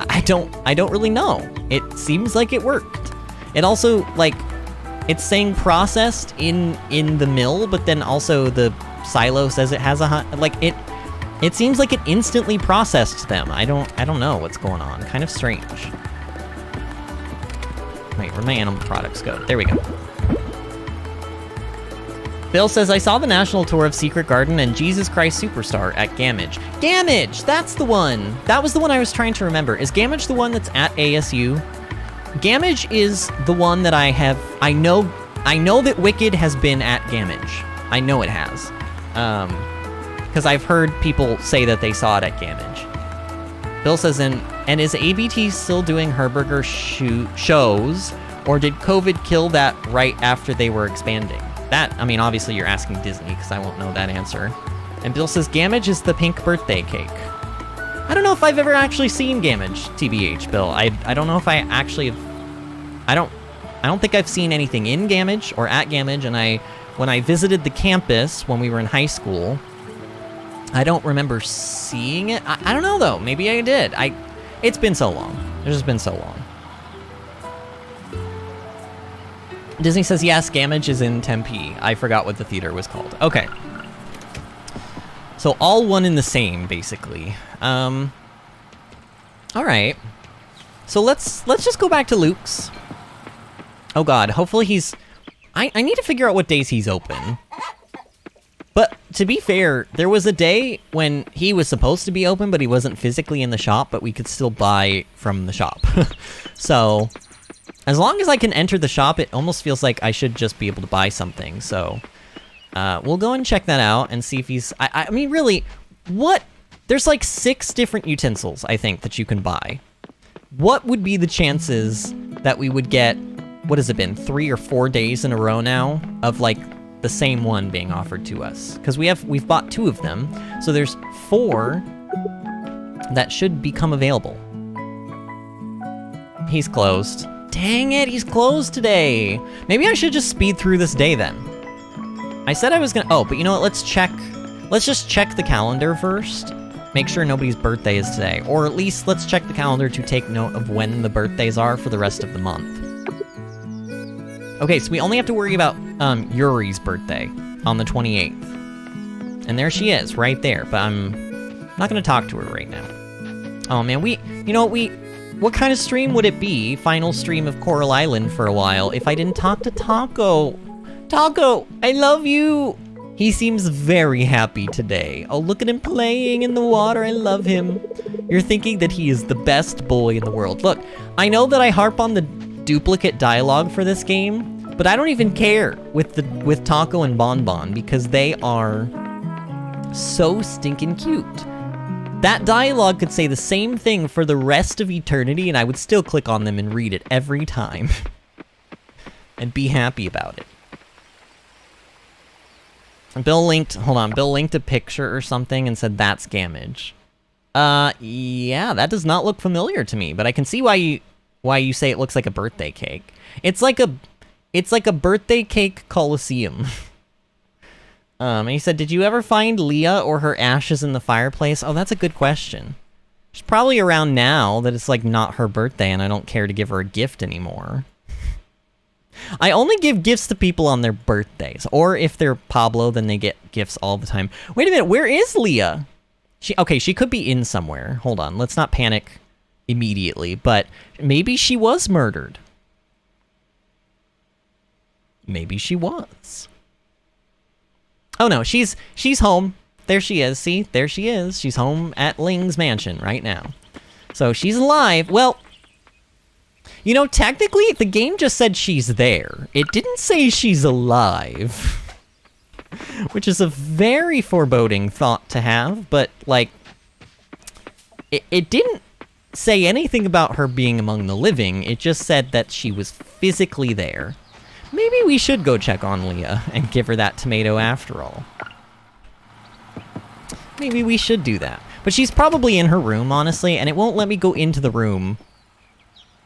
I don't really know. It seems like it worked. It also, like, it's saying processed in the mill, but then also the silo says it has a, like, it seems like it instantly processed them. I don't know what's going on. Kind of strange. Wait, where'd my animal products go? There we go. Bill says, I saw the national tour of Secret Garden and Jesus Christ Superstar at Gamage. Gamage! That's the one! That was the one I was trying to remember. Is Gamage the one that's at ASU? Gamage is the one that I know that Wicked has been at Gamage. I know it has. Because I've heard people say that they saw it at Gamage. Bill says, and is ABT still doing Herberger shows, or did COVID kill that right after they were expanding? That, I mean, obviously you're asking Disney, because I won't know that answer. And Bill says, Gamage is the pink birthday cake. I don't know if I've ever actually seen Gamage, TBH, Bill. I don't know if I actually have... I don't think I've seen anything in Gamage or at Gamage, and when I visited the campus when we were in high school, I don't remember seeing it. I don't know, though. Maybe I did. It's been so long. It's just been so long. Disney says, yes, Gamage is in Tempe. I forgot what the theater was called. Okay. So all one in the same, basically. All right. So let's just go back to Luke's. Oh god, hopefully he's... I need to figure out what days he's open. But to be fair, there was a day when he was supposed to be open, but he wasn't physically in the shop, but we could still buy from the shop. So, as long as I can enter the shop, it almost feels like I should just be able to buy something. So, we'll go and check that out and see if he's... I mean, really, what... There's like 6 different utensils, I think, that you can buy. What would be the chances that we would get, what has it been, 3 or 4 days in a row now of like the same one being offered to us? Because we've bought 2 of them, so there's 4 that should become available. He's closed. Dang it, he's closed today. Maybe I should just speed through this day then. I said I was gonna, oh, but you know what, let's just check the calendar first. Make sure nobody's birthday is today. Or at least let's check the calendar to take note of when the birthdays are for the rest of the month. Okay, so we only have to worry about Yuri's birthday on the 28th. And there she is, right there. But I'm not gonna talk to her right now. Oh man, what kind of stream would it be, final stream of Coral Island for a while, if I didn't talk to Taco? Taco, I love you! He seems very happy today. Oh, look at him playing in the water. I love him. You're thinking that he is the best boy in the world. Look, I know that I harp on the duplicate dialogue for this game, but I don't even care with Taco and Bonbon because they are so stinking cute. That dialogue could say the same thing for the rest of eternity and I would still click on them and read it every time. And be happy about it. Bill linked a picture or something and said that's Gamage. Yeah, that does not look familiar to me, but I can see why you say it looks like a birthday cake. It's like a birthday cake coliseum. And he said, did you ever find Leah or her ashes in the fireplace? Oh, that's a good question. She's probably around now that it's like not her birthday and I don't care to give her a gift anymore. I only give gifts to people on their birthdays. Or if they're Pablo, then they get gifts all the time. Wait a minute, where is Leah? She could be in somewhere. Hold on, let's not panic immediately. But maybe she was murdered. Maybe she was. Oh no, she's home. There she is, see? There she is. She's home at Ling's mansion right now. So she's alive. Well... You know, technically, the game just said she's there. It didn't say she's alive. Which is a very foreboding thought to have, but, like... It didn't say anything about her being among the living, it just said that she was physically there. Maybe we should go check on Leah and give her that tomato after all. Maybe we should do that. But she's probably in her room, honestly, and it won't let me go into the room.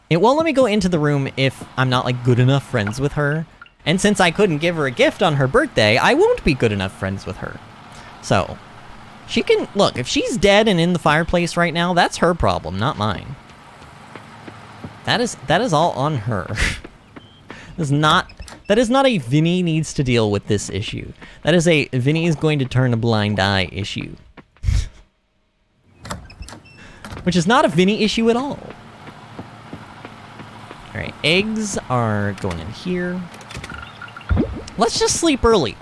It won't let me go into the room if I'm not, like, good enough friends with her. And since I couldn't give her a gift on her birthday, I won't be good enough friends with her. So, she can... Look, if she's dead and in the fireplace right now, that's her problem, not mine. That is all on her. That is not a Vinny needs to deal with this issue. That is a Vinny is going to turn a blind eye issue. Which is not a Vinny issue at all. Alright, eggs are going in here. Let's just sleep early.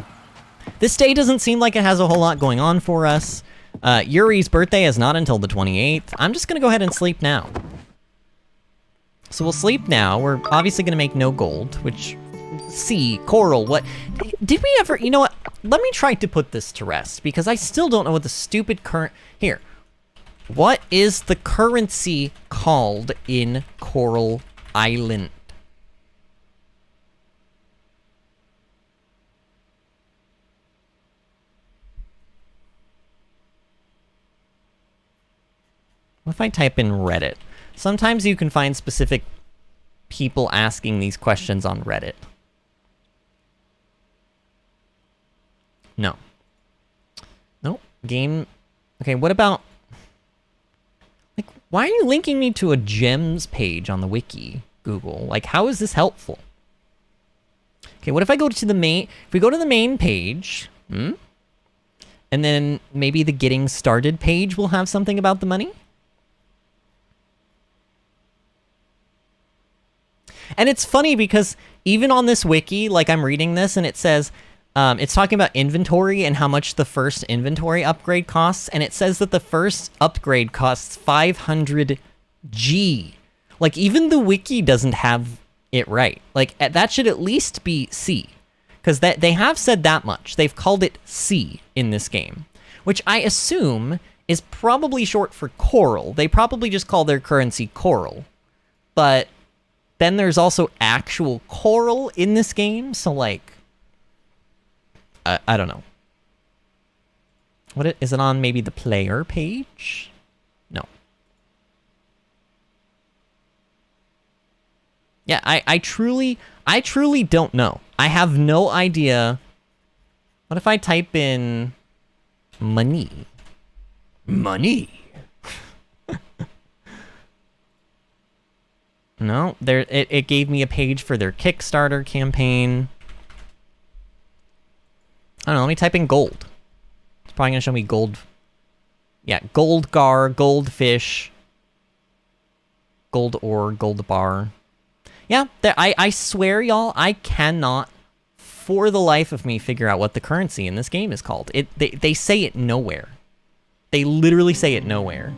This day doesn't seem like it has a whole lot going on for us. Yuri's birthday is not until the 28th. I'm just gonna go ahead and sleep now. So we'll sleep now. We're obviously gonna make no gold, which... See, Coral, what... Did we ever... You know what? Let me try to put this to rest, because I still don't know what the stupid current... Here. What is the currency called in Coral Island? What if I type in Reddit? Sometimes you can find specific people asking these questions on Reddit. No. Nope. Game... Okay, what about... Like, why are you linking me to a gems page on the wiki, Google? Like, how is this helpful? Okay, what if I go to the main... If we go to the main page... And then maybe the getting started page will have something about the money? And it's funny because even on this wiki, like I'm reading this and it says, It's talking about inventory and how much the first inventory upgrade costs, and it says that the first upgrade costs 500 G. Like, even the wiki doesn't have it right. Like, that should at least be C. Because they have said that much. They've called it C in this game, which I assume is probably short for coral. They probably just call their currency coral. But then there's also actual coral in this game, so, like, I don't know. Is it on maybe the player page? No. Yeah, I truly don't know. I have no idea. What if I type in money? Money. No, it gave me a page for their Kickstarter campaign. I don't know, let me type in gold. It's probably gonna show me gold. Yeah, gold gar, goldfish, gold ore, gold bar. Yeah, I swear, y'all, I cannot, for the life of me, figure out what the currency in this game is called. They say it nowhere. They literally say it nowhere.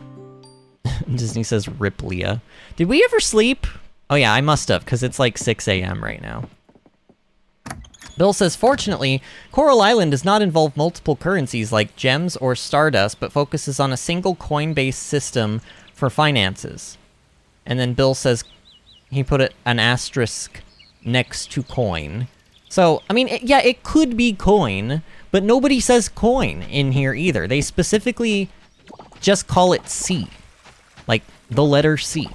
Disney says, Rip Leah. Did we ever sleep? Oh yeah, I must have, because it's like 6 a.m. right now. Bill says, fortunately, Coral Island does not involve multiple currencies like gems or stardust, but focuses on a single coin-based system for finances. And then Bill says, he put an asterisk next to coin. So, I mean, yeah, it could be coin, but nobody says coin in here either. They specifically just call it C. Like, the letter C.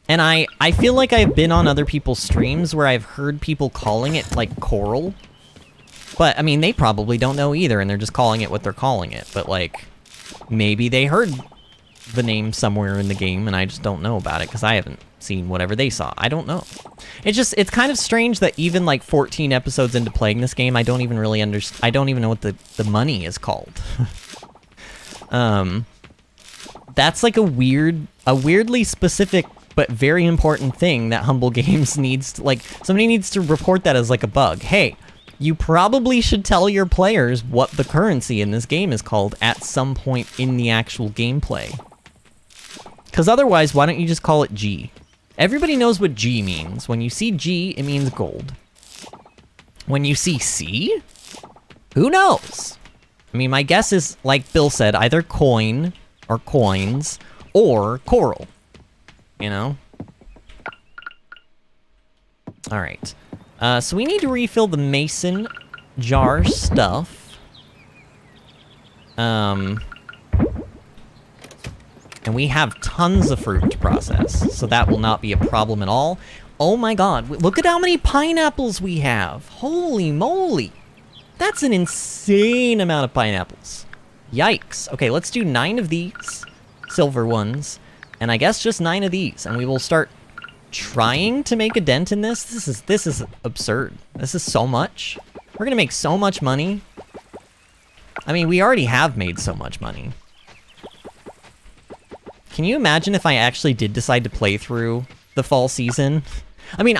And I feel like I've been on other people's streams where I've heard people calling it, like, coral. But, I mean, they probably don't know either, and they're just calling it what they're calling it. But, like, maybe they heard the name somewhere in the game, and I just don't know about it, because I haven't seen whatever they saw. I don't know. It's kind of strange that even, like, 14 episodes into playing this game, I don't even really understand. I don't even know what the money is called. That's, like, a weirdly specific but very important thing that Humble Games needs to, like, somebody needs to report that as, like, a bug. Hey, you probably should tell your players what the currency in this game is called at some point in the actual gameplay. Because otherwise, why don't you just call it G? Everybody knows what G means. When you see G, it means gold. When you see C, who knows? I mean, my guess is, like Bill said, either coin or coins or coral. You know? Alright. So we need to refill the mason jar stuff. And we have tons of fruit to process, so that will not be a problem at all. Oh my god, look at how many pineapples we have! Holy moly! That's an insane amount of pineapples. Yikes. Okay, let's do 9 of these silver ones. And I guess just 9 of these, and we will start trying to make a dent in this. This is absurd. This is so much. We're gonna make so much money. I mean, we already have made so much money. Can you imagine if I actually did decide to play through the fall season? I mean,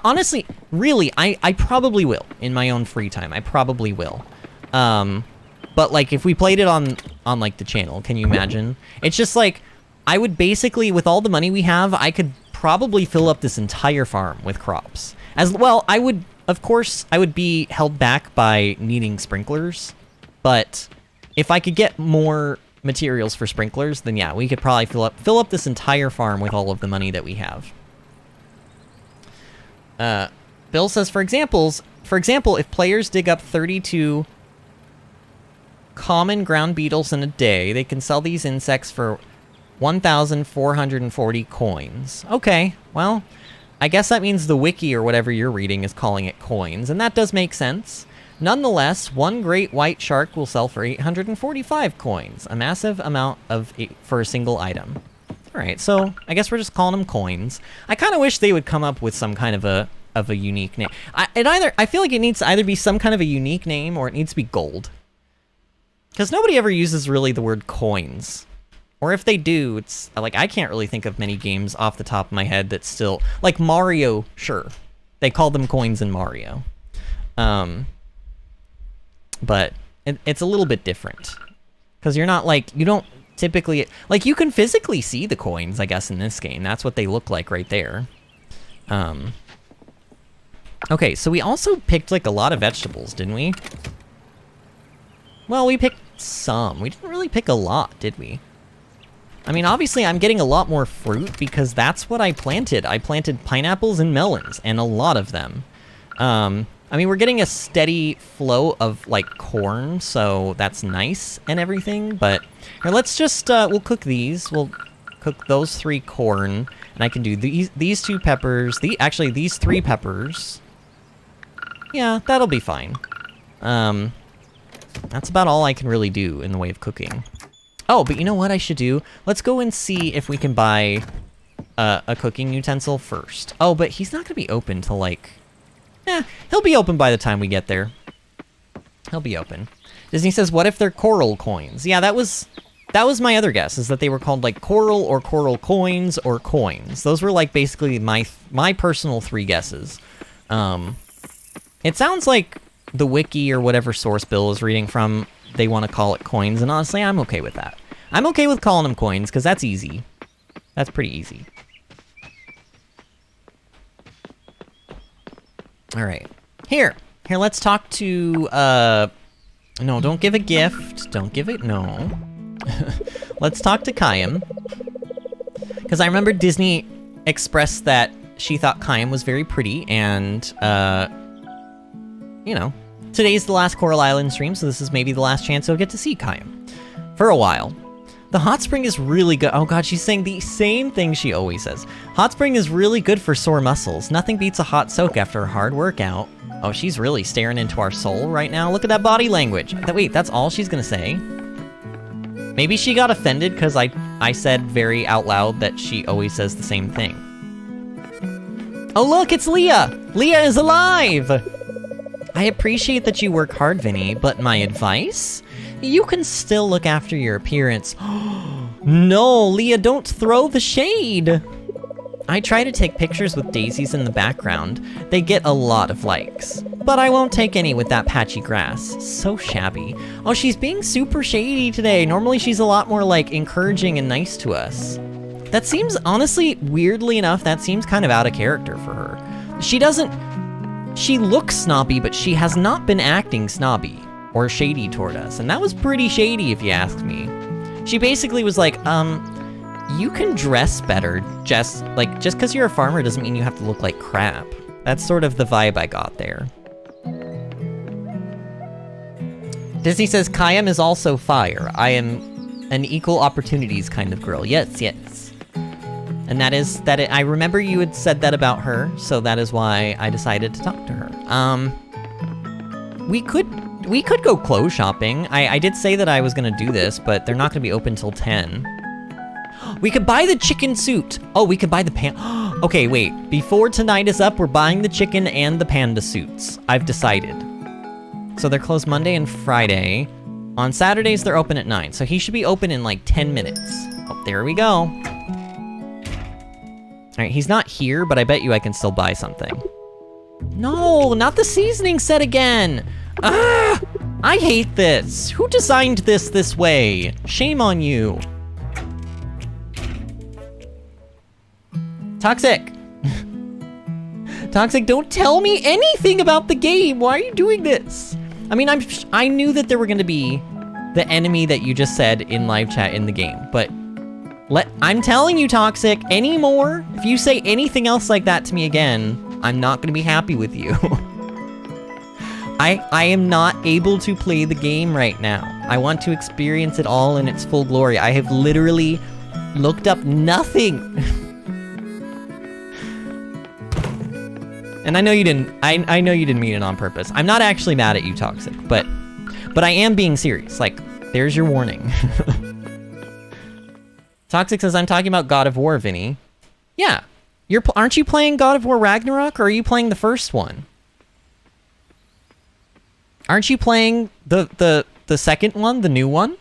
honestly, really, I probably will in my own free time. I probably will. But like, if we played it on like the channel, can you imagine? It's just like, I would basically, with all the money we have, I could probably fill up this entire farm with crops. As well, I would, of course, I would be held back by needing sprinklers. But if I could get more materials for sprinklers, then yeah, we could probably fill up this entire farm with all of the money that we have. Bill says, for example, if players dig up 32 common ground beetles in a day, they can sell these insects for 1,440 coins. Okay, well, I guess that means the wiki or whatever you're reading is calling it coins, and that does make sense. Nonetheless, one great white shark will sell for 845 coins, a massive amount for a single item. Alright, so I guess we're just calling them coins. I kind of wish they would come up with some kind of a unique name. I feel like it needs to either be some kind of a unique name or it needs to be gold. Because nobody ever uses really the word coins. Or if they do, it's like, I can't really think of many games off the top of my head that still, like Mario, sure. They call them coins in Mario. But it's a little bit different. Because you're not like, you don't typically, like you can physically see the coins, I guess, in this game. That's what they look like right there. Okay, so we also picked like a lot of vegetables, didn't we? Well, we picked some. We didn't really pick a lot, did we? I mean, obviously I'm getting a lot more fruit because that's what I planted. I planted pineapples and melons, and a lot of them. I mean, we're getting a steady flow of, like, corn, so that's nice and everything, but... Here, let's just, we'll cook these. We'll cook those 3 corn, and I can do these 2 peppers. Actually, these 3 peppers. Yeah, that'll be fine. That's about all I can really do in the way of cooking. Oh, but you know what I should do? Let's go and see if we can buy a cooking utensil first. Oh, but he's not gonna be open till, like... he'll be open by the time we get there. He'll be open. Disney says, what if they're coral coins? Yeah, that was my other guess, is that they were called, like, coral or coral coins or coins. Those were, like, basically my personal 3 guesses. It sounds like the wiki or whatever source Bill is reading from, they want to call it coins, and honestly, I'm okay with that. I'm okay with calling them coins, because that's easy. That's pretty easy. Alright. Here, let's talk to, no, don't give a gift. Don't give it, no. Let's talk to Kayam. Because I remember Disney expressed that she thought Kayam was very pretty, and, you know, today's the last Coral Island stream, so this is maybe the last chance you'll get to see Kayam. For a while. The hot spring is really good. Oh god, she's saying the same thing she always says. Hot spring is really good for sore muscles. Nothing beats a hot soak after a hard workout. Oh, she's really staring into our soul right now. Look at that body language. Wait, that's all she's gonna say? Maybe she got offended because I said very out loud that she always says the same thing. Oh look, it's Leah! Leah is alive! I appreciate that you work hard, Vinny, but my advice? You can still look after your appearance. No, Leah, don't throw the shade! I try to take pictures with daisies in the background. They get a lot of likes. But I won't take any with that patchy grass. So shabby. Oh, she's being super shady today. Normally she's a lot more, like, encouraging and nice to us. That seems, honestly, weirdly enough, that seems kind of out of character for her. She looks snobby, but she has not been acting snobby or shady toward us, and that was pretty shady if you ask me. She basically was like, you can dress better, just because you're a farmer doesn't mean you have to look like crap. That's sort of the vibe I got there. Disney says, Kayam is also fire. I am an equal opportunities kind of girl. Yes, yes. And I remember you had said that about her, so that is why I decided to talk to her. We could go clothes shopping. I did say that I was gonna do this, but they're not gonna be open till 10. We could buy the chicken suit. Oh, we could buy the okay, wait. Before tonight is up, we're buying the chicken and the panda suits. I've decided. So they're closed Monday and Friday. On Saturdays, they're open at 9, so he should be open in like 10 minutes. Oh, there we go. Alright, he's not here, but I bet you I can still buy something. No, not the seasoning set again! Ah! I hate this! Who designed this way? Shame on you. Toxic! Toxic, don't tell me anything about the game! Why are you doing this? I mean, I knew that there were gonna be the enemy that you just said in live chat in the game, but I'm telling you, Toxic, if you say anything else like that to me again, I'm not gonna be happy with you. I am not able to play the game right now. I want to experience it all in its full glory. I have literally looked up nothing. And I know you didn't, I know you didn't mean it on purpose. I'm not actually mad at you, Toxic, but I am being serious. Like, there's your warning. Toxic says, I'm talking about God of War, Vinny. Yeah. Aren't you playing God of War Ragnarok, or are you playing the first one? Aren't you playing the second one, the new one?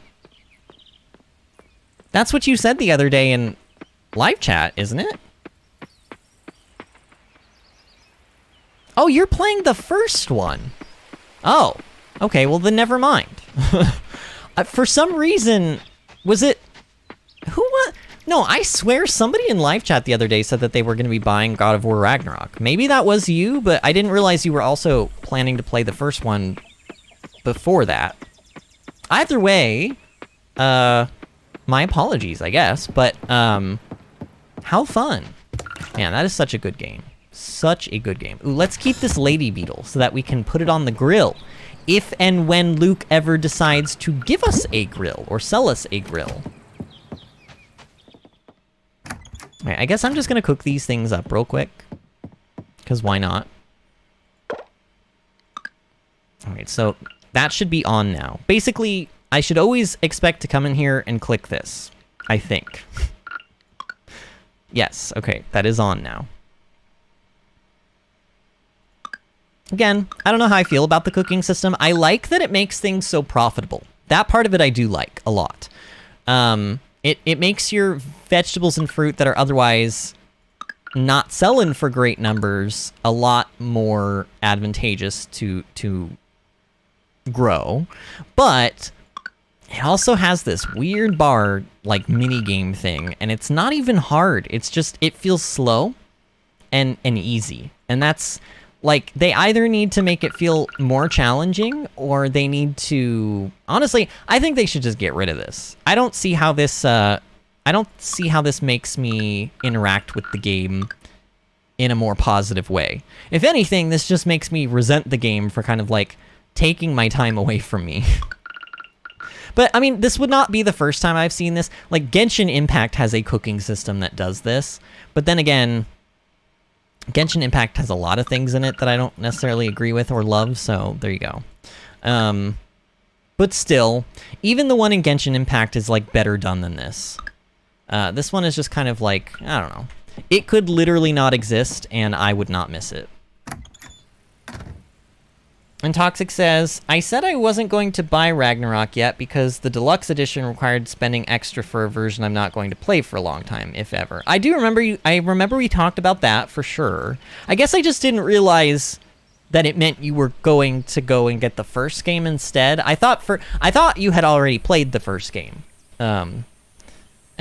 That's what you said the other day in live chat, isn't it? Oh, you're playing the first one. Oh, okay, well then never mind. For some reason, was it... Who was... No, I swear somebody in live chat the other day said that they were going to be buying God of War Ragnarok. Maybe that was you, but I didn't realize you were also planning to play the first one before that. Either way, my apologies, I guess, but, how fun. Man, that is such a good game. Such a good game. Ooh, let's keep this lady beetle so that we can put it on the grill. If and when Luke ever decides to give us a grill or sell us a grill. Alright, I guess I'm just gonna cook these things up real quick. Because why not? Alright, so that should be on now. Basically, I should always expect to come in here and click this. I think. Yes, okay, that is on now. Again, I don't know how I feel about the cooking system. I like that it makes things so profitable. That part of it I do like a lot. It makes your vegetables and fruit that are otherwise not selling for great numbers a lot more advantageous to grow. But it also has this weird bar, like, mini-game thing, and it's not even hard. It's just, it feels slow and easy. And that's, like, they either need to make it feel more challenging, or they need to... Honestly, I think they should just get rid of this. I don't see how this makes me interact with the game in a more positive way. If anything, this just makes me resent the game for kind of, like, taking my time away from me. But, I mean, this would not be the first time I've seen this. Like, Genshin Impact has a cooking system that does this. But then again, Genshin Impact has a lot of things in it that I don't necessarily agree with or love, so there you go. But still, even the one in Genshin Impact is, like, better done than this. This one is just kind of like, I don't know. It could literally not exist, and I would not miss it. And Toxic says, I said I wasn't going to buy Ragnarok yet because the deluxe edition required spending extra for a version I'm not going to play for a long time, if ever. I do remember I remember we talked about that for sure. I guess I just didn't realize that it meant you were going to go and get the first game instead. I thought you had already played the first game. And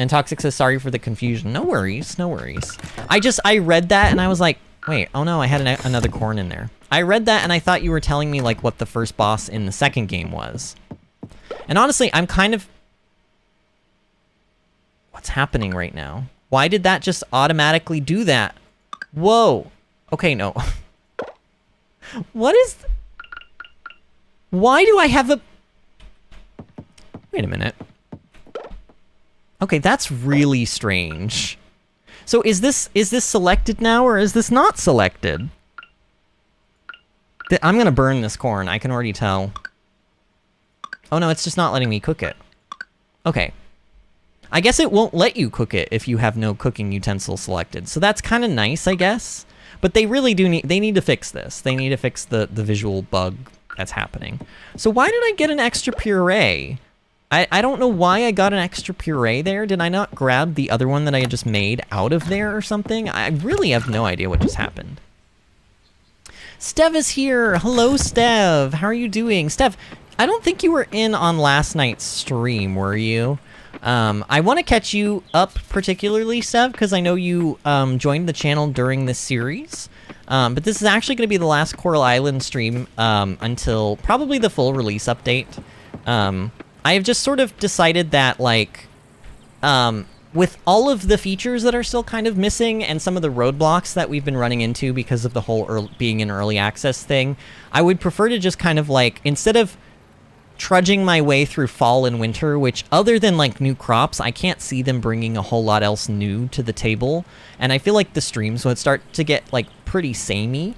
Toxic says, sorry for the confusion. No worries, no worries. I read that and I was like, wait, oh no, I had another corn in there. I read that and I thought you were telling me, like, what the first boss in the second game was. And honestly, I'm kind of... What's happening right now? Why did that just automatically do that? Whoa. Okay, no. What is... Why do I have a... Wait a minute. Okay, that's really strange. So is this selected now, or is this not selected? I'm gonna burn this corn, I can already tell. Oh no, it's just not letting me cook it. Okay. I guess it won't let you cook it if you have no cooking utensil selected. So that's kind of nice, I guess. But they really do need to fix this. They need to fix the visual bug that's happening. So why did I get an extra puree? I don't know why I got an extra puree there. Did I not grab the other one that I had just made out of there or something? I really have no idea what just happened. Stev is here. Hello, Stev. How are you doing? Stev, I don't think you were in on last night's stream, were you? I want to catch you up particularly, Stev, because I know you joined the channel during this series. But this is actually going to be the last Coral Island stream until probably the full release update. I have just sort of decided that, like, with all of the features that are still kind of missing and some of the roadblocks that we've been running into because of the whole being an early access thing, I would prefer to just kind of, like, instead of trudging my way through fall and winter, which other than, like, new crops, I can't see them bringing a whole lot else new to the table, and I feel like the streams would start to get, like, pretty samey.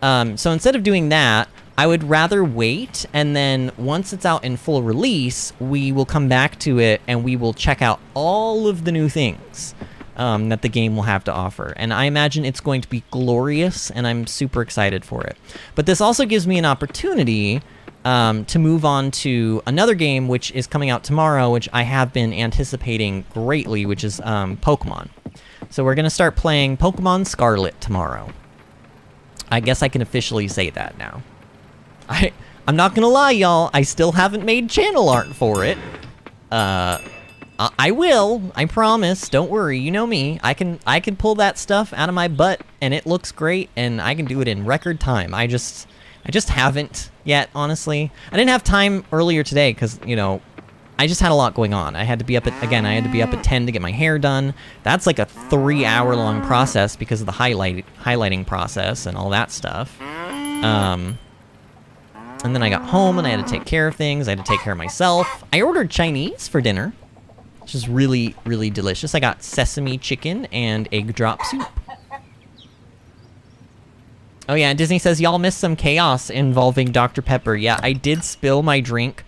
So instead of doing that, I would rather wait, and then once it's out in full release, we will come back to it and we will check out all of the new things that the game will have to offer. And I imagine it's going to be glorious, and I'm super excited for it. But this also gives me an opportunity to move on to another game which is coming out tomorrow, which I have been anticipating greatly, which is Pokemon. So we're going to start playing Pokemon Scarlet tomorrow. I guess I can officially say that now. I'm not gonna lie, y'all. I still haven't made channel art for it. I will. I promise. Don't worry. You know me. I can pull that stuff out of my butt, and it looks great, and I can do it in record time. I just haven't yet, honestly. I didn't have time earlier today because, you know, I just had a lot going on. I had to be up at, again, I had to be up at 10 to get my hair done. That's like a 3-hour-long process because of the highlighting process and all that stuff. And then I got home and I had to take care of things. I had to take care of myself. I ordered Chinese for dinner, which is really, really delicious. I got sesame chicken and egg drop soup. Oh yeah, Disney says, y'all missed some chaos involving Dr. Pepper. Yeah, I did spill my drink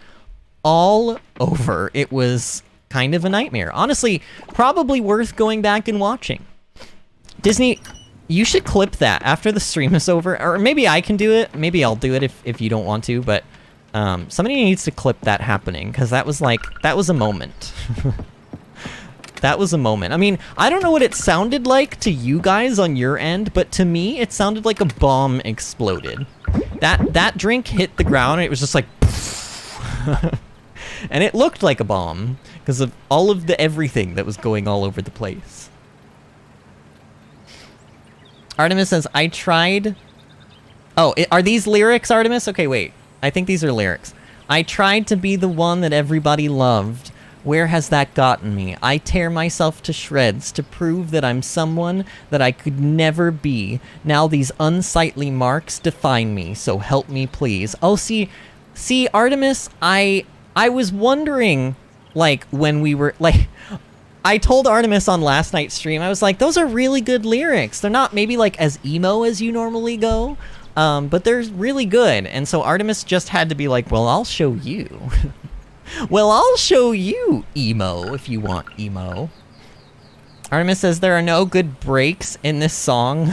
all over. It was kind of a nightmare. Honestly, probably worth going back and watching. Disney, you should clip that after the stream is over. Or maybe I can do it. Maybe I'll do it if you don't want to. But somebody needs to clip that happening. Because that was like, that was a moment. That was a moment. I mean, I don't know what it sounded like to you guys on your end, but to me, it sounded like a bomb exploded. That drink hit the ground, and it was just like... and it looked like a bomb, because of all of the everything that was going all over the place. Artemis says, I tried... Oh, are these lyrics, Artemis? Okay, wait. I think these are lyrics. I tried to be the one that everybody loved. Where has that gotten me? I tear myself to shreds to prove that I'm someone that I could never be. Now these unsightly marks define me, so help me please. Oh, see, Artemis, I was wondering, like, when we were, like, I told Artemis on last night's stream, I was like, those are really good lyrics. They're not maybe, like, as emo as you normally go, but they're really good. And so Artemis just had to be like, well, I'll show you. Well, I'll show you emo if you want emo. Artemis says there are no good breaks in this song.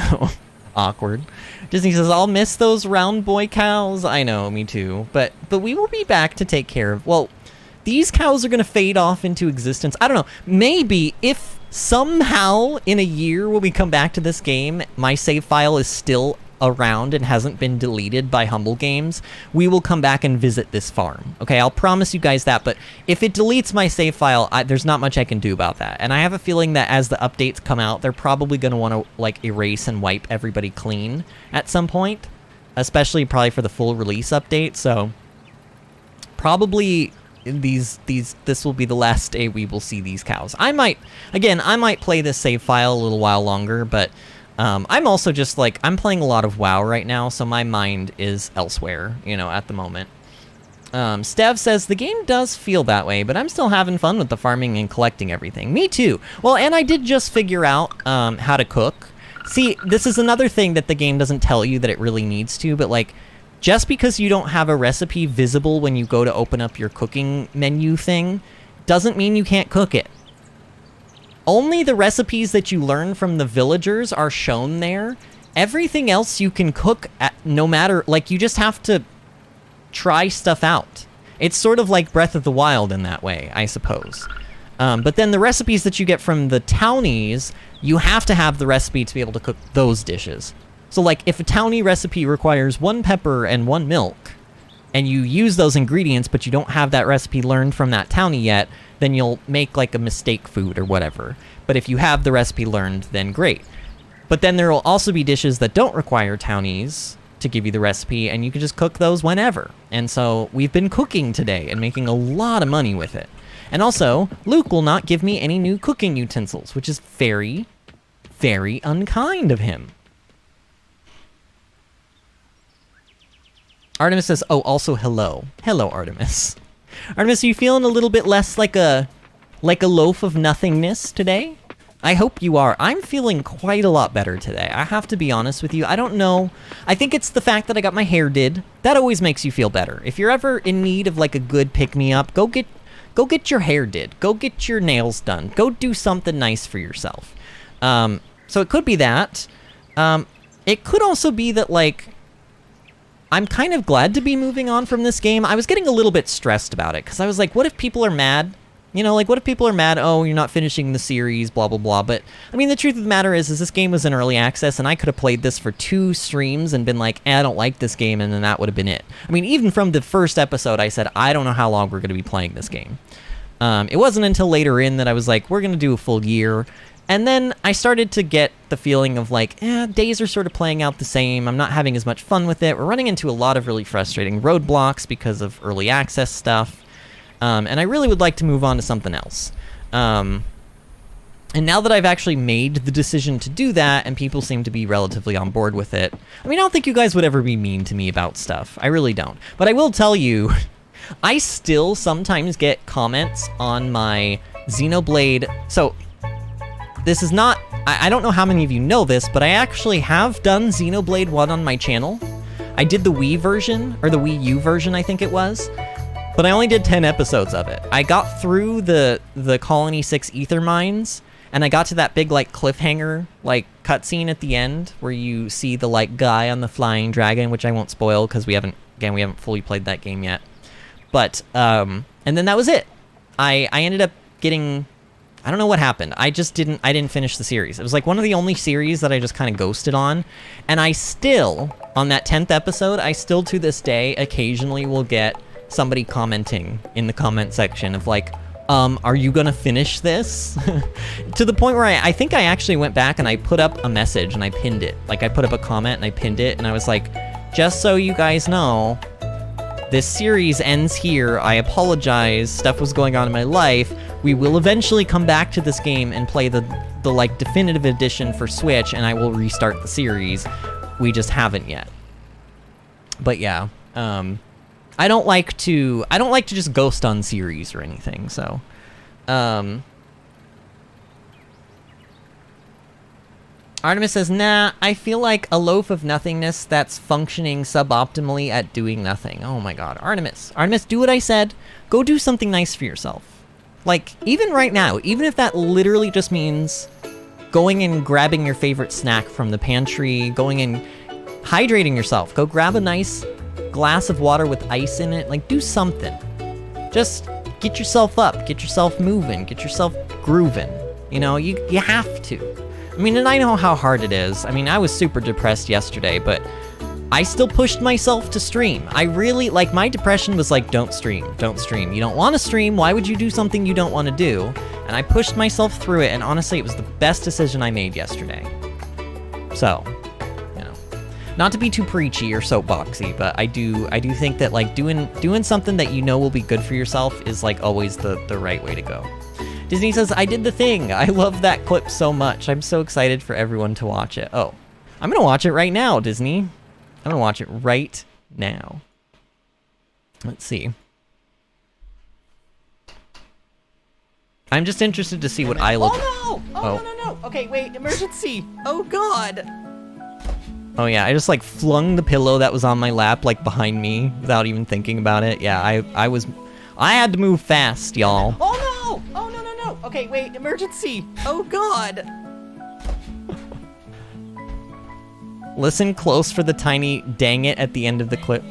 Awkward. Disney says, I'll miss those round boy cows. I know, me too. But we will be back to take care of... Well, these cows are going to fade off into existence. I don't know. Maybe if somehow in a year when we come back to this game, my save file is still around and hasn't been deleted by Humble Games, we will come back and visit this farm. Okay, I'll promise you guys that, but if it deletes my save file, there's not much I can do about that. And I have a feeling that as the updates come out, they're probably going to want to, like, erase and wipe everybody clean at some point, especially probably for the full release update, so probably this will be the last day we will see these cows. I might play this save file a little while longer, but I'm also just, like, I'm playing a lot of WoW right now, so my mind is elsewhere, you know, at the moment. Stev says, the game does feel that way, but I'm still having fun with the farming and collecting everything. Me too. Well, and I did just figure out how to cook. See, this is another thing that the game doesn't tell you that it really needs to, but, like, just because you don't have a recipe visible when you go to open up your cooking menu thing, doesn't mean you can't cook it. Only the recipes that you learn from the villagers are shown there. Everything else you can cook at no matter, like, you just have to try stuff out. It's sort of like Breath of the Wild in that way, I suppose. But then the recipes that you get from the townies, you have to have the recipe to be able to cook those dishes. So, like, if a townie recipe requires 1 pepper and 1 milk, and you use those ingredients, but you don't have that recipe learned from that townie yet, then you'll make, like, a mistake food or whatever. But if you have the recipe learned, then great. But then there will also be dishes that don't require townies to give you the recipe, and you can just cook those whenever. And so we've been cooking today and making a lot of money with it. And also, Luke will not give me any new cooking utensils, which is very, very unkind of him. Artemis says, oh, also hello. Hello, Artemis. Artemis, are you feeling a little bit less like a loaf of nothingness today? I hope you are. I'm feeling quite a lot better today. I have to be honest with you. I don't know. I think it's the fact that I got my hair did. That always makes you feel better. If you're ever in need of, like, a good pick-me-up, go get your hair did. Go get your nails done. Go do something nice for yourself. So it could be that. It could also be that, like, I'm kind of glad to be moving on from this game. I was getting a little bit stressed about it, because I was like, what if people are mad You know, like, what if people are mad, oh, you're not finishing the series, blah, blah, blah. But, I mean, the truth of the matter is this game was in early access, and I could have played this for 2 streams and been like, I don't like this game, and then that would have been it. I mean, even from the first episode, I said, I don't know how long we're going to be playing this game. It wasn't until later in that I was like, we're going to do a full year. And then I started to get the feeling of like, days are sort of playing out the same. I'm not having as much fun with it. We're running into a lot of really frustrating roadblocks because of early access stuff. And I really would like to move on to something else. And now that I've actually made the decision to do that, and people seem to be relatively on board with it, I mean, I don't think you guys would ever be mean to me about stuff. I really don't. But I will tell you, I still sometimes get comments on my Xenoblade. So, this is not... I don't know how many of you know this, but I actually have done Xenoblade 1 on my channel. I did the Wii version, or the Wii U version, I think it was. But I only did 10 episodes of it. I got through the Colony 6 Ether Mines, and I got to that big, like, cliffhanger, like, cutscene at the end, where you see the, like, guy on the flying dragon, which I won't spoil, because we haven't fully played that game yet. But, and then that was it. I ended up getting... I don't know what happened. I didn't finish the series. It was, like, one of the only series that I just kind of ghosted on. And I still, on that 10th episode, I still, to this day, occasionally will get somebody commenting in the comment section of like, are you gonna finish this? To the point where I think I actually went back and I put up a message and I pinned it. Like, I put up a comment and I pinned it, and I was like, just so you guys know, this series ends here. I apologize. Stuff was going on in my life. We will eventually come back to this game and play the like definitive edition for Switch, and I will restart the series. We just haven't yet. But yeah, I don't like to just ghost on series or anything, so. Artemis says, nah, I feel like a loaf of nothingness that's functioning suboptimally at doing nothing. Oh my god, Artemis. Artemis, do what I said. Go do something nice for yourself. Like, even right now, even if that literally just means going and grabbing your favorite snack from the pantry, going and hydrating yourself. Go grab a nice glass of water with ice in it. Like, do something. Just get yourself up, get yourself moving, get yourself grooving. You know, you have to. I mean, and I know how hard it is. I mean, I was super depressed yesterday, but I still pushed myself to stream. I really, like, my depression was like, don't stream, don't stream. You don't want to stream, why would you do something you don't want to do? And I pushed myself through it, and honestly, it was the best decision I made yesterday. So, you know, not to be too preachy or soapboxy, but I do think that, like, doing something that you know will be good for yourself is, like, always the right way to go. Disney says, I did the thing. I love that clip so much. I'm so excited for everyone to watch it. Oh, I'm gonna watch it right now, Disney. I'm gonna watch it right now. Let's see. I'm just interested to see what I look... Oh no! No. Okay, wait, emergency! Oh god! Oh yeah, I just like flung the pillow that was on my lap like behind me without even thinking about it. Yeah, I had to move fast, y'all. Oh no! Okay, wait, emergency! Oh god! Listen close for the tiny dang it at the end of the clip.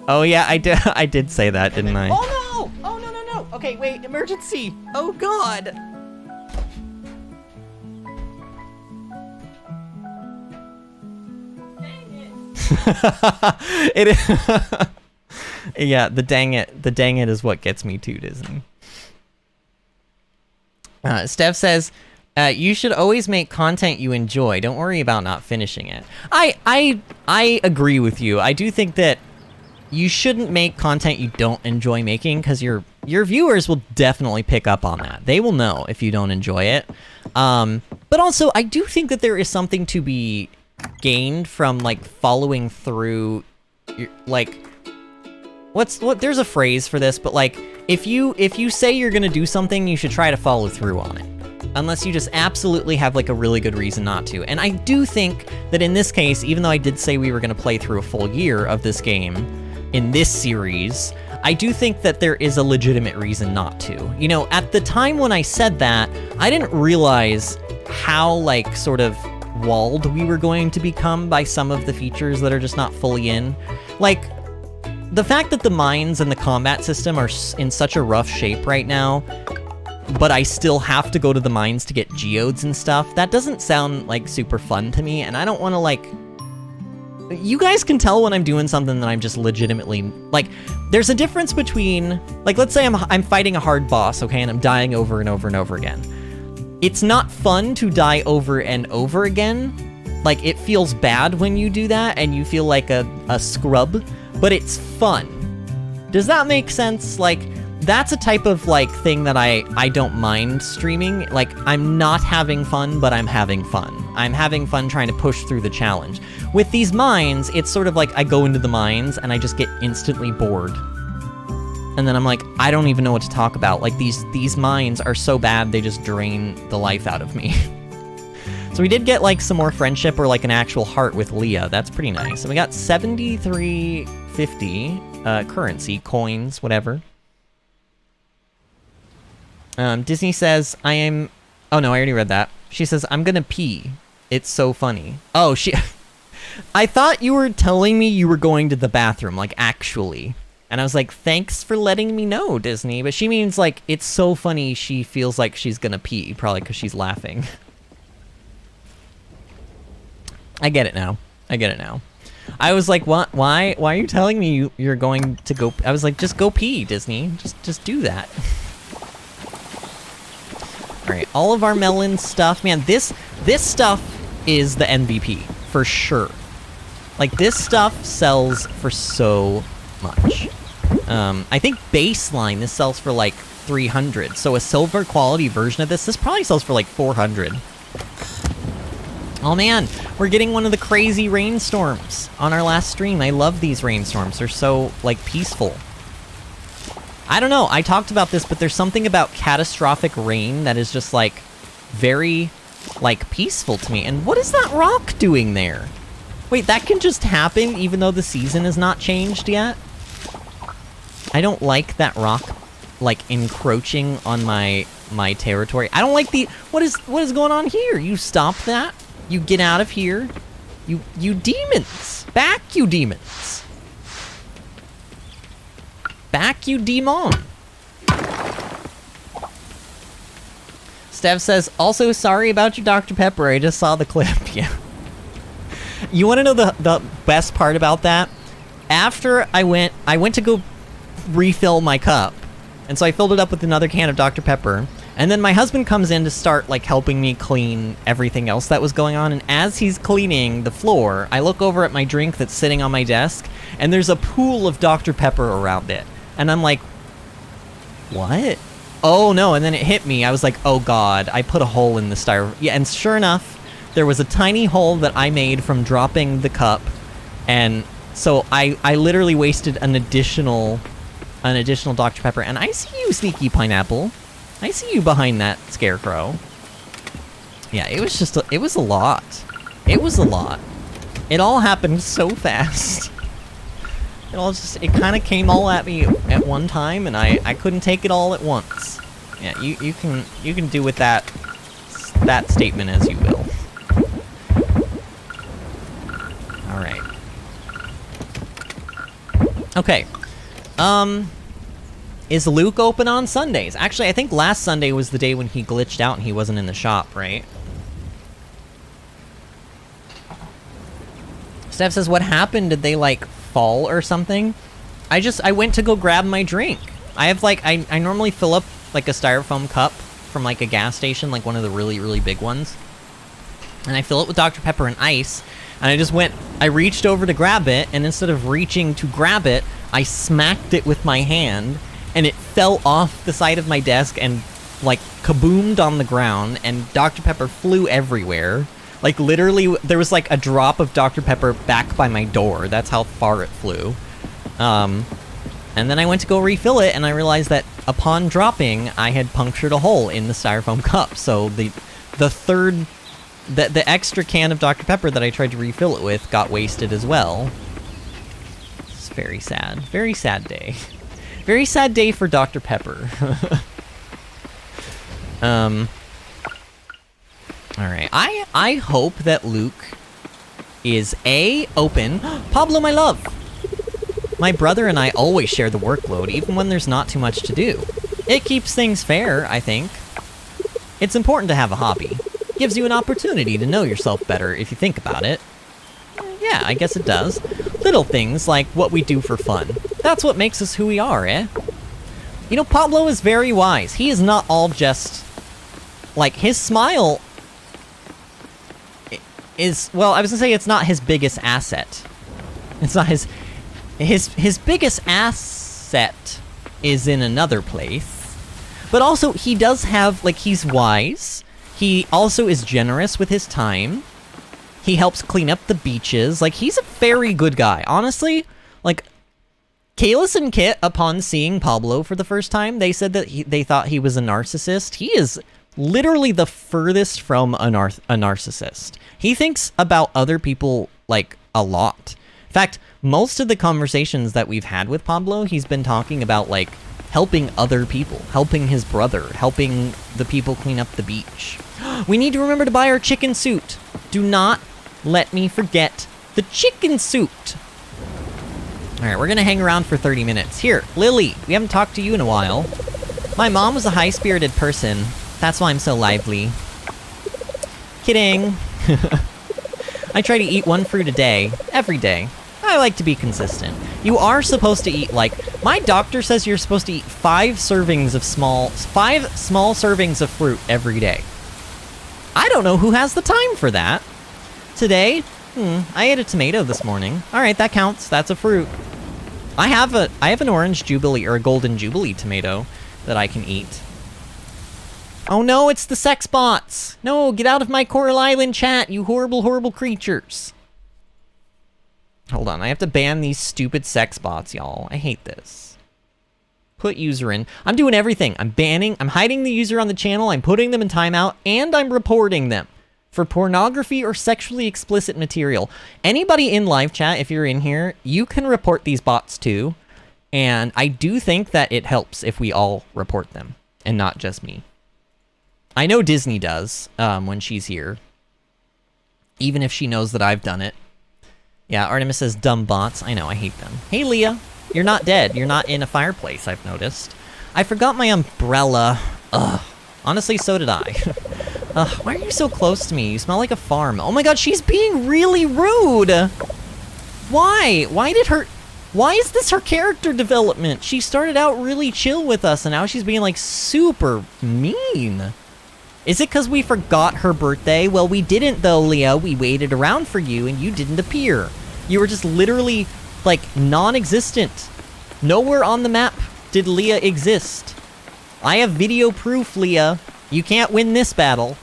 Oh yeah, I did say that, didn't I? Oh no! Okay, wait, emergency! Oh god! It is. Yeah, the dang it is what gets me too, Disney. Steph says, you should always make content you enjoy. Don't worry about not finishing it. I agree with you. I do think that you shouldn't make content you don't enjoy making, because your viewers will definitely pick up on that. They will know if you don't enjoy it. But also, I do think that there is something to be gained from, like, following through, like, there's a phrase for this, but, like, if you say you're gonna do something, you should try to follow through on it. Unless you just absolutely have, like, a really good reason not to. And I do think that in this case, even though I did say we were gonna play through a full year of this game in this series, I do think that there is a legitimate reason not to. You know, at the time when I said that, I didn't realize how, like, sort of walled we were going to become by some of the features that are just not fully in. Like, the fact that the mines and the combat system are in such a rough shape right now, but I still have to go to the mines to get geodes and stuff. That doesn't sound, like, super fun to me, and I don't want to, like... You guys can tell when I'm doing something that I'm just legitimately... Like, there's a difference between... Like, let's say I'm fighting a hard boss, okay, and I'm dying over and over and over again. It's not fun to die over and over again. Like, it feels bad when you do that, and you feel like a scrub, but it's fun. Does that make sense? Like, that's a type of, like, thing that I don't mind streaming. Like, I'm not having fun, but I'm having fun. I'm having fun trying to push through the challenge. With these mines, it's sort of like I go into the mines, and I just get instantly bored. And then I'm like, I don't even know what to talk about. Like, these mines are so bad, they just drain the life out of me. So we did get, like, some more friendship or, like, an actual heart with Leah. That's pretty nice. And we got 7350 currency, coins, whatever. Disney says, I am... Oh, no, I already read that. She says, I'm gonna pee. It's so funny. Oh, she... I thought you were telling me you were going to the bathroom, like, actually. And I was like, thanks for letting me know, Disney. But she means, like, it's so funny she feels like she's gonna pee, probably because she's laughing. I get it now. I get it now. I was like, what? Why are you telling me you're going to go? I was like, just go pee, Disney. Just do that. All right, all of our melon stuff, man. This stuff is the MVP for sure. Like, this stuff sells for so much. I think baseline this sells for like 300. So a silver quality version of this probably sells for like 400. Oh man, we're getting one of the crazy rainstorms on our last stream. I love these rainstorms. They're so, like, peaceful. I don't know, I talked about this, but there's something about catastrophic rain that is just, like, very, like, peaceful to me. And what is that rock doing there? Wait, that can just happen even though the season has not changed yet? I don't like that rock, like, encroaching on my territory. I don't like the... What is going on here? You stop that? You get out of here. You demons. Back, you demons. Back, you demon. Stev says, also sorry about your Dr. Pepper. I just saw the clip. Yeah. You want to know the best part about that? After I went to go refill my cup. And so I filled it up with another can of Dr. Pepper. And then my husband comes in to start, like, helping me clean everything else that was going on. And as he's cleaning the floor, I look over at my drink that's sitting on my desk, and there's a pool of Dr. Pepper around it. And I'm like, what? Oh, no. And then it hit me. I was like, oh, God. I put a hole in the styrofoam. Yeah, and sure enough, there was a tiny hole that I made from dropping the cup. And so I literally wasted an additional Dr. Pepper. And I see you, Sneaky Pineapple. I see you behind that scarecrow. Yeah, it was just it was a lot. It was a lot. It all happened so fast. It kind of came all at me at one time, and I couldn't take it all at once. Yeah, you can do with that statement as you will. All right. Okay. Is Luke open on Sundays? Actually, I think last Sunday was the day when he glitched out and he wasn't in the shop, right? Steph says, what happened? Did they, like, fall or something? I went to go grab my drink. I have, like, I normally fill up, like, a styrofoam cup from, like, a gas station, like one of the really, really big ones. And I fill it with Dr. Pepper and ice, and I reached over to grab it, and instead of reaching to grab it, I smacked it with my hand, and it fell off the side of my desk and, like, kaboomed on the ground, and Dr. Pepper flew everywhere. Like, literally, there was, like, a drop of Dr. Pepper back by my door. That's how far it flew. And then I went to go refill it, and I realized that upon dropping, I had punctured a hole in the styrofoam cup. So the extra can of Dr. Pepper that I tried to refill it with got wasted as well. It's very sad. Very sad day. Very sad day for Dr. Pepper. Alright. I hope that Luke is open. Pablo, my love! My brother and I always share the workload, even when there's not too much to do. It keeps things fair, I think. It's important to have a hobby. Gives you an opportunity to know yourself better if you think about it. Yeah, I guess it does. Little things like what we do for fun. That's what makes us who we are, eh? You know, Pablo is very wise. He is not all just... Like, his smile... is... Well, I was gonna say it's not his biggest asset. It's not his... His biggest asset is in another place. But also, he does have... Like, he's wise. He also is generous with his time. He helps clean up the beaches. Like, he's a very good guy. Honestly, like... Kalis and Kit, upon seeing Pablo for the first time, they said that they thought he was a narcissist. He is literally the furthest from a narcissist. He thinks about other people, like, a lot. In fact, most of the conversations that we've had with Pablo, he's been talking about, like, helping other people, helping his brother, helping the people clean up the beach. We need to remember to buy our chicken suit. Do not let me forget the chicken suit. Alright, we're gonna hang around for 30 minutes. Here, Lily, we haven't talked to you in a while. My mom was a high-spirited person. That's why I'm so lively. Kidding. I try to eat one fruit a day, every day. I like to be consistent. You are supposed to eat, like, my doctor says you're supposed to eat 5 small servings of fruit every day. I don't know who has the time for that. Today, I ate a tomato this morning. Alright, that counts. That's a fruit. I have an orange jubilee, or a golden jubilee tomato that I can eat. Oh no, it's the sex bots! No, get out of my Coral Island chat, you horrible, horrible creatures. Hold on, I have to ban these stupid sex bots, y'all. I hate this. Put user in. I'm doing everything. I'm hiding the user on the channel, I'm putting them in timeout, and I'm reporting them for pornography or sexually explicit material. Anybody in live chat, if you're in here, you can report these bots too. And I do think that it helps if we all report them, and not just me. I know Disney does, when she's here. Even if she knows that I've done it. Yeah, Artemis says dumb bots. I know, I hate them. Hey, Leah. You're not dead. You're not in a fireplace, I've noticed. I forgot my umbrella. Ugh. Honestly, so did I. Why are you so close to me? You smell like a farm. Oh my god, she's being really rude! Why? Why is this her character development? She started out really chill with us, and now she's being, like, super mean. Is it because we forgot her birthday? Well, we didn't, though, Leah. We waited around for you, and you didn't appear. You were just literally, like, non-existent. Nowhere on the map did Leah exist. I have video proof, Leah. You can't win this battle.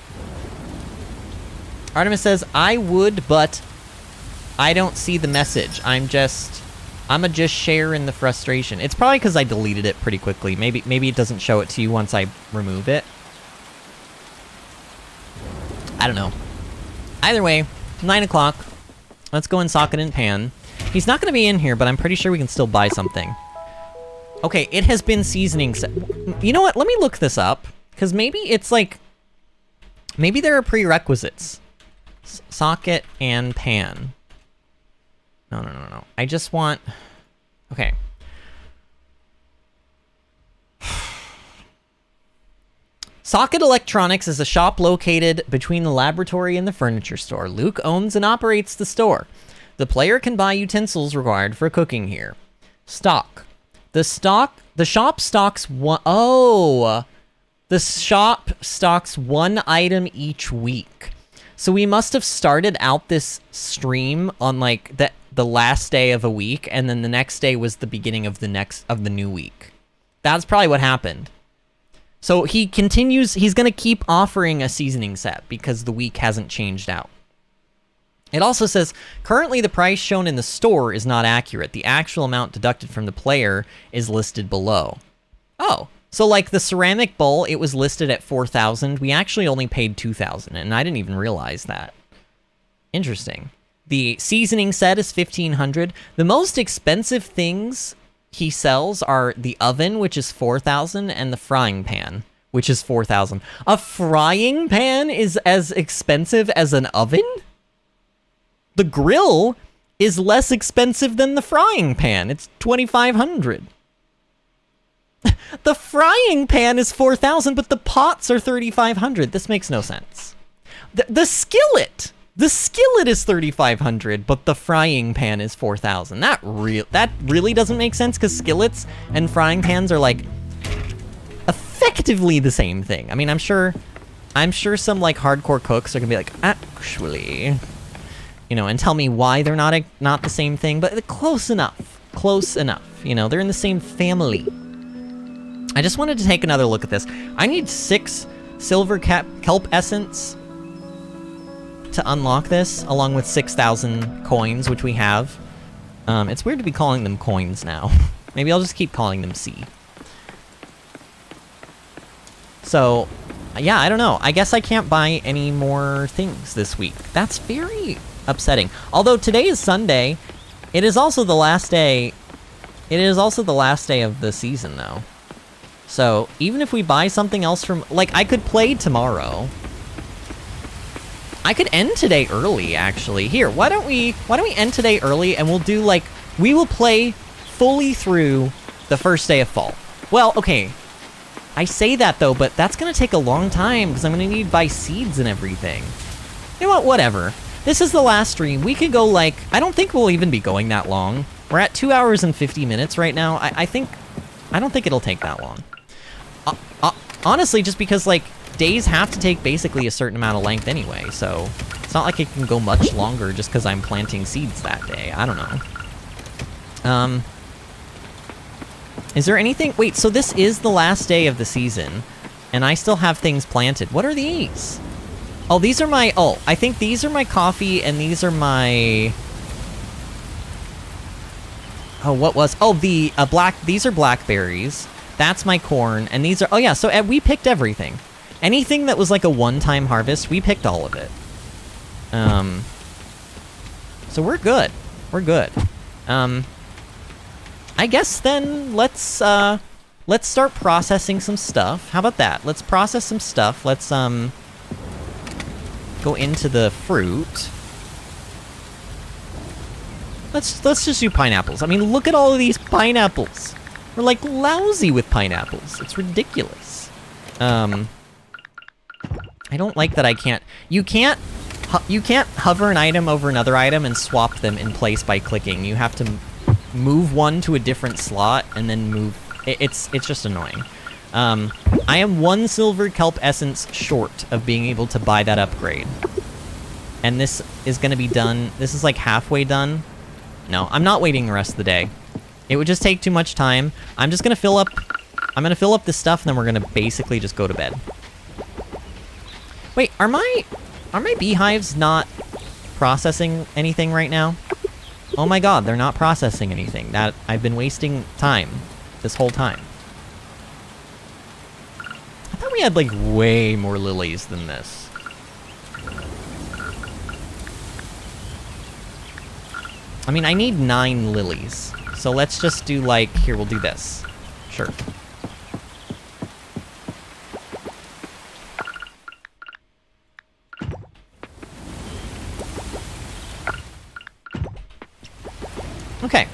Artemis says, I would, but I don't see the message. I'ma just share in the frustration. It's probably because I deleted it pretty quickly. Maybe it doesn't show it to you once I remove it. I don't know. Either way, 9 o'clock. Let's go in Socket and Pan. He's not going to be in here, but I'm pretty sure we can still buy something. Okay, it has been seasoning set. You know what? Let me look this up. Because maybe it's like... Maybe there are prerequisites. Socket and Pan. No. I just want... Okay. Socket Electronics is a shop located between the laboratory and the furniture store. Luke owns and operates the store. The player can buy utensils required for cooking here. Stock. The shop stocks one... Oh! The shop stocks one item each week. So we must have started out this stream on, like, the last day of a week, and then the next day was the beginning of the new week. That's probably what happened. So he continues, he's going to keep offering a seasoning set because the week hasn't changed out. It also says, currently the price shown in the store is not accurate. The actual amount deducted from the player is listed below. Oh, so like the ceramic bowl, it was listed at 4,000. We actually only paid 2,000, and I didn't even realize that. Interesting. The seasoning set is 1,500. The most expensive things he sells are the oven, which is 4,000, and the frying pan, which is 4,000. A frying pan is as expensive as an oven? The grill is less expensive than the frying pan. It's 2,500. The frying pan is 4,000, but the pots are 3,500. This makes no sense. The skillet! The skillet is 3,500, but the frying pan is 4,000. That really doesn't make sense, because skillets and frying pans are, like, effectively the same thing. I mean, I'm sure some, like, hardcore cooks are gonna be like, actually, you know, and tell me why they're not the same thing, but close enough. Close enough. You know, they're in the same family. I just wanted to take another look at this. I need 6 silver kelp essence to unlock this, along with 6,000 coins, which we have. It's weird to be calling them coins now. Maybe I'll just keep calling them C. So, yeah, I don't know. I guess I can't buy any more things this week. That's very upsetting. Although today is Sunday, it is also the last day. It is also the last day of the season, though. So, even if we buy something else from... Like, I could play tomorrow. I could end today early, actually. Here, why don't we end today early, and we'll do, like... We will play fully through the first day of fall. Well, okay. I say that, though, but that's gonna take a long time, because I'm gonna need to buy seeds and everything. You know what? Whatever. This is the last stream. We could go, like... I don't think we'll even be going that long. We're at 2 hours and 50 minutes right now. I don't think it'll take that long. Honestly, just because, like, days have to take basically a certain amount of length anyway, so it's not like it can go much longer just because I'm planting seeds that day. I don't know. Is there anything... Wait, so this is the last day of the season, and I still have things planted. What are these? Oh, these are my... Oh, I think these are my coffee, and these are my... Oh, what was... Oh, the black... These are blackberries. That's my corn, and these are... Oh, yeah, so we picked everything. Anything that was like a one-time harvest, we picked all of it. So we're good. We're good. I guess then let's start processing some stuff. How about that? Let's process some stuff. Let's go into the fruit. Let's just do pineapples. I mean, look at all of these pineapples. We're like lousy with pineapples. It's ridiculous. I don't like that I can't... You can't hover an item over another item and swap them in place by clicking. You have to move one to a different slot and then move... It's just annoying. I am 1 silver kelp essence short of being able to buy that upgrade. And this is going to be done... This is like halfway done. No, I'm not waiting the rest of the day. It would just take too much time. I'm just going to fill up... I'm going to fill up this stuff, and then we're going to basically just go to bed. Wait, are my beehives not processing anything right now? Oh my god, they're not processing anything. That I've been wasting time this whole time. I thought we had, like, way more lilies than this. I mean, I need 9 lilies. So let's just do, like... Here, we'll do this. Sure. Okay.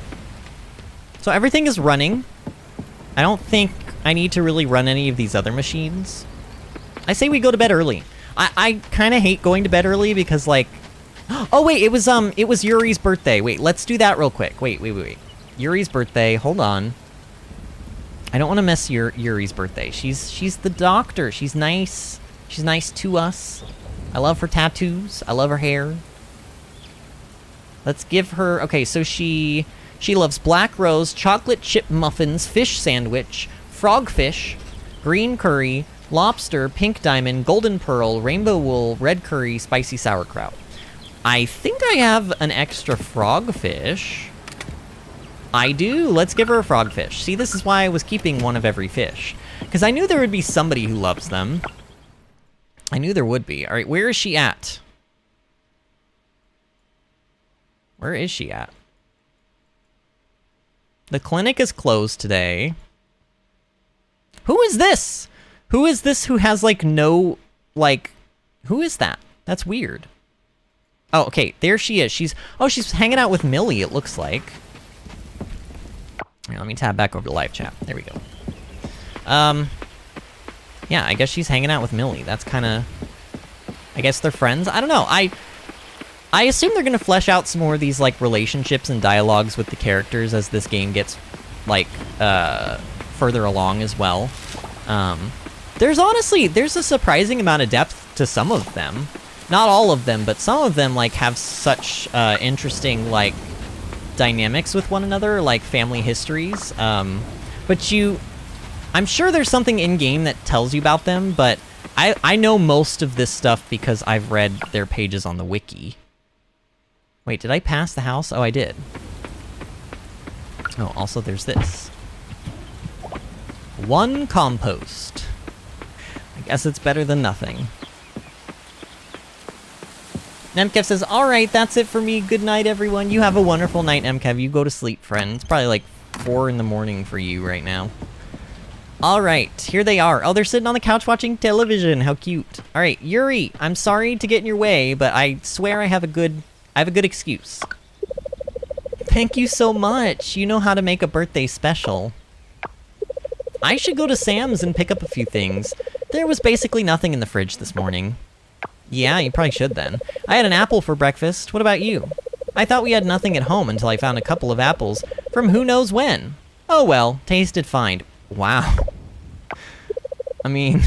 So everything is running. I don't think I need to really run any of these other machines. I say we go to bed early. I kind of hate going to bed early because, like... Oh, wait, it was Yuri's birthday. Wait, let's do that real quick. Wait. Yuri's birthday. Hold on. I don't want to miss Yuri's birthday. She's the doctor. She's nice. She's nice to us. I love her tattoos. I love her hair. Let's give her... Okay, so she loves black rose, chocolate chip muffins, fish sandwich, frogfish, green curry, lobster, pink diamond, golden pearl, rainbow wool, red curry, spicy sauerkraut. I think I have an extra frogfish. I do. Let's give her a frogfish. See, this is why I was keeping one of every fish. Because I knew there would be somebody who loves them. I knew there would be. All right, where is she at? Where is she at? The clinic is closed today. Who is this? Who is this who has, like, no, like... Who is that? That's weird. Oh, okay, there she is. She's hanging out with Millie, it looks like. Here, let me tab back over to live chat. There we go. Yeah, I guess she's hanging out with Millie. That's kind of... I guess they're friends? I don't know. I assume they're going to flesh out some more of these, like, relationships and dialogues with the characters as this game gets, like, further along as well. There's a surprising amount of depth to some of them. Not all of them, but some of them, like, have such interesting, like, dynamics with one another, like family histories. But I'm sure there's something in-game that tells you about them, but I know most of this stuff because I've read their pages on the wiki. Wait, did I pass the house? Oh, I did. Oh, also there's this. 1 compost. I guess it's better than nothing. Nemkev says, alright, that's it for me. Good night, everyone. You have a wonderful night, Nemkev. You go to sleep, friend. It's probably like 4 in the morning for you right now. Alright, here they are. Oh, they're sitting on the couch watching television. How cute. Alright, Yuri, I'm sorry to get in your way, but I swear I have a good excuse. Thank you so much. You know how to make a birthday special. I should go to Sam's and pick up a few things. There was basically nothing in the fridge this morning. Yeah, you probably should then. I had an apple for breakfast. What about you? I thought we had nothing at home until I found a couple of apples from who knows when. Oh well, tasted fine. Wow. I mean,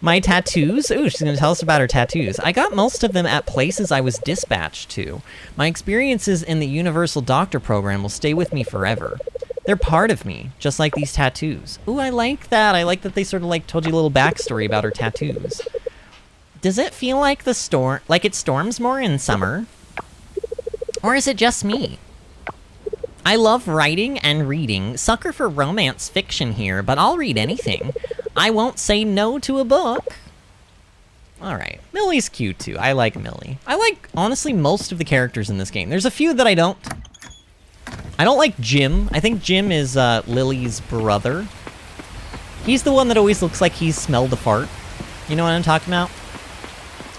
my tattoos? Ooh, she's gonna tell us about her tattoos. I got most of them at places I was dispatched to. My experiences in the Universal Doctor program will stay with me forever. They're part of me, just like these tattoos. Ooh, I like that. I like that they sort of like told you a little backstory about her tattoos. Does it feel like it storms more in summer? Or is it just me? I love writing and reading. Sucker for romance fiction here, but I'll read anything. I won't say no to a book. Alright, Millie's cute too. I like Millie. I like, honestly, most of the characters in this game. There's a few that I don't. I don't like Jim. I think Jim is Lily's brother. He's the one that always looks like he's smelled a fart. You know what I'm talking about?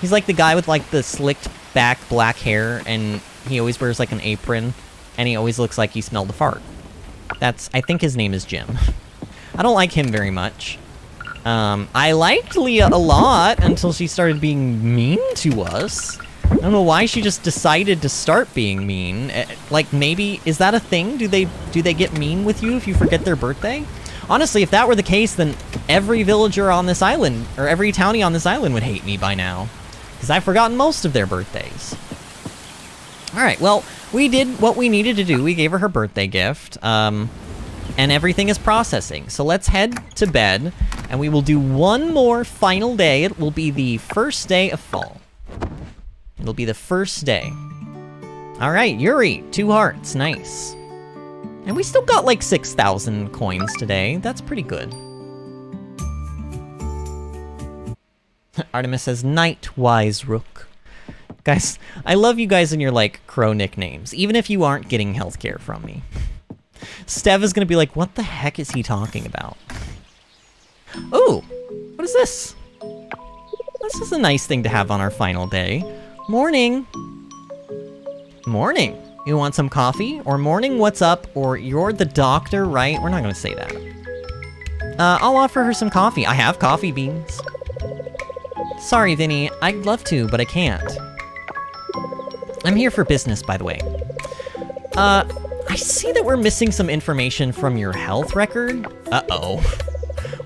He's like the guy with like the slicked back black hair, and he always wears like an apron, and he always looks like he smelled a fart. I think his name is Jim. I don't like him very much. I liked Leah a lot until she started being mean to us. I don't know why she just decided to start being mean. Like, maybe, is that a thing? Do they get mean with you if you forget their birthday? Honestly, if that were the case, then every villager on this island, or every townie on this island would hate me by now. Because I've forgotten most of their birthdays. Alright, well, we did what we needed to do. We gave her her birthday gift. And everything is processing. So let's head to bed, and we will do one more final day. It will be the first day of fall. It'll be the first day. Alright, Yuri, 2 hearts, nice. And we still got like 6,000 coins today. That's pretty good. Artemis says, Night, wise rook. Guys, I love you guys and your, like, crow nicknames, even if you aren't getting healthcare from me. Stev is gonna be like, what the heck is he talking about? Ooh, what is this? This is a nice thing to have on our final day. Morning. Morning. You want some coffee? Or morning, what's up? Or you're the doctor, right? We're not gonna say that. I'll offer her some coffee. I have coffee beans. Sorry, Vinny. I'd love to, but I can't. I'm here for business, by the way. I see that we're missing some information from your health record. Uh-oh.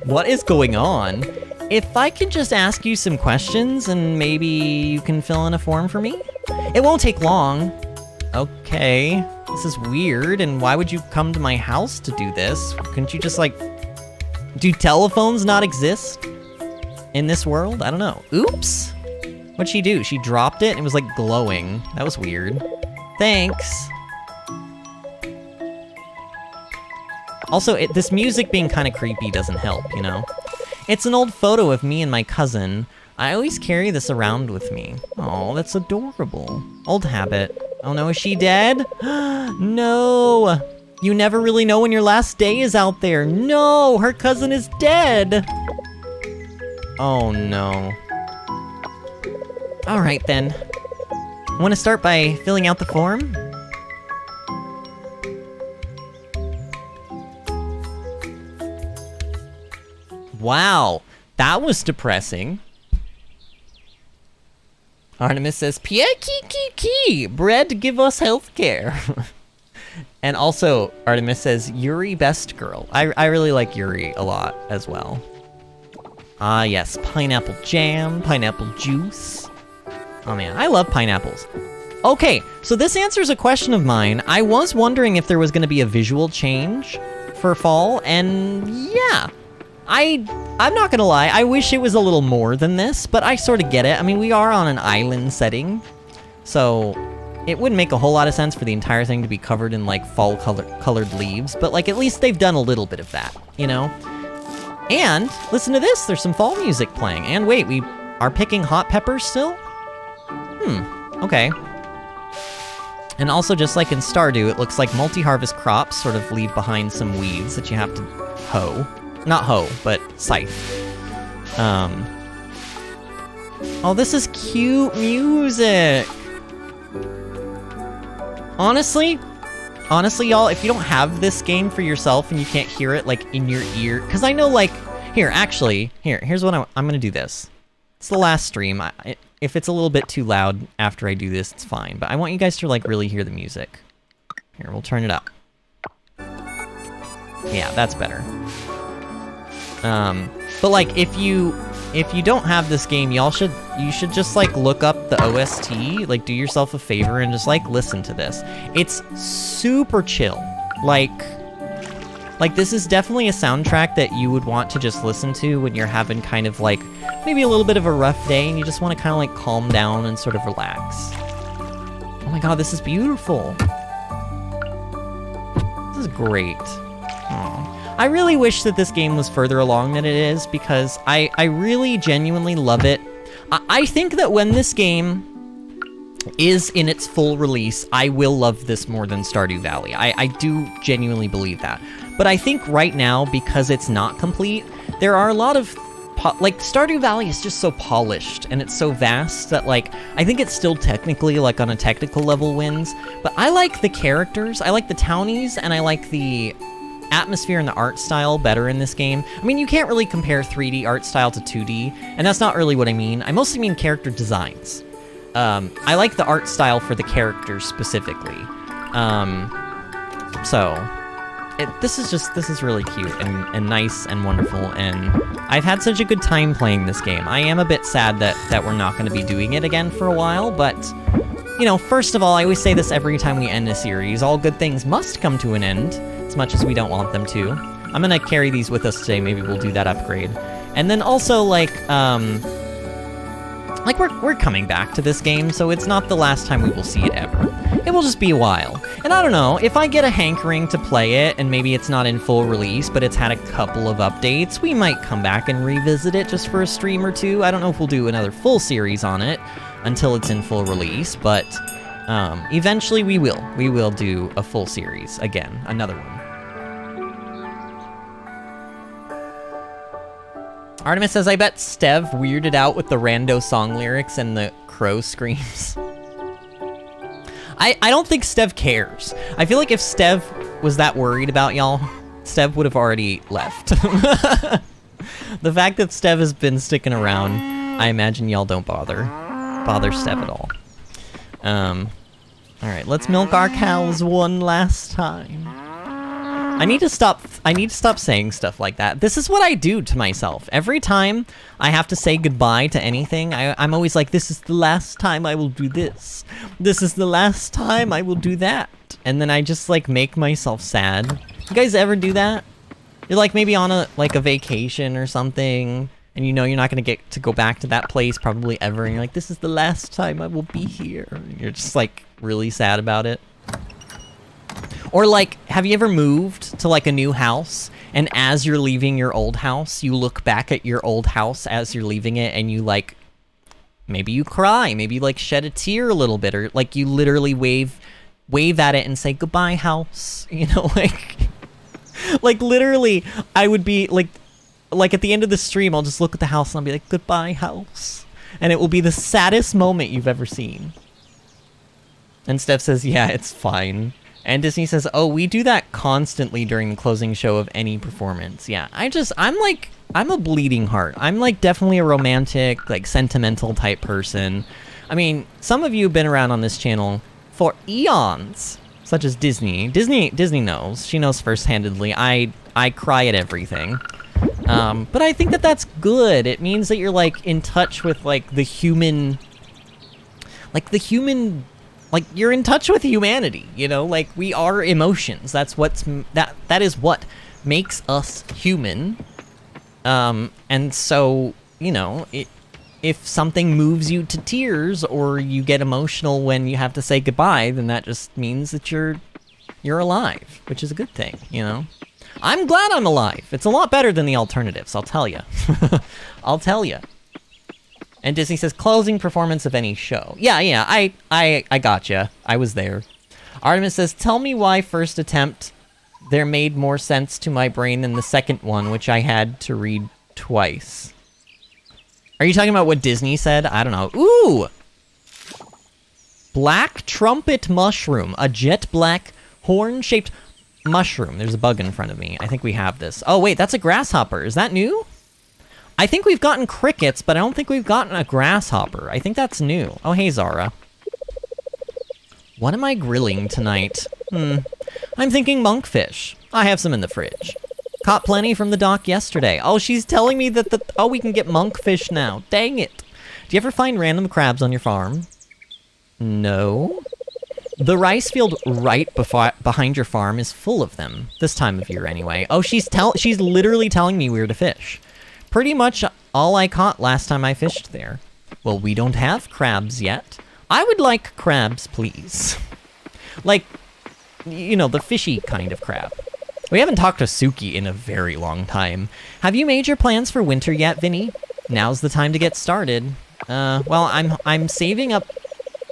What is going on? If I can just ask you some questions and maybe you can fill in a form for me? It won't take long. Okay. This is weird, and why would you come to my house to do this? Couldn't you just, like... Do telephones not exist in this world? I don't know. Oops! What'd she do? She dropped it and it was, like, glowing. That was weird. Thanks! Also, this music being kind of creepy doesn't help, you know? It's an old photo of me and my cousin. I always carry this around with me. Oh, that's adorable. Old habit. Oh no, is she dead? No! You never really know when your last day is out there. No, her cousin is dead! Oh no. Alright then. Want to start by filling out the form? Wow, that was depressing. Artemis says, Pierre Kiki, bread give us healthcare. And also, Artemis says, Yuri best girl. I really like Yuri a lot as well. Ah, yes, pineapple jam, pineapple juice. Oh man, I love pineapples. Okay, so this answers a question of mine. I was wondering if there was gonna be a visual change for fall, and yeah. I'm not gonna lie, I wish it was a little more than this, but I sort of get it. I mean, we are on an island setting, so it wouldn't make a whole lot of sense for the entire thing to be covered in, like, fall colored leaves, but, like, at least they've done a little bit of that, you know? And, listen to this, there's some fall music playing. And wait, we are picking hot peppers still? Okay. And also, just like in Stardew, it looks like multi-harvest crops sort of leave behind some weeds that you have to hoe. Not hoe, but scythe. Oh, this is cute music! Honestly, y'all, if you don't have this game for yourself and you can't hear it, like, in your ear... Because I know, like... Here's what I'm gonna do this. It's the last stream. If it's a little bit too loud after I do this, it's fine. But I want you guys to, like, really hear the music. Here, we'll turn it up. Yeah, that's better. But like, if you don't have this game, you should just like look up the OST, like do yourself a favor and just like listen to this. It's super chill. Like this is definitely a soundtrack that you would want to just listen to when you're having kind of like maybe a little bit of a rough day and you just want to kind of like calm down and sort of relax. Oh my god, this is beautiful. This is great. Aww. I really wish that this game was further along than it is, because I really genuinely love it. I think that when this game is in its full release, I will love this more than Stardew Valley. I do genuinely believe that. But I think right now, because it's not complete, there are a lot of... like, Stardew Valley is just so polished, and it's so vast that, like, I think it's still technically, like, on a technical level wins. But I like the characters, I like the townies, and I like the atmosphere and the art style better in this game. I mean, you can't really compare 3D art style to 2D, and that's not really what I mean. I mostly mean character designs. I like the art style for the characters specifically. This is really cute and nice and wonderful, and I've had such a good time playing this game. I am a bit sad that we're not going to be doing it again for a while, but, you know, first of all, I always say this every time we end a series, all good things must come to an end, as much as we don't want them to. I'm gonna carry these with us today, maybe we'll do that upgrade. And then also, like we're coming back to this game, so it's not the last time we will see it ever. It will just be a while. And I don't know, if I get a hankering to play it, and maybe it's not in full release, but it's had a couple of updates, we might come back and revisit it just for a stream or two. I don't know if we'll do another full series on it until it's in full release, but eventually we will. We will do a full series again, another one. Artemis says, I bet Stev weirded out with the rando song lyrics and the crow screams. I don't think Stev cares. I feel like if Stev was that worried about y'all, Stev would have already left. The fact that Stev has been sticking around, I imagine y'all don't bother Stev at all. Alright, let's milk our cows one last time. I need to stop saying stuff like that. This is what I do to myself. Every time I have to say goodbye to anything, I'm always like, this is the last time I will do this. This is the last time I will do that. And then I just, like, make myself sad. You guys ever do that? You're, like, maybe on a vacation or something, and you know you're not gonna get to go back to that place probably ever, and you're like, this is the last time I will be here. And you're just, like, really sad about it. Or, like, have you ever moved to, like, a new house, and as you're leaving your old house, you look back at your old house as you're leaving it, and you, like, maybe you cry, maybe you, like, shed a tear a little bit, or, like, you literally wave at it and say, goodbye, house, you know, like, literally, I would be, like, at the end of the stream, I'll just look at the house, and I'll be like, goodbye, house, and it will be the saddest moment you've ever seen. And Steph says, yeah, it's fine. And Disney says, oh, we do that constantly during the closing show of any performance. Yeah, I'm a bleeding heart. I'm like definitely a romantic, like sentimental type person. I mean, some of you have been around on this channel for eons, such as Disney. Disney knows. She knows first-handedly. I cry at everything. But I think that that's good. It means that you're like in touch with like the human, like you're in touch with humanity, you know? Like we are emotions. That's that is what makes us human. And so, you know, if something moves you to tears or you get emotional when you have to say goodbye, then that just means that you're alive, which is a good thing, you know? I'm glad I'm alive. It's a lot better than the alternatives, I'll tell you. I'll tell you. And Disney says, closing performance of any show. Yeah, I gotcha. I was there. Artemis says, tell me why first attempt there made more sense to my brain than the second one, which I had to read twice. Are you talking about what Disney said? I don't know. Ooh! Black trumpet mushroom. A jet black horn-shaped mushroom. There's a bug in front of me. I think we have this. Oh, wait, that's a grasshopper. Is that new? I think we've gotten crickets, but I don't think we've gotten a grasshopper. I think that's new. Oh, hey, Zara. What am I grilling tonight? I'm thinking monkfish. I have some in the fridge. Caught plenty from the dock yesterday. Oh, she's telling me that oh, we can get monkfish now. Dang it. Do you ever find random crabs on your farm? No. The rice field right behind your farm is full of them. This time of year, anyway. Oh, she's literally telling me where to fish. Pretty much all I caught last time I fished there. Well, we don't have crabs yet. I would like crabs, please. Like, you know, the fishy kind of crab. We haven't talked to Suki in a very long time. Have you made your plans for winter yet, Vinny? Now's the time to get started. Well, I'm saving up,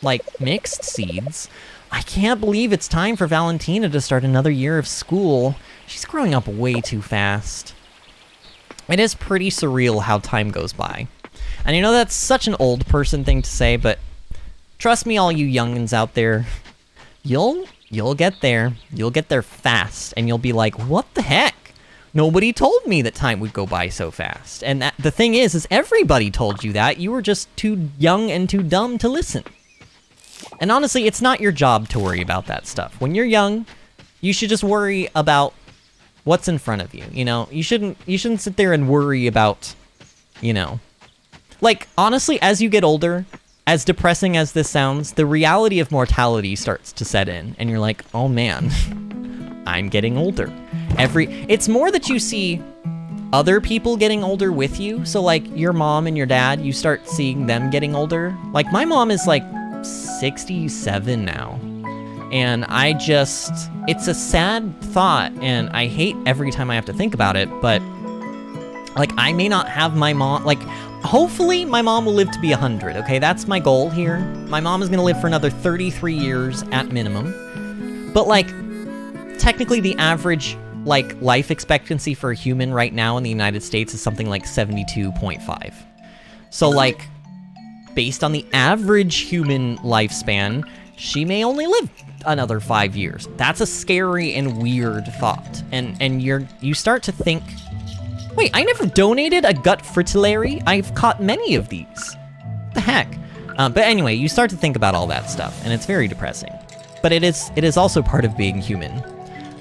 like, mixed seeds. I can't believe it's time for Valentina to start another year of school. She's growing up way too fast. It is pretty surreal how time goes by. And you know that's such an old person thing to say, but trust me, all you youngins out there, you'll get there. You'll get there fast, and you'll be like, what the heck? Nobody told me that time would go by so fast. And the thing is everybody told you that. You were just too young and too dumb to listen. And honestly, it's not your job to worry about that stuff. When you're young, you should just worry about what's in front of you, you know? You shouldn't sit there and worry about, you know. Like, honestly, as you get older, as depressing as this sounds, the reality of mortality starts to set in, and you're like, oh man, I'm getting older. It's more that you see other people getting older with you, so like your mom and your dad, you start seeing them getting older. Like, my mom is like 67 now. And it's a sad thought, and I hate every time I have to think about it, but, like, I may not have my mom, like, hopefully my mom will live to be 100, okay? That's my goal here. My mom is gonna live for another 33 years at minimum. But, like, technically the average, like, life expectancy for a human right now in the United States is something like 72.5. So, like, based on the average human lifespan, she may only live another 5 years. That's a scary and weird thought. And you start to think, wait, I never donated a gut fritillary? I've caught many of these. What the heck? But anyway, you start to think about all that stuff, and it's very depressing. But it is also part of being human.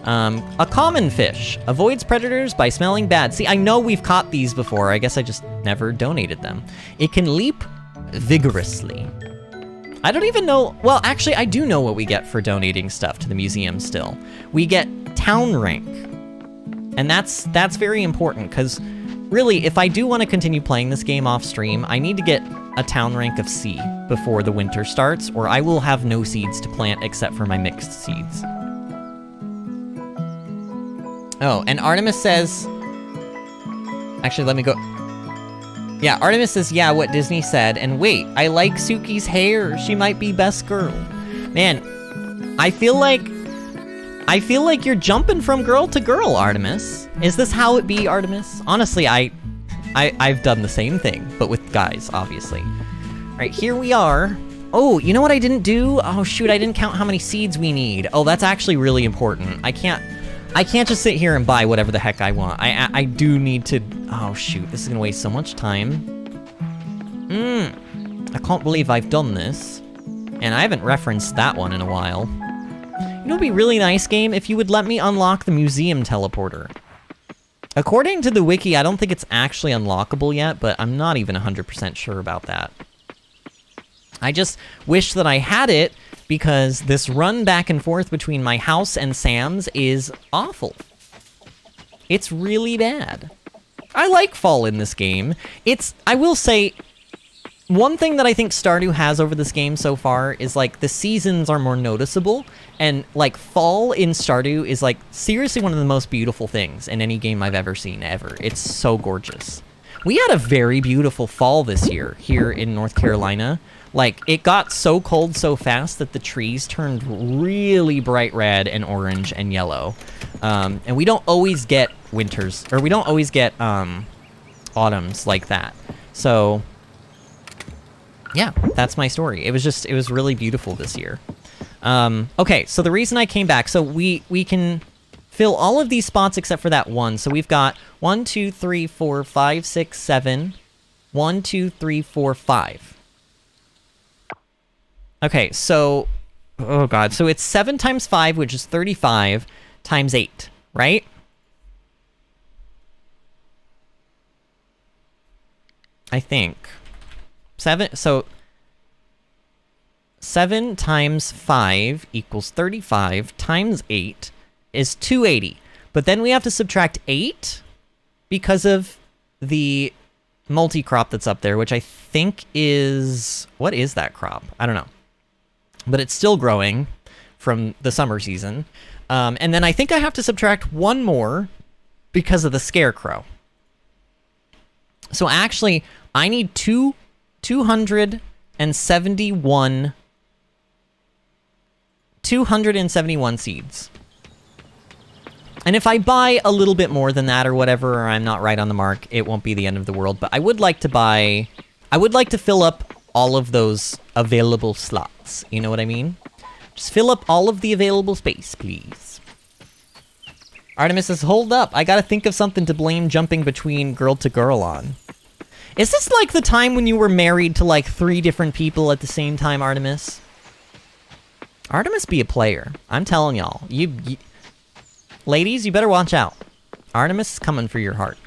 A common fish avoids predators by smelling bad. See, I know we've caught these before. I guess I just never donated them. It can leap vigorously. I don't even know, well, actually, I do know what we get for donating stuff to the museum still. We get town rank. And that's very important, because really, if I do want to continue playing this game off stream, I need to get a town rank of C before the winter starts, or I will have no seeds to plant except for my mixed seeds. Oh, and Artemis says... Actually, let me go... Yeah, Artemis says, yeah, what Disney said. And wait, I like Suki's hair. She might be best girl. Man, I feel like you're jumping from girl to girl, Artemis. Is this how it be, Artemis? Honestly, I've done the same thing, but with guys, obviously. All right, here we are. Oh, you know what I didn't do? Oh shoot, I didn't count how many seeds we need. Oh, that's actually really important. I can't just sit here and buy whatever the heck I want. I do need to... Oh shoot, this is gonna waste so much time. I can't believe I've done this. And I haven't referenced that one in a while. You know, it'd be really nice, game, if you would let me unlock the museum teleporter. According to the wiki, I don't think it's actually unlockable yet, but I'm not even 100% sure about that. I just wish that I had it, because this run back and forth between my house and Sam's is awful. It's really bad. I like fall in this game. I will say, one thing that I think Stardew has over this game so far is, like, the seasons are more noticeable, and, like, fall in Stardew is, like, seriously one of the most beautiful things in any game I've ever seen, ever. It's so gorgeous. We had a very beautiful fall this year, here in North Carolina. Like, it got so cold so fast that the trees turned really bright red and orange and yellow. And we don't always get winters, or we don't always get, autumns like that. So... yeah, that's my story. It was really beautiful this year. Okay, so the reason I came back, so we can fill all of these spots except for that one. So we've got 1, 2, 3, 4, 5, 6, 7. 1, 2, 3, 4, 5. Okay, so, oh god, so it's 7 times 5, which is 35, times 8, right? I think. 7 times 5 equals 35 times 8 is 280. But then we have to subtract 8 because of the multi-crop that's up there, which I think is... what is that crop? I don't know. But it's still growing from the summer season. And then I think I have to subtract 1 more because of the scarecrow. So actually, I need 271 seeds. And if I buy a little bit more than that or whatever, or I'm not right on the mark, it won't be the end of the world. But I would like to fill up all of those available slots. You know what I mean? Just fill up all of the available space, please. Artemis says, hold up. I gotta think of something to blame jumping between girl to girl on. Is this like the time when you were married to like 3 different people at the same time, Artemis? Artemis be a player. I'm telling y'all. You ladies, you better watch out. Artemis is coming for your heart.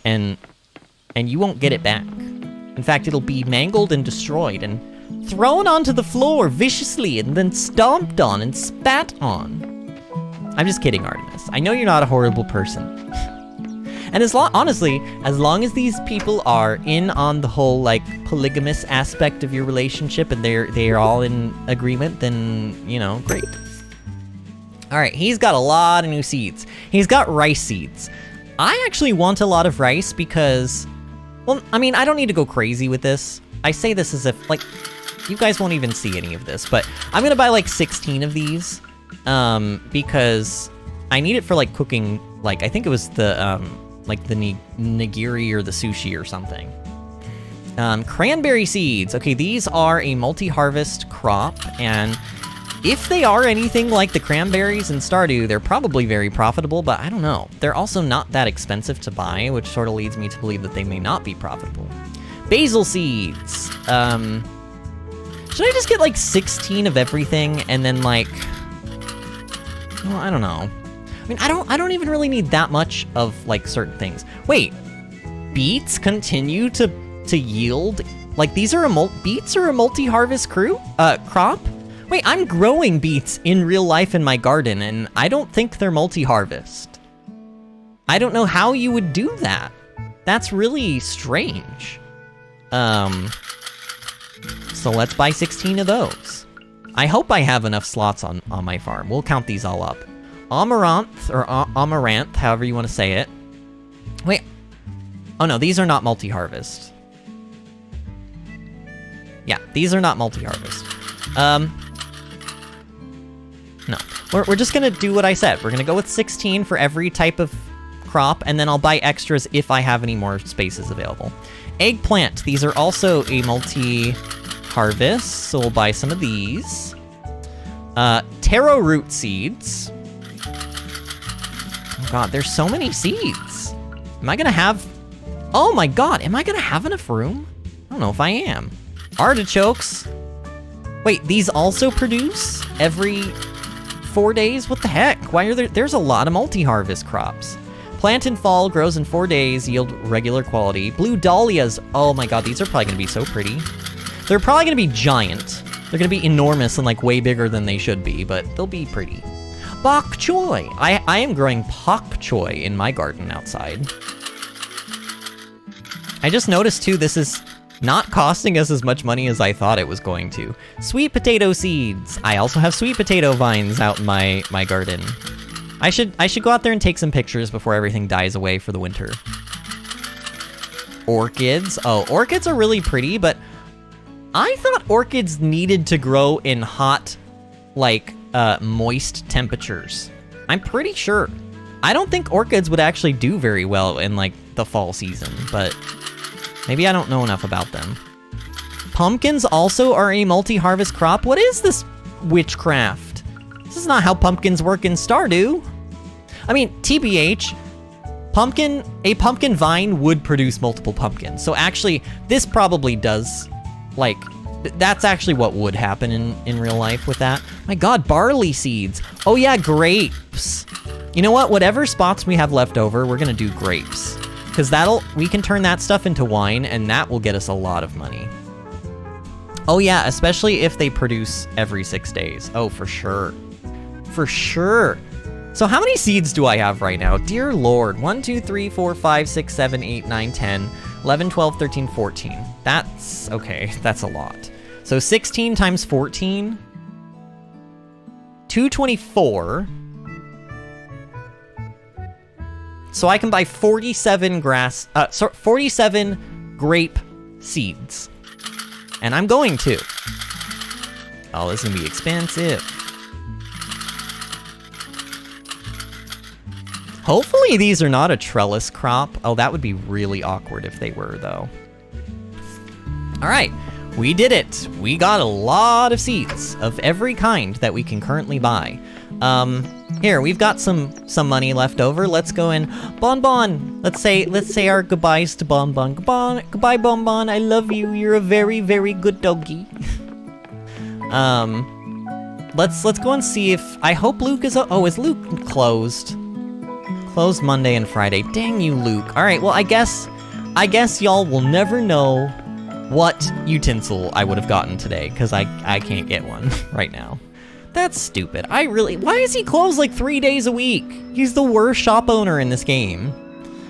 And you won't get it back. In fact, it'll be mangled and destroyed and thrown onto the floor viciously and then stomped on and spat on. I'm just kidding, Artemis. I know you're not a horrible person. And honestly, as long as these people are in on the whole, like, polygamous aspect of your relationship and they're all in agreement, then, you know, great. Alright, he's got a lot of new seeds. He's got rice seeds. I actually want a lot of rice because... well, I mean, I don't need to go crazy with this. I say this as if, like, you guys won't even see any of this, but I'm gonna buy, like, 16 of these, because I need it for, like, cooking, like, I think it was the, like, the nigiri or the sushi or something. Cranberry seeds. Okay, these are a multi-harvest crop, and if they are anything like the cranberries in Stardew, they're probably very profitable, but I don't know. They're also not that expensive to buy, which sort of leads me to believe that they may not be profitable. Basil seeds. Should I just get like 16 of everything and then like... well, I don't know. I mean, I don't even really need that much of like certain things. Wait, beets continue to yield? Like these are beets are a multi-harvest crop? Wait, I'm growing beets in real life in my garden, and I don't think they're multi-harvest. I don't know how you would do that. That's really strange. So let's buy 16 of those. I hope I have enough slots on my farm. We'll count these all up. Amaranth, or amaranth, however you want to say it. Wait. Oh no, these are not multi-harvest. Yeah, these are not multi-harvest. No, we're just gonna do what I said. We're gonna go with 16 for every type of crop, and then I'll buy extras if I have any more spaces available. Eggplant, these are also a harvest, so we'll buy some of these. Taro root seeds. Oh god, there's so many seeds. Am I gonna have... Oh my god, am I gonna have enough room? I don't know if I am. Artichokes. Wait, these also produce every 4 days? What the heck? Why are there... There's a lot of multi-harvest crops. Plant in fall, grows in 4 days, yield regular quality. Blue dahlias. Oh my god, these are probably gonna be so pretty. They're probably gonna be giant. They're gonna be enormous and like way bigger than they should be, but they'll be pretty. Bok choy. I am growing pak choy in my garden outside. I just noticed too, this is not costing us as much money as I thought it was going to. Sweet potato seeds. I also have sweet potato vines out in my garden. I should go out there and take some pictures before everything dies away for the winter. Orchids. Oh, orchids are really pretty, but I thought orchids needed to grow in hot, like, moist temperatures. I'm pretty sure. I don't think orchids would actually do very well in, like, the fall season, but maybe I don't know enough about them. Pumpkins also are a multi-harvest crop. What is this witchcraft? This is not how pumpkins work in Stardew. I mean, TBH, a pumpkin vine would produce multiple pumpkins. So actually, this probably does, like, that's actually what would happen in real life with that. My god, barley seeds. Oh yeah, grapes. You know what? Whatever spots we have left over, we're gonna do grapes. Because we can turn that stuff into wine, and that will get us a lot of money. Oh yeah, especially if they produce every 6 days. Oh, for sure. For sure. So how many seeds do I have right now? Dear Lord. 1, 2, 3, 4, 5, 6, 7, 8, 9, 10, 11, 12, 13, 14. That's, okay, that's a lot. So 16 times 14. 224. So I can buy 47 47 grape seeds. And I'm going to. Oh, this is gonna be expensive. Hopefully these are not a trellis crop. Oh, that would be really awkward if they were, though. All right, we did it. We got a lot of seeds of every kind that we can currently buy. Here, we've got some money left over. Let's go in. Bonbon. Let's say our goodbyes to Bonbon. Goodbye, Bonbon. I love you. You're a very, very good doggy. Let's go and see if... I hope Luke is... Oh, is Luke closed? Closed Monday and Friday. Dang you, Luke. All right, well, I guess y'all will never know what utensil I would have gotten today, because I can't get one right now. That's stupid. Why is he closed like 3 days a week? He's the worst shop owner in this game.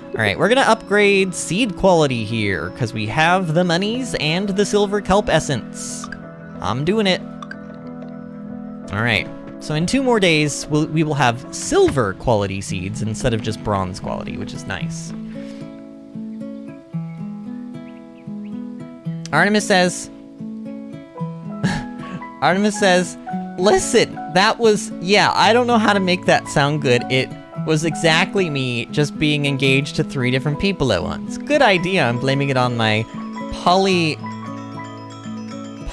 All right, we're gonna upgrade seed quality here, because we have the monies and the silver kelp essence. I'm doing it. All right. So in 2 more days, we will have silver quality seeds instead of just bronze quality, which is nice. Artemis says, listen, that was, yeah, I don't know how to make that sound good. It was exactly me just being engaged to 3 different people at once. Good idea. I'm blaming it on my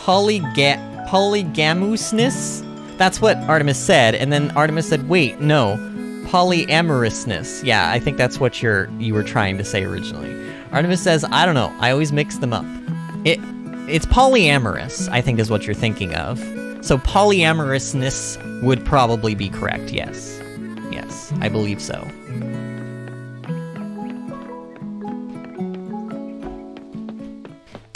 polygamousness. That's what Artemis said, and then Artemis said, wait, no, polyamorousness. Yeah, I think that's what you were trying to say originally. Artemis says, I don't know, I always mix them up. It's polyamorous, I think is what you're thinking of. So polyamorousness would probably be correct, yes. Yes, I believe so.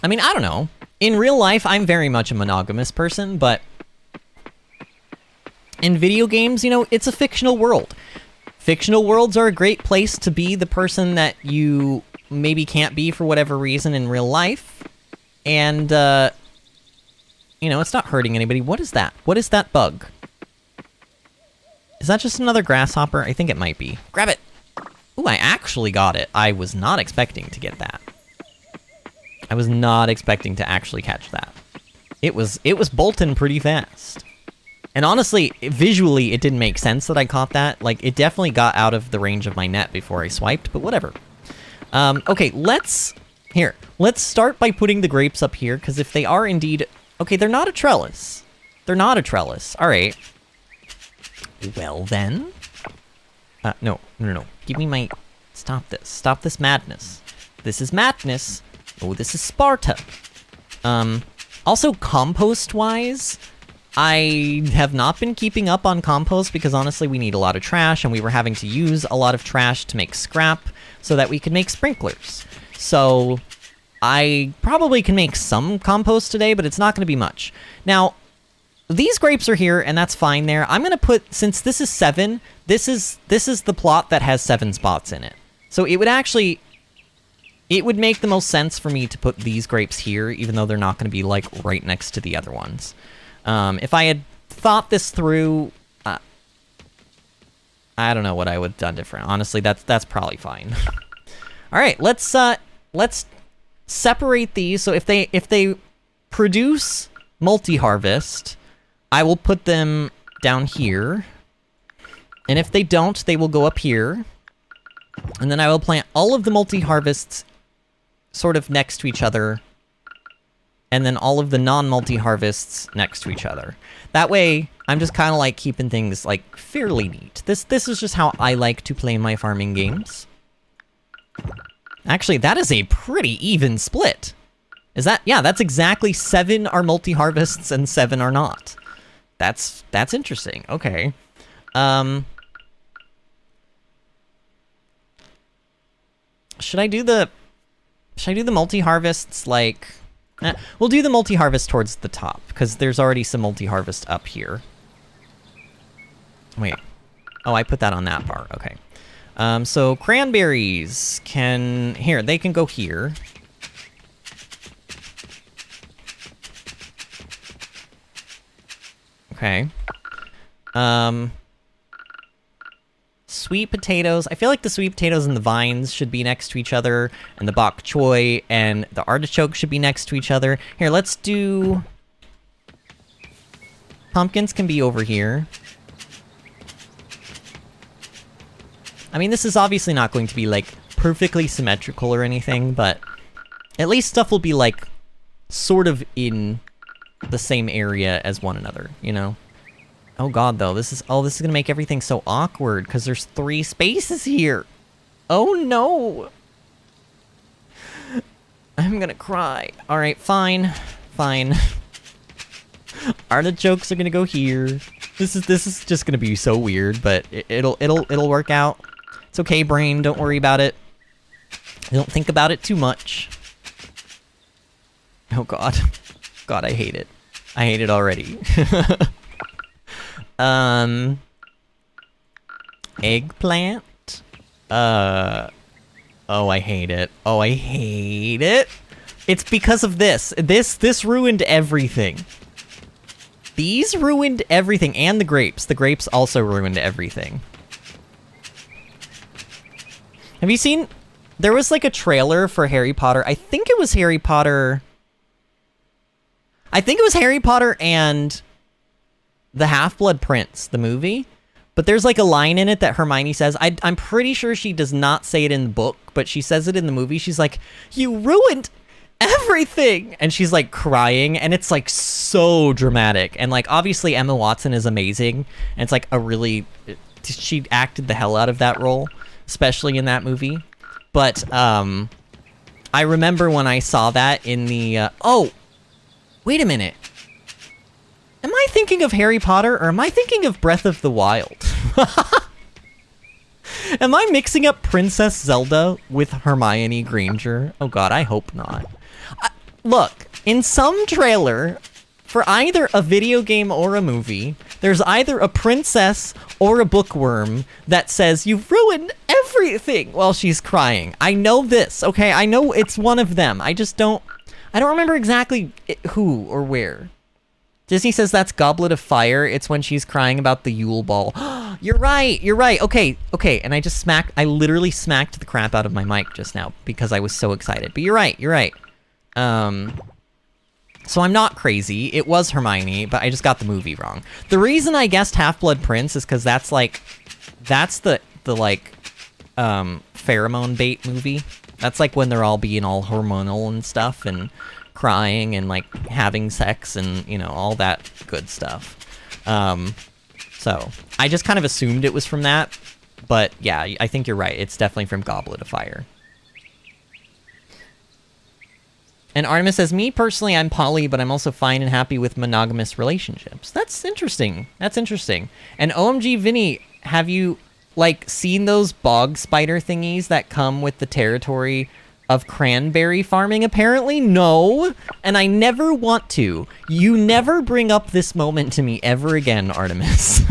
I mean, I don't know. In real life, I'm very much a monogamous person, but in video games, you know, it's a fictional world. Fictional worlds are a great place to be the person that you maybe can't be for whatever reason in real life. And, you know, it's not hurting anybody. What is that? What is that bug? Is that just another grasshopper? I think it might be. Grab it! Ooh, I actually got it. I was not expecting to get that. I was not expecting to actually catch that. It was bolting pretty fast. And honestly, visually, it didn't make sense that I caught that. Like, it definitely got out of the range of my net before I swiped, but whatever. Okay, let's start by putting the grapes up here, because if they are indeed Okay, they're not a trellis. They're not a trellis. All right. Well then. No. Give me my... Stop this. Stop this madness. This is madness. Oh, this is Sparta. Also, compost-wise, I have not been keeping up on compost because honestly we need a lot of trash, and we were having to use a lot of trash to make scrap so that we could make sprinklers. So I probably can make some compost today, but it's not going to be much. Now, these grapes are here, and that's fine there. I'm going to put, since this is 7, this is the plot that has 7 spots in it. So it would actually... It would make the most sense for me to put these grapes here, even though they're not going to be, like, right next to the other ones. If I had thought this through, I don't know what I would have done different. Honestly, that's probably fine. All right, let's separate these. So if they produce multi-harvest, I will put them down here. And if they don't, they will go up here. And then I will plant all of the multi-harvests sort of next to each other, and then all of the non-multi-harvests next to each other. That way, I'm just kind of like keeping things like fairly neat. This is just how I like to play my farming games. Actually, that is a pretty even split. Is that? Yeah, that's exactly 7 are multi-harvests and 7 are not. That's interesting. Okay. Should I do the multi-harvests, like... we'll do the multi-harvest towards the top, because there's already some multi-harvest up here. Wait. Oh, I put that on that bar. Okay. So cranberries can... Here, they can go here. Okay. Sweet potatoes. I feel like the sweet potatoes and the vines should be next to each other, and the bok choy and the artichoke should be next to each other. Here, let's do... Pumpkins can be over here. I mean, this is obviously not going to be, like, perfectly symmetrical or anything, but at least stuff will be, like, sort of in the same area as one another, you know? Oh god, though, this is gonna make everything so awkward, because there's 3 spaces here! Oh no! I'm gonna cry. Alright, fine. Fine. Artichokes are gonna go here. This is just gonna be so weird, but it'll work out. It's okay, brain, don't worry about it. Don't think about it too much. Oh god. God, I hate it. I hate it already. Eggplant? Oh, I hate it. Oh, I hate it. It's because of this. This ruined everything. These ruined everything, and the grapes. The grapes also ruined everything. Have you seen... There was, like, a trailer for Harry Potter. I think it was Harry Potter... I think it was Harry Potter and... The Half-Blood Prince, the movie. But there's like a line in it that Hermione says. I'm pretty sure she does not say it in the book, but she says it in the movie. She's like, "You ruined everything!" And she's like crying, and it's like so dramatic. And like obviously Emma Watson is amazing, and it's like a really... She acted the hell out of that role, especially in that movie. But I remember when I saw that in the... Oh! Wait a minute. Am I thinking of Harry Potter, or am I thinking of Breath of the Wild? Am I mixing up Princess Zelda with Hermione Granger? Oh god, I hope not. Look, in some trailer, for either a video game or a movie, there's either a princess or a bookworm that says, "You've ruined everything," while she's crying. I know this, okay? I know it's one of them. I don't remember exactly who or where. Disney says that's Goblet of Fire. It's when she's crying about the Yule Ball. You're right. Okay. And I literally smacked the crap out of my mic just now because I was so excited. But you're right. So I'm not crazy. It was Hermione, but I just got the movie wrong. The reason I guessed Half-Blood Prince is because that's the pheromone bait movie. That's like when they're all being all hormonal and stuff, and crying and like having sex and, you know, all that good stuff. So I just kind of assumed it was from that, but yeah, I think you're right. It's definitely from Goblet of Fire. And Artemis says, me personally, I'm poly, but I'm also fine and happy with monogamous relationships. That's interesting. That's interesting. And OMG Vinny, have you like seen those bog spider thingies that come with the territory of cranberry farming? Apparently no, and I never want to. You never bring up this moment to me ever again, Artemis.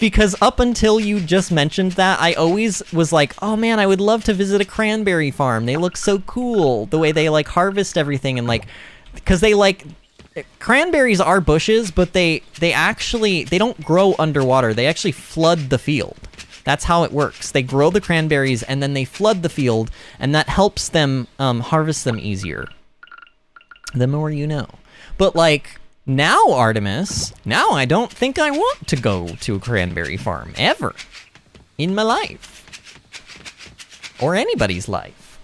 Because up until you just mentioned that, I always was like, oh man, I would love to visit a cranberry farm. They look so cool, the way they like harvest everything, and like, because they like, cranberries are bushes, but they don't grow underwater. They actually flood the field. That's how it works. They grow the cranberries and then they flood the field, and that helps them harvest them easier. The more you know. But like, now, Artemis, now I don't think I want to go to a cranberry farm, ever. In my life. Or anybody's life.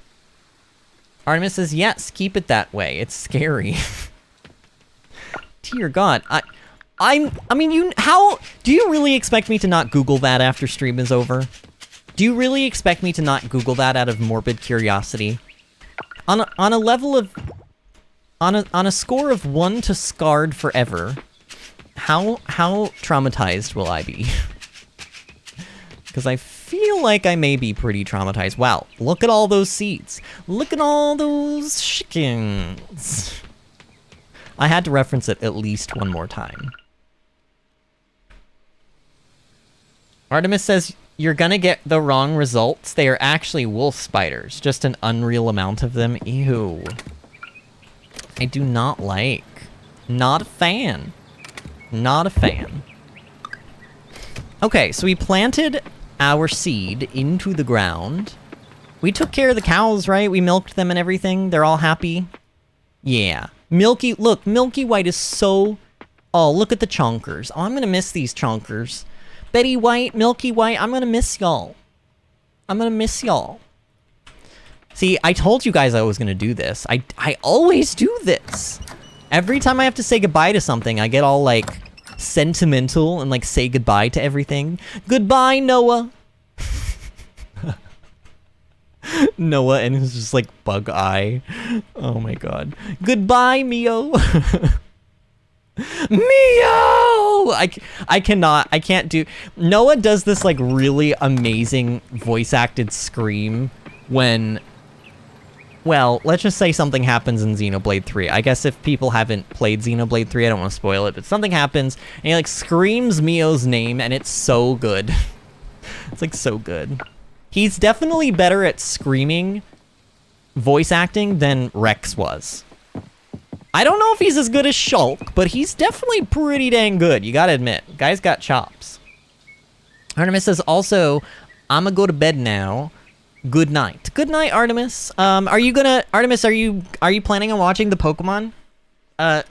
Artemis says, yes, keep it that way. It's scary. Dear God, I mean, how, do you really expect me to not Google that after stream is over? Do you really expect me to not Google that out of morbid curiosity? On a level of, on a score of 1 to scarred forever, how traumatized will I be? Because I feel like I may be pretty traumatized. Wow, look at all those seeds. Look at all those chickens. I had to reference it at least one more time. Artemis says, you're gonna get the wrong results. They are actually wolf spiders. Just an unreal amount of them. Ew. I do not like. Not a fan. Not a fan. Okay, so we planted our seed into the ground. We took care of the cows, right? We milked them and everything. They're all happy. Yeah. Milky, look, Milky White is so... Oh, look at the chonkers. Oh, I'm gonna miss these chonkers. Betty White, Milky White, I'm gonna miss y'all. I'm gonna miss y'all. See, I told you guys I was gonna do this. I always do this. Every time I have to say goodbye to something, I get all, like, sentimental and, like, say goodbye to everything. Goodbye, Noah. Noah and his just, like, bug eye. Oh, my God. Goodbye, Mio. Mio! I can't do... Noah does this, like, really amazing voice-acted scream when... Well, let's just say something happens in Xenoblade 3. I guess if people haven't played Xenoblade 3, I don't want to spoil it, but something happens, and he, like, screams Mio's name, and it's so good. It's, like, so good. He's definitely better at screaming voice acting than Rex was. I don't know if he's as good as Shulk, but he's definitely pretty dang good, you gotta admit. Guy's got chops. Artemis says, also, I'm gonna go to bed now. Good night. Good night, Artemis. Artemis, are you planning on watching the Pokemon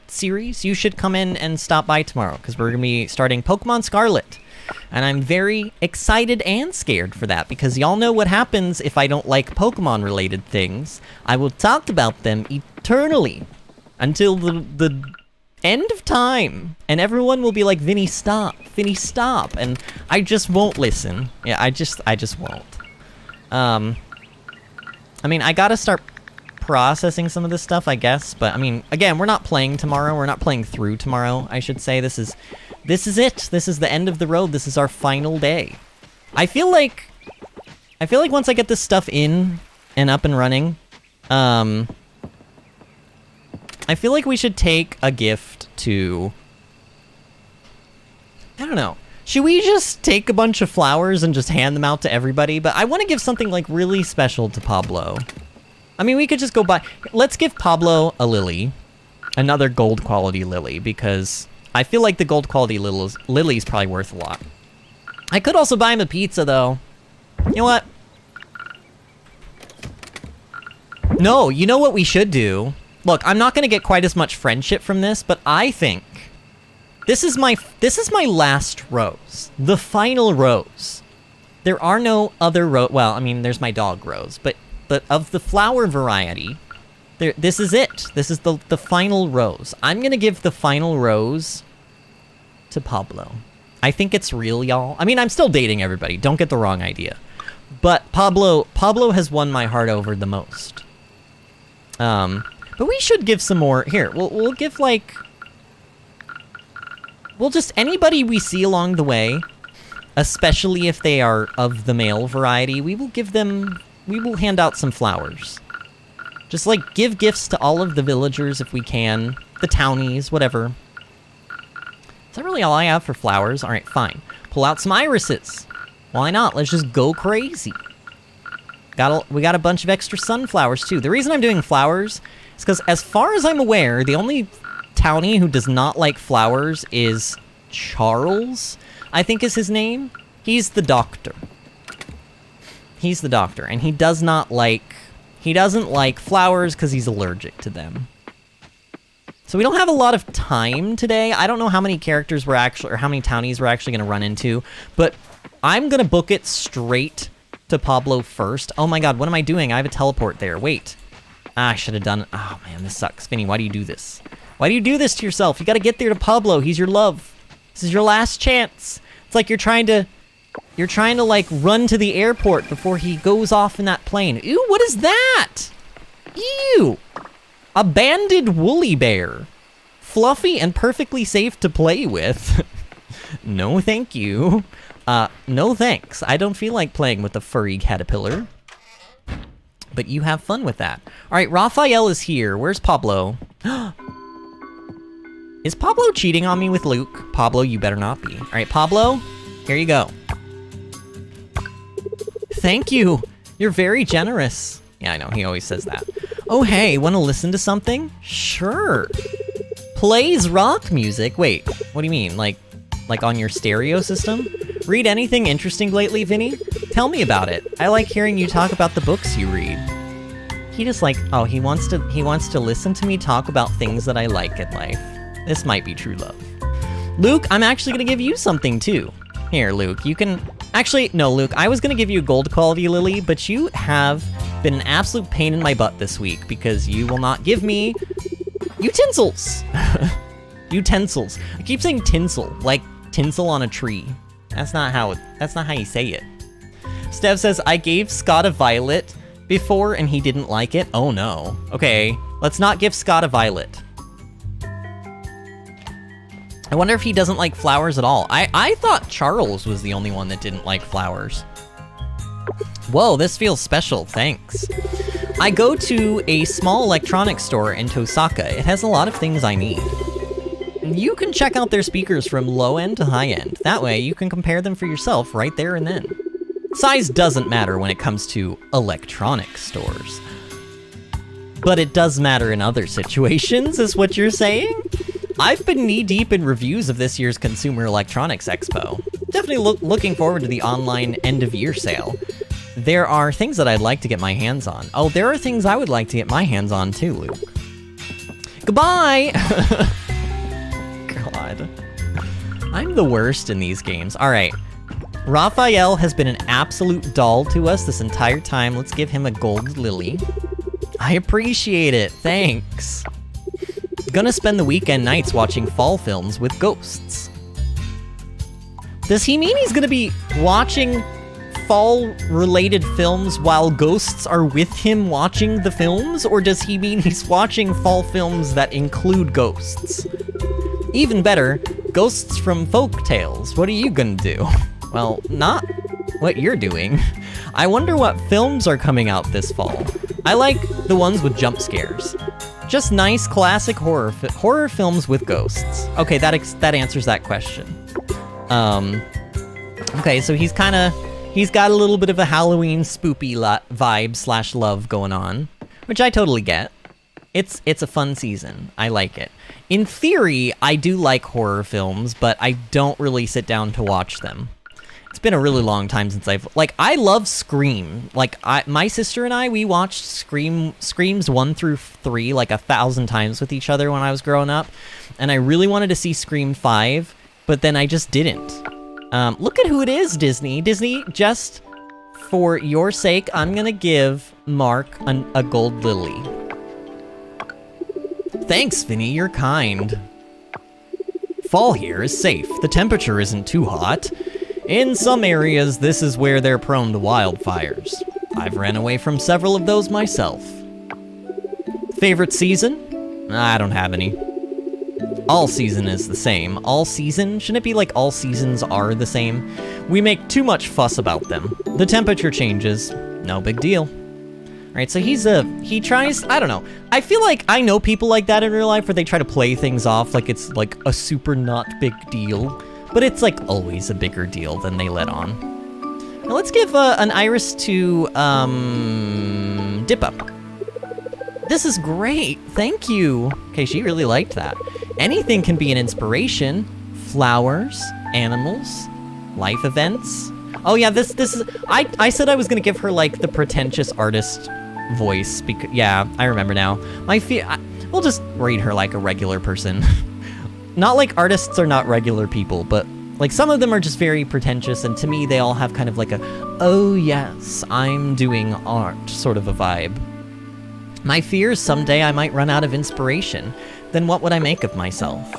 series? You should come in and stop by tomorrow, because we're gonna be starting Pokemon Scarlet. And I'm very excited and scared for that, because y'all know what happens if I don't like Pokemon-related things. I will talk about them eternally, until the end of time. And everyone will be like, Vinny, stop. Vinny, stop. And I just won't listen. Yeah, I just won't. I mean, I gotta start processing some of this stuff, I guess, but I mean, again, we're not playing tomorrow. We're not playing through tomorrow, I should say. This is it. This is the end of the road. This is our final day. I feel like once I get this stuff in and up and running, I feel like we should take a gift to... I don't know. Should we just take a bunch of flowers and just hand them out to everybody? But I want to give something, like, really special to Pablo. I mean, we could just go buy... Let's give Pablo a lily. Another gold quality lily, because I feel like the gold quality lily is probably worth a lot. I could also buy him a pizza, though. You know what? No, you know what we should do? Look, I'm not going to get quite as much friendship from this, but I think... This is my last rose. The final rose. There are no other well, I mean, there's my dog Rose, but of the flower variety, This is it. This is the final rose. I'm gonna give the final rose to Pablo. I think it's real, y'all. I mean, I'm still dating everybody. Don't get the wrong idea. But Pablo has won my heart over the most. But we should give some more. Here, we'll give like... We'll just... Anybody we see along the way, especially if they are of the male variety, we will give them... We will hand out some flowers. Just like give gifts to all of the villagers if we can. The townies, whatever. Is that really all I have for flowers? Alright, fine. Pull out some irises. Why not? Let's just go crazy. We got a bunch of extra sunflowers, too. The reason I'm doing flowers is because, as far as I'm aware, the only townie who does not like flowers is Charles, I think is his name. He's the doctor. He's the doctor, and he does not like... He doesn't like flowers because he's allergic to them. So we don't have a lot of time today. I don't know how many characters we're actually... Or how many townies we're actually going to run into, but I'm going to book it straight to Pablo first. Oh my god, what am I doing? I have a teleport there. Wait. I should have done... Oh man, this sucks. Vinny, why do you do this? Why do you do this to yourself? You gotta get there to Pablo. He's your love. This is your last chance. It's like you're trying to like run to the airport before he goes off in that plane. Ew, what is that? Ew. A banded woolly bear. Fluffy and perfectly safe to play with. No, thank you. No thanks. I don't feel like playing with a furry caterpillar. But you have fun with that. All right, Raphael is here. Where's Pablo? Is Pablo cheating on me with Luke? Pablo, you better not be. All right, Pablo, here you go. Thank you. You're very generous. Yeah, I know, he always says that. Oh, hey, want to listen to something? Sure. Plays rock music. Wait, what do you mean? Like on your stereo system? Read anything interesting lately, Vinny? Tell me about it. I like hearing you talk about the books you read. He just like, oh, he wants to listen to me talk about things that I like in life. This might be true love. Luke, I'm actually gonna give you something too. Here, Luke, you can... Actually, no, Luke, I was gonna give you a gold quality lily, but you have been an absolute pain in my butt this week because you will not give me utensils. Utensils. I keep saying tinsel, like tinsel on a tree. That's not how you say it. Stev says, I gave Scott a violet before and he didn't like it. Oh no. Okay, let's not give Scott a violet. I wonder if he doesn't like flowers at all. I thought Charles was the only one that didn't like flowers. Whoa, this feels special, thanks. I go to a small electronics store in Tosaka. It has a lot of things I need. You can check out their speakers from low end to high end. That way you can compare them for yourself right there and then. Size doesn't matter when it comes to electronics stores. But it does matter in other situations, is what you're saying? I've been knee-deep in reviews of this year's Consumer Electronics Expo. Definitely looking forward to the online end-of-year sale. There are things that I'd like to get my hands on. Oh, there are things I would like to get my hands on too, Luke. Goodbye! God. I'm the worst in these games. Alright. Raphael has been an absolute doll to us this entire time. Let's give him a gold lily. I appreciate it. Thanks. Gonna spend the weekend nights watching fall films with ghosts. Does he mean he's gonna be watching fall-related films while ghosts are with him watching the films? Or does he mean he's watching fall films that include ghosts? Even better, ghosts from folk tales. What are you gonna do? Well, not what you're doing. I wonder what films are coming out this fall. I like the ones with jump scares. Just nice classic horror films with ghosts. Okay, that answers that question. Okay, so he's got a little bit of a Halloween spoopy vibe / love going on, which I totally get. It's a fun season. I like it. In theory, I do like horror films, but I don't really sit down to watch them. It's been a really long time since I love Scream. My sister and I, we watched Screams 1 through 3 like 1,000 times with each other when I was growing up. And I really wanted to see Scream 5, but then I just didn't. Look at who it is, Disney. Disney, just for your sake, I'm gonna give Mark a gold lily. Thanks, Vinny, you're kind. Fall here is safe. The temperature isn't too hot. In some areas, this is where they're prone to wildfires. I've ran away from several of those myself. Favorite season? I don't have any. All season is the same. All season? Shouldn't it be like all seasons are the same? We make too much fuss about them. The temperature changes. No big deal. Alright, so he tries, I don't know. I feel like I know people like that in real life where they try to play things off like it's like a super not big deal. But it's like always a bigger deal than they let on. Now let's give an iris to Dippa. This is great, thank you. Okay, she really liked that. Anything can be an inspiration. Flowers, animals, life events. Oh yeah, this is, I said I was gonna give her like the pretentious artist voice because, yeah, I remember now. We'll just rate her like a regular person. Not like artists are not regular people, but like some of them are just very pretentious, and to me they all have kind of like a, oh yes, I'm doing art sort of a vibe. My fear is someday I might run out of inspiration. Then what would I make of myself?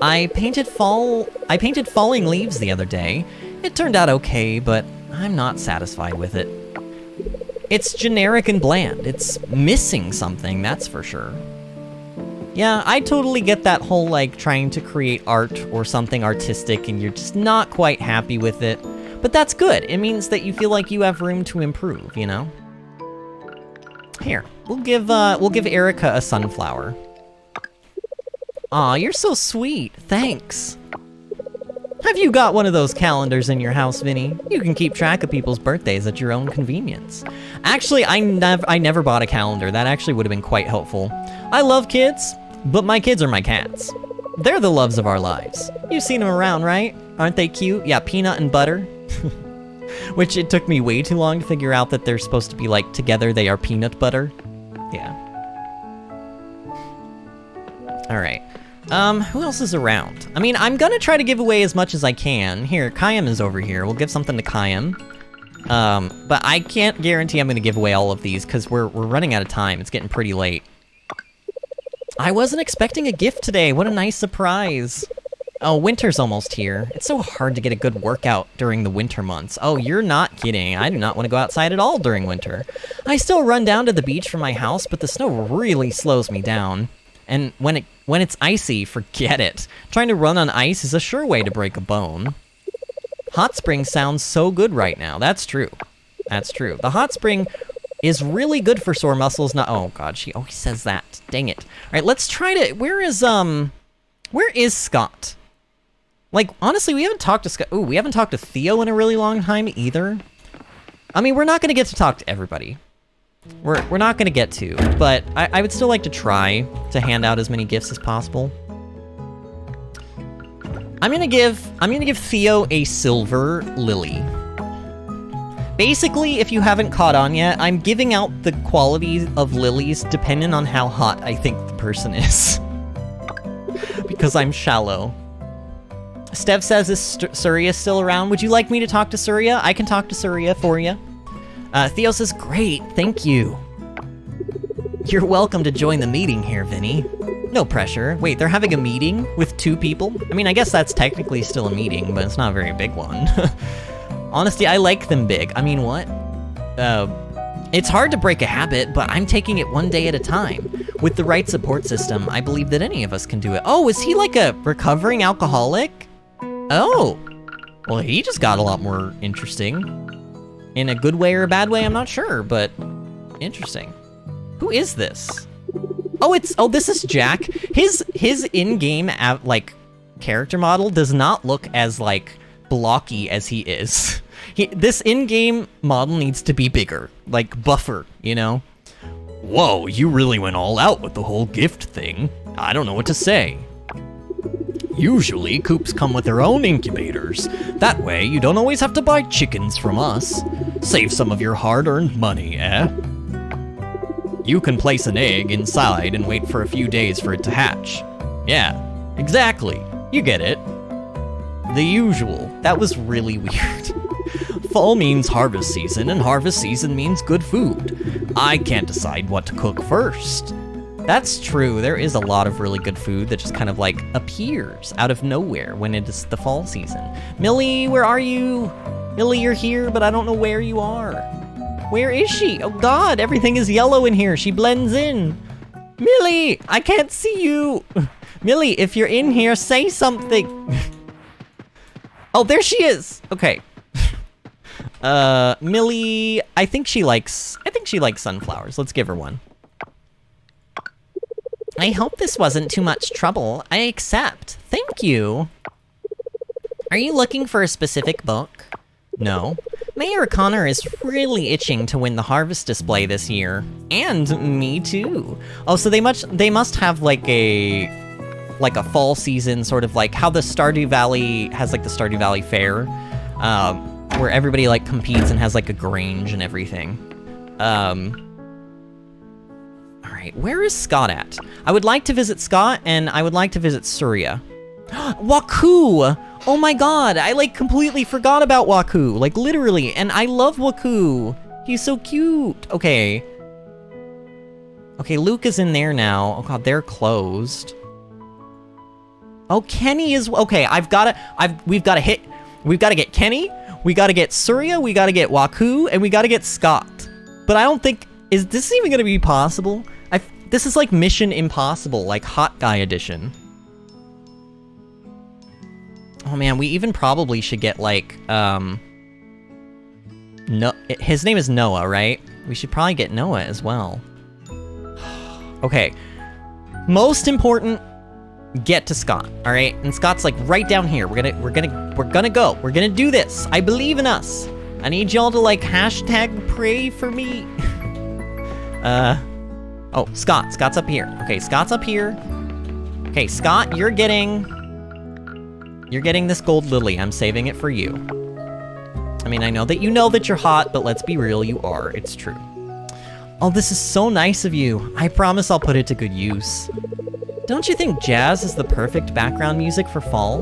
I painted falling leaves the other day. It turned out okay, but I'm not satisfied with it. It's generic and bland. It's missing something, that's for sure. Yeah, I totally get that whole, like, trying to create art or something artistic and you're just not quite happy with it. But that's good. It means that you feel like you have room to improve, you know? Here, we'll give Erica a sunflower. Aw, you're so sweet. Thanks. Have you got one of those calendars in your house, Vinny? You can keep track of people's birthdays at your own convenience. Actually, I never bought a calendar. That actually would have been quite helpful. I love kids, but my kids are my cats. They're the loves of our lives. You've seen them around, right? Aren't they cute? Yeah, peanut and butter. Which it took me way too long to figure out that they're supposed to be like, together they are peanut butter. Yeah. Alright. Who else is around? I mean, I'm gonna try to give away as much as I can. Here, Kayam is over here. We'll give something to Kayam. But I can't guarantee I'm gonna give away all of these because we're running out of time. It's getting pretty late. I wasn't expecting a gift today. What a nice surprise. Oh, winter's almost here. It's so hard to get a good workout during the winter months. Oh, you're not kidding. I do not want to go outside at all during winter. I still run down to the beach from my house, but the snow really slows me down. And when it's icy, forget it. Trying to run on ice is a sure way to break a bone. Hot spring sounds so good right now. That's true. That's true. The hot spring is really good for sore muscles. Not. Oh god, she always says that. Dang it. All right, let's try to. Where is Scott? Like, honestly, we haven't talked to Scott. Ooh, we haven't talked to Theo in a really long time either. I mean, we're not gonna get to talk to everybody. We're not gonna get to, but I would still like to try to hand out as many gifts as possible. I'm gonna give Theo a silver lily. Basically, if you haven't caught on yet, I'm giving out the quality of lilies depending on how hot I think the person is. Because I'm shallow. Stev says, is Surya still around? Would you like me to talk to Surya? I can talk to Surya for you. Theo says, great, thank you. You're welcome to join the meeting here, Vinny. No pressure. Wait, they're having a meeting with 2 people? I mean, I guess that's technically still a meeting, but it's not a very big one. Honestly, I like them big. I mean, what? It's hard to break a habit, but I'm taking it one day at a time. With the right support system, I believe that any of us can do it. Oh, is he like a recovering alcoholic? Oh. Well, he just got a lot more interesting. In a good way or a bad way, I'm not sure, but interesting. Who is this? Oh, this is Jack. His in-game like character model does not look as like blocky as he is. This in-game model needs to be bigger, like buffer, you know? Whoa, you really went all out with the whole gift thing. I don't know what to say. Usually, coops come with their own incubators. That way, you don't always have to buy chickens from us. Save some of your hard-earned money, eh? You can place an egg inside and wait for a few days for it to hatch. Yeah, exactly. You get it. The usual. That was really weird. Fall means harvest season, and harvest season means good food. I can't decide what to cook first. That's true. There is a lot of really good food that just kind of like appears out of nowhere when it is the fall season. Millie, where are you? Millie, you're here, but I don't know where you are. Where is she? Oh God, everything is yellow in here. She blends in. Millie, I can't see you. Millie, if you're in here, say something. Oh, there she is. Okay. Millie, I think she likes sunflowers. Let's give her one. I hope this wasn't too much trouble. I accept. Thank you. Are you looking for a specific book? No. Mayor Connor is really itching to win the harvest display this year. And me too. Oh, so they must have like a fall season, sort of like how the Stardew Valley has like the Stardew Valley Fair, where everybody like competes and has like a grange and everything. All right, where is Scott at? I would like to visit Scott, and I would like to visit Surya. Waku! Oh my God, I like completely forgot about Waku, like literally, and I love Waku. He's so cute. Okay. Okay, Luke is in there now. Oh God, they're closed. Oh, Kenny is, okay, we've gotta get Kenny, we gotta get Surya, we gotta get Waku, and we gotta get Scott. But I don't think, is this even gonna be possible? This is like Mission Impossible, like Hot Guy edition. Oh man, we even probably should get like, no, his name is Noah, right? We should probably get Noah as well. Okay, most important, get to Scott, all right? And Scott's like right down here. We're gonna do this. I believe in us. I need y'all to like hashtag pray for me. Oh, Scott's up here. Okay, Scott's up here. Okay, Scott, you're getting this gold lily. I'm saving it for you. I mean, I know that you know that you're hot, but let's be real, you are. It's true. Oh, this is so nice of you. I promise I'll put it to good use. Don't you think jazz is the perfect background music for fall?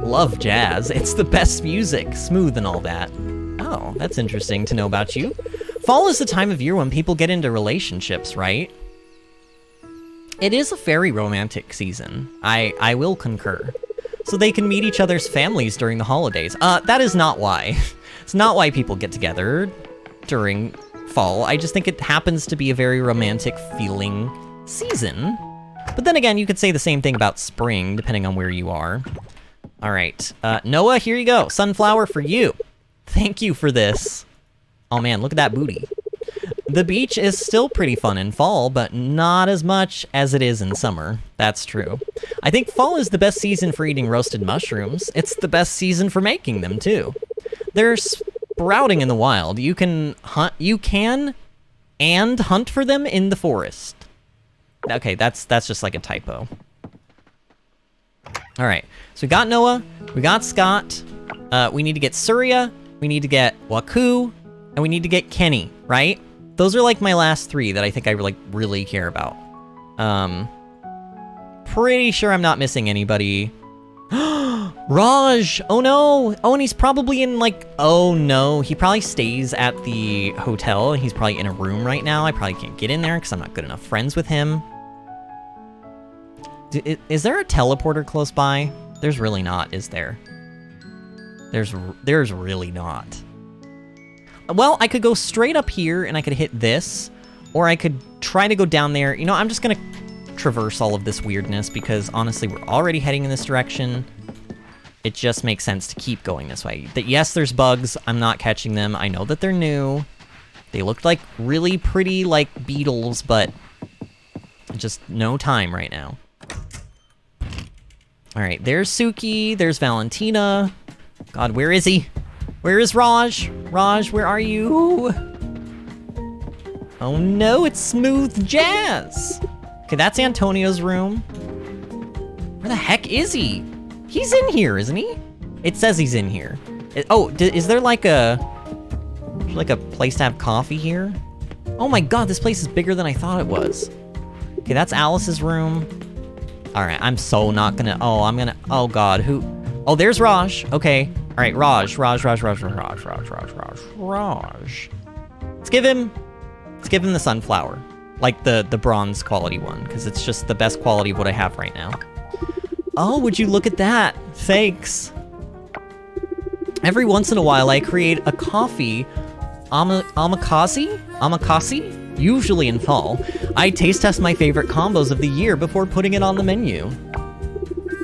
Love jazz. It's the best music, smooth and all that. Oh, that's interesting to know about you. Fall is the time of year when people get into relationships, right? It is a very romantic season. I will concur. So they can meet each other's families during the holidays. That is not why. It's not why people get together during fall. I just think it happens to be a very romantic feeling season. But then again, you could say the same thing about spring, depending on where you are. All right, Noah, here you go. Sunflower for you. Thank you for this. Oh man, look at that booty. The beach is still pretty fun in fall, but not as much as it is in summer. That's true. I think fall is the best season for eating roasted mushrooms. It's the best season for making them, too. They're sprouting in the wild. You can hunt for them in the forest. Okay, that's just like a typo. All right, so we got Noah, we got Scott, we need to get Surya, we need to get Waku, and we need to get Kenny, right? Those are like my last three that I think I like really care about. Pretty sure I'm not missing anybody. Raj! Oh no! Oh, and he's probably in like, oh no, he probably stays at the hotel. He's probably in a room right now. I probably can't get in there because I'm not good enough friends with him. Is there a teleporter close by? There's really not, is there? There's really not. Well, I could go straight up here and I could hit this, or I could try to go down there. You know, I'm just gonna traverse all of this weirdness because honestly, we're already heading in this direction. It just makes sense to keep going this way. That yes, there's bugs. I'm not catching them. I know that they're new. They looked like really pretty, like beetles, but just no time right now. All right, there's Suki. There's Valentina. God, where is he? Where is Raj? Raj, where are you? Oh no, it's smooth jazz. Okay, that's Antonio's room. Where the heck is he? He's in here, isn't he? It says he's in here. Is there like a place to have coffee here? Oh my God, this place is bigger than I thought it was. Okay, that's Alice's room. All right, I'm so not gonna, oh God, who? Oh, there's Raj, okay. All right, Raj. Let's give him the sunflower. Like the bronze quality one, because it's just the best quality of what I have right now. Oh, would you look at that? Thanks. Every once in a while, I create a coffee omakase, usually in fall. I taste test my favorite combos of the year before putting it on the menu.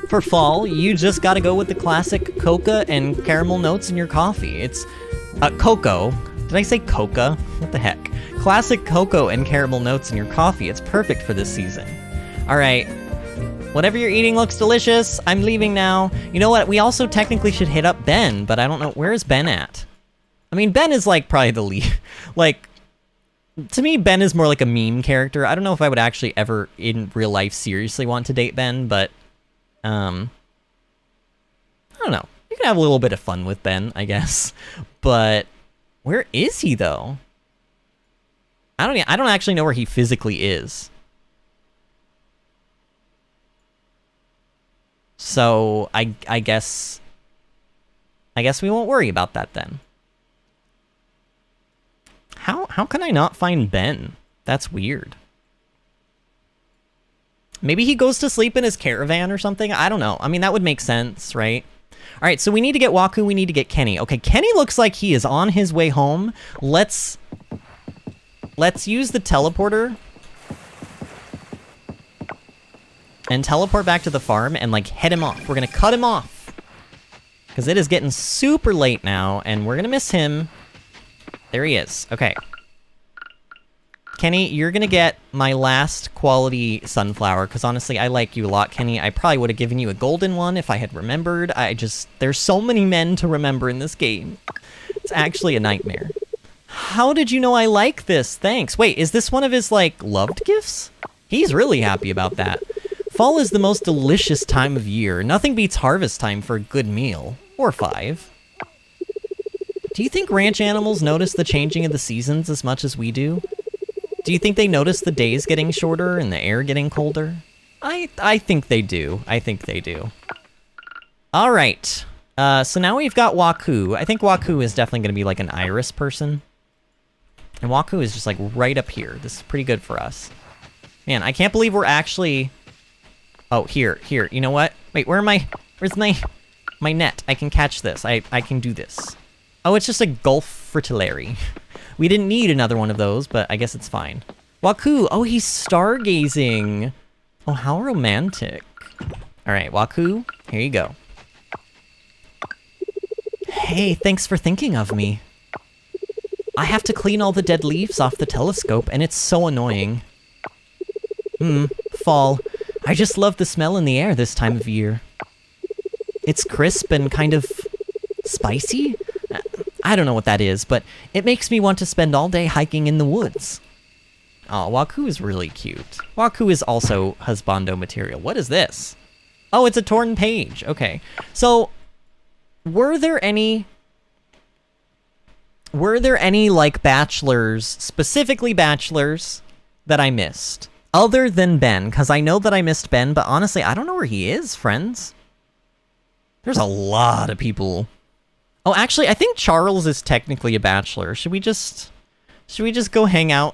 For fall, you just gotta go with the classic coca and caramel notes in your coffee. It's cocoa. Did I say coca? What the heck? Classic cocoa and caramel notes in your coffee. It's perfect for this season. All right. Whatever you're eating looks delicious. I'm leaving now. You know what? We also technically should hit up Ben, but I don't know. Where is Ben at? I mean, Ben is like probably the lead. Like, to me, Ben is more like a meme character. I don't know if I would actually ever in real life seriously want to date Ben, but I don't know. You can have a little bit of fun with Ben, I guess. But where is he though? I don't actually know where he physically is. So I guess we won't worry about that then. How can I not find Ben? That's weird. Maybe he goes to sleep in his caravan or something? I don't know. I mean, that would make sense, right? All right, so we need to get Waku, we need to get Kenny. Okay, Kenny looks like he is on his way home. Let's use the teleporter and teleport back to the farm and, like, head him off. We're gonna cut him off because it is getting super late now, and we're gonna miss him. There he is. Okay. Kenny, you're gonna get my last quality sunflower, because honestly, I like you a lot, Kenny. I probably would have given you a golden one if I had remembered. There's so many men to remember in this game. It's actually a nightmare. How did you know I like this? Thanks. Wait, is this one of his, like, loved gifts? He's really happy about that. Fall is the most delicious time of year. Nothing beats harvest time for a good meal. Or 5. Do you think ranch animals notice the changing of the seasons as much as we do? Do you think they notice the days getting shorter and the air getting colder? I think they do. I think they do. All right. So now we've got Waku. I think Waku is definitely going to be like an iris person. And Waku is just like right up here. This is pretty good for us. Man, I can't believe we're actually... Oh, here. You know what? Wait, where's my net? I can catch this. I can do this. Oh, it's just a Gulf fritillary. We didn't need another one of those, but I guess it's fine. Waku, oh, he's stargazing. Oh, how romantic. All right, Waku, here you go. Hey, thanks for thinking of me. I have to clean all the dead leaves off the telescope, and it's so annoying. Fall. I just love the smell in the air this time of year. It's crisp and kind of spicy. I don't know what that is, but it makes me want to spend all day hiking in the woods. Oh, Waku is really cute. Waku is also husbando material. What is this? Oh, it's a torn page. Okay. So, were there any, like, bachelors, specifically bachelors, that I missed? Other than Ben, because I know that I missed Ben, but honestly, I don't know where he is, friends. There's a lot of people. Oh, actually, I think Charles is technically a bachelor. Should we just go hang out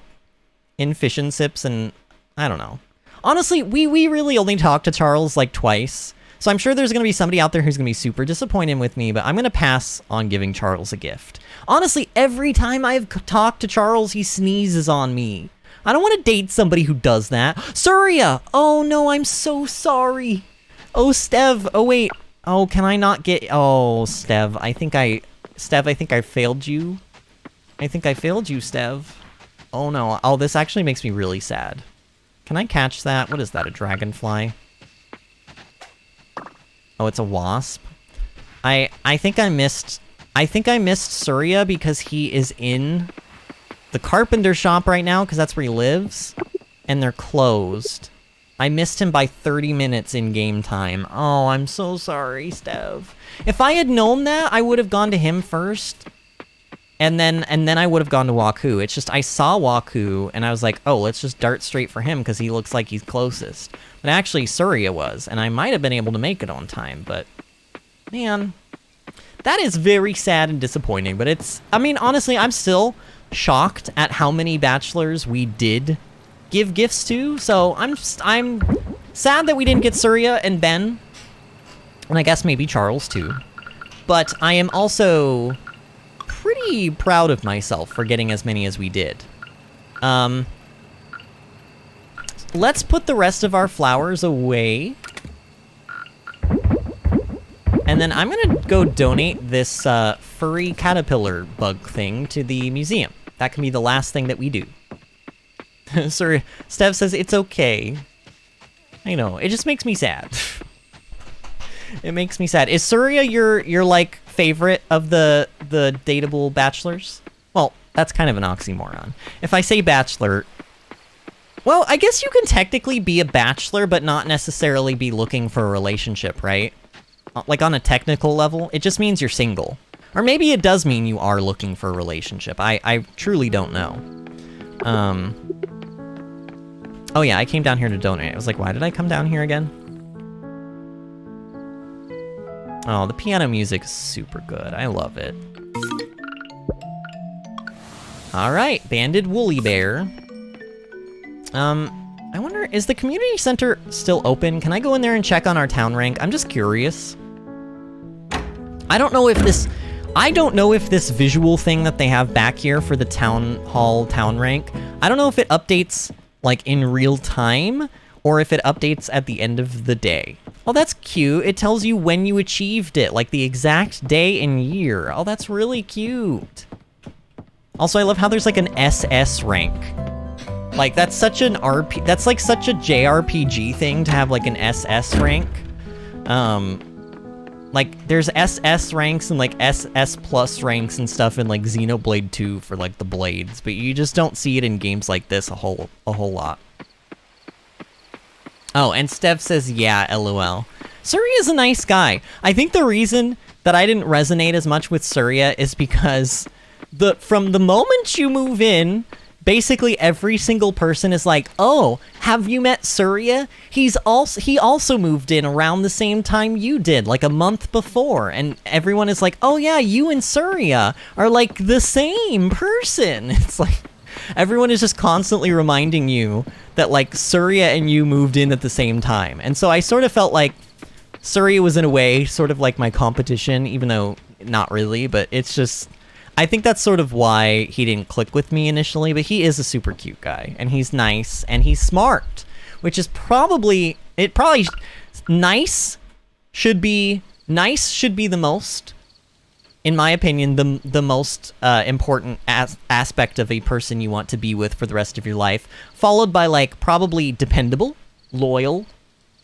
in Fish and Sips and... I don't know. Honestly, we really only talked to Charles, like, twice. So I'm sure there's going to be somebody out there who's going to be super disappointed with me, but I'm going to pass on giving Charles a gift. Honestly, every time I've talked to Charles, he sneezes on me. I don't want to date somebody who does that. Surya! Oh, no, I'm so sorry. Oh, Stev. Oh, wait. Oh, can I not get... Oh, Stev, I think I failed you. I think I failed you, Stev. Oh, no. Oh, this actually makes me really sad. Can I catch that? What is that, a dragonfly? Oh, it's a wasp. I think I missed Surya because he is in the carpenter shop right now, because that's where he lives, and they're closed. I missed him by 30 minutes in game time. Oh, I'm so sorry, Stev. If I had known that, I would have gone to him first, and then I would have gone to Waku. It's just I saw Waku, and I was like, oh, let's just dart straight for him because he looks like he's closest. But actually, Surya was, and I might have been able to make it on time, but man, that is very sad and disappointing. But it's, I mean, honestly, I'm still shocked at how many bachelors we did give gifts to. So I'm sad that we didn't get Surya and Ben, and I guess maybe Charles too. But I am also pretty proud of myself for getting as many as we did. Let's put the rest of our flowers away. And then I'm gonna go donate this furry caterpillar bug thing to the museum. That can be the last thing that we do. Sir, Stev says it's okay. I know, it just makes me sad. It makes me sad. Is Surya your like favorite of the dateable bachelors? Well, that's kind of an oxymoron. If I say bachelor, well, I guess you can technically be a bachelor but not necessarily be looking for a relationship, right? Like on a technical level, it just means you're single. Or maybe it does mean you are looking for a relationship. I truly don't know. Oh yeah, I came down here to donate. I was like, why did I come down here again? Oh, the piano music is super good. I love it. All right, Banded Woolly Bear. I wonder, is the community center still open? Can I go in there and check on our town rank? I'm just curious. I don't know if this visual thing that they have back here for the town hall town rank, I don't know if it updates like in real time or if it updates at the end of the day. Oh, that's cute. It tells you when you achieved it, like the exact day and year. Oh, that's really cute. Also, I love how there's like an SS rank. Like that's such an that's like such a JRPG thing to have like an SS rank. Like there's SS ranks and like SS plus ranks and stuff in like Xenoblade 2 for like the blades, but you just don't see it in games like this a whole lot. Oh, and Stev says, yeah, LOL. Surya is a nice guy. I think the reason that I didn't resonate as much with Surya is because from the moment you move in, basically every single person is like, oh, have you met Surya? He also moved in around the same time you did, like a month before. And everyone is like, oh yeah, you and Surya are like the same person. It's like, everyone is just constantly reminding you that like Surya and you moved in at the same time. And so I sort of felt like Surya was in a way sort of like my competition, even though not really, but it's just, I think that's sort of why he didn't click with me initially, but he is a super cute guy, and he's nice, and he's smart, which is probably nice should be the most, in my opinion, the most important aspect of a person you want to be with for the rest of your life, followed by like probably dependable, loyal,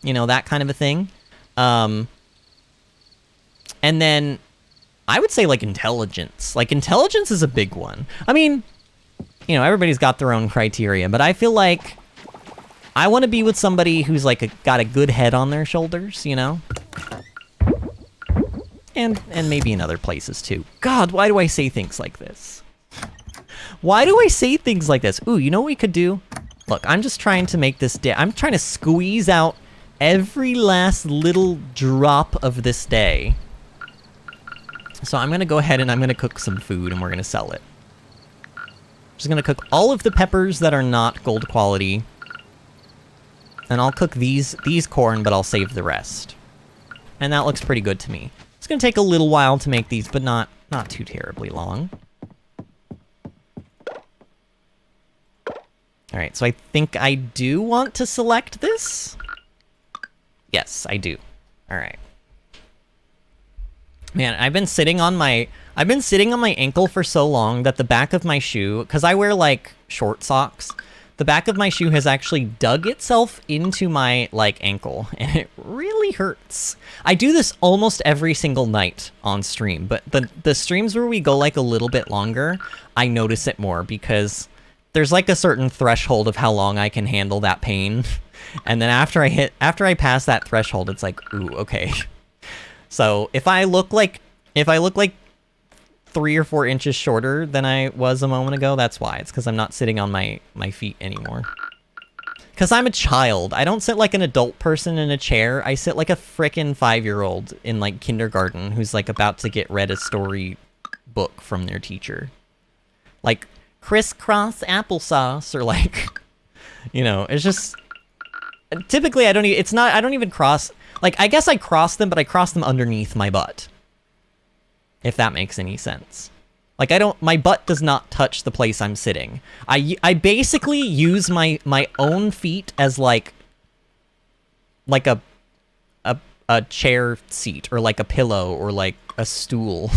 you know, that kind of a thing. And then I would say like intelligence. Like intelligence is a big one. I mean, you know, everybody's got their own criteria, but I feel like I want to be with somebody who's like got a good head on their shoulders, you know? And maybe in other places too. God, why do I say things like this? Why do I say things like this? Ooh, you know what we could do? Look, I'm just trying to make this day. I'm trying to squeeze out every last little drop of this day. So I'm going to go ahead and I'm going to cook some food and we're going to sell it. I'm just going to cook all of the peppers that are not gold quality. And I'll cook these corn, but I'll save the rest. And that looks pretty good to me. It's going to take a little while to make these, but not too terribly long. All right, so I think I do want to select this. Yes, I do. All right. Man, I've been sitting on my ankle for so long that the back of my shoe, because I wear like short socks, the back of my shoe has actually dug itself into my like ankle, and it really hurts. I do this almost every single night on stream, but the streams where we go like a little bit longer, I notice it more because there's like a certain threshold of how long I can handle that pain. And then after I pass that threshold, it's like, ooh, okay. So if I look like 3 or 4 inches shorter than I was a moment ago, that's why. It's because I'm not sitting on my feet anymore. Because I'm a child. I don't sit like an adult person in a chair. I sit like a frickin' 5-year-old in like kindergarten who's like about to get read a story book from their teacher. Like crisscross applesauce or like, You know, it's just... Typically, I don't even cross... Like, I guess I cross them, but I cross them underneath my butt. If that makes any sense. Like, my butt does not touch the place I'm sitting. I basically use my own feet as, like a chair seat, or like a pillow, or like a stool.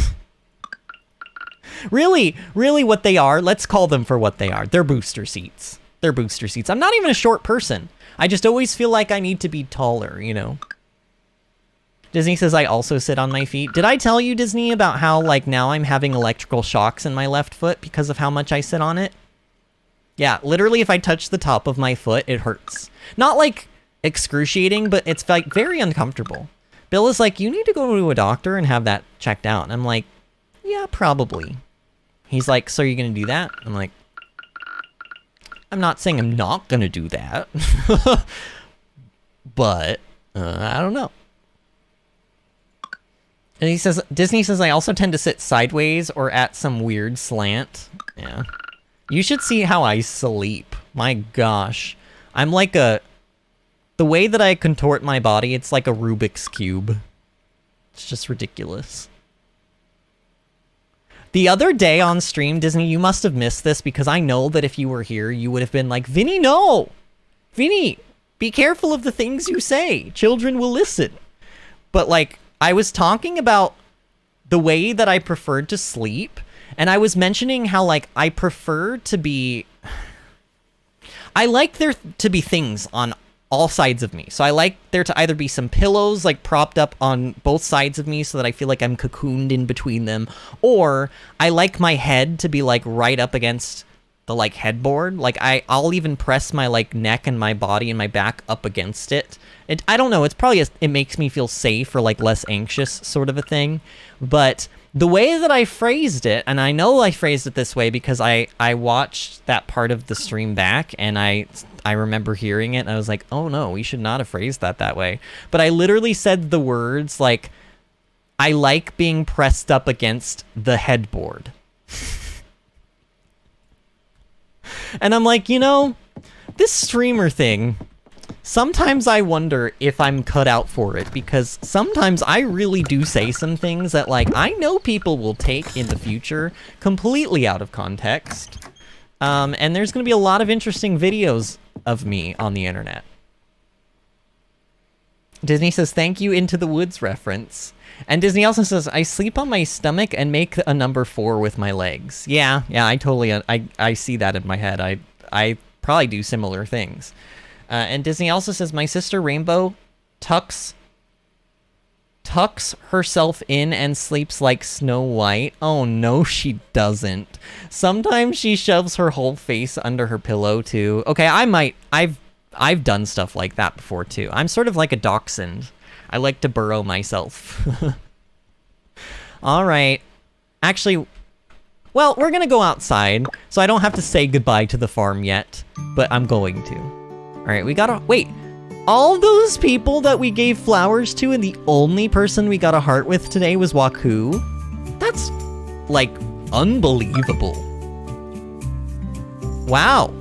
Really what they are, let's call them for what they are. They're booster seats. They're booster seats. I'm not even a short person. I just always feel like I need to be taller, you know? Disney says I also sit on my feet. Did I tell you, Disney, about how, like, now I'm having electrical shocks in my left foot because of how much I sit on it? Yeah, literally if I touch the top of my foot, it hurts. Not, like, excruciating, but it's, like, very uncomfortable. Bill is like, you need to go to a doctor and have that checked out. And I'm like, yeah, probably. He's like, so are you going to do that? I'm like, I'm not saying I'm not going to do that. But, I don't know. And he says, Disney says, I also tend to sit sideways or at some weird slant. Yeah. You should see how I sleep. My gosh. I'm like the way that I contort my body, it's like a Rubik's Cube. It's just ridiculous. The other day on stream, Disney, you must have missed this because I know that if you were here, you would have been like, Vinny, no! Vinny, be careful of the things you say. Children will listen. But, like, I was talking about the way that I preferred to sleep, and I was mentioning how, like, I prefer to be... I like there to be things on all sides of me. So I like there to either be some pillows, like, propped up on both sides of me so that I feel like I'm cocooned in between them, or I like my head to be, like, right up against the, like, headboard. Like, I'll even press my, like, neck and my body and my back up against it. I don't know, it's probably, it makes me feel safe or, like, less anxious sort of a thing. But the way that I phrased it, and I know I phrased it this way because I watched that part of the stream back, and I remember hearing it, and I was like, oh no, we should not have phrased that way. But I literally said the words, like, I like being pressed up against the headboard. And I'm like, you know, this streamer thing... Sometimes I wonder if I'm cut out for it, because sometimes I really do say some things that, like, I know people will take in the future completely out of context. And there's going to be a lot of interesting videos of me on the internet. Disney says, thank you, Into the Woods reference. And Disney also says, I sleep on my stomach and make a number 4 with my legs. Yeah, I totally, I see that in my head. I probably do similar things. And Disney also says, my sister Rainbow tucks herself in and sleeps like Snow White. Oh no, she doesn't. Sometimes she shoves her whole face under her pillow too. Okay, I've done stuff like that before too. I'm sort of like a dachshund. I like to burrow myself. All right. Actually, well, we're gonna go outside, so I don't have to say goodbye to the farm yet, but I'm going to. All right, we gotta... Wait, all those people that we gave flowers to and the only person we got a heart with today was Waku? That's, like, unbelievable. Wow.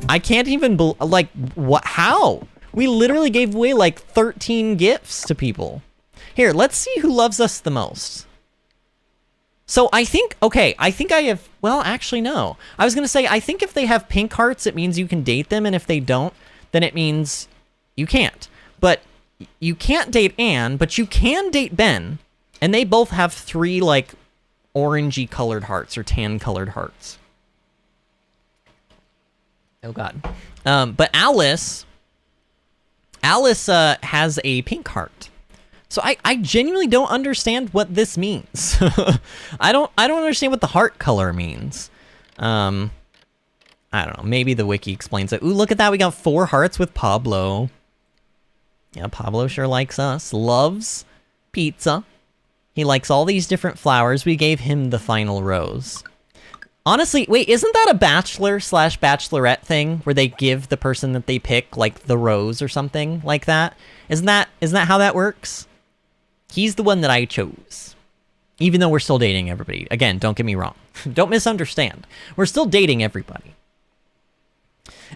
I can't even... Like, what? How? We literally gave away, like, 13 gifts to people. Here, let's see who loves us the most. So I think... Okay, I think I have... Well, actually, no. I was gonna say, I think if they have pink hearts, it means you can date them, and if they don't, then it means you can't. But you can't date Anne, but you can date Ben. And they both have 3, like, orangey colored hearts or tan colored hearts. Oh, God. But Alice has a pink heart. So I genuinely don't understand what this means. I don't understand what the heart color means. I don't know. Maybe the wiki explains it. Ooh, look at that. We got 4 hearts with Pablo. Yeah, Pablo sure likes us. Loves pizza. He likes all these different flowers. We gave him the final rose. Honestly, wait, isn't that a bachelor/bachelorette thing where they give the person that they pick, like, the rose or something like that? Isn't that how that works? He's the one that I chose. Even though we're still dating everybody. Again, don't get me wrong. Don't misunderstand. We're still dating everybody.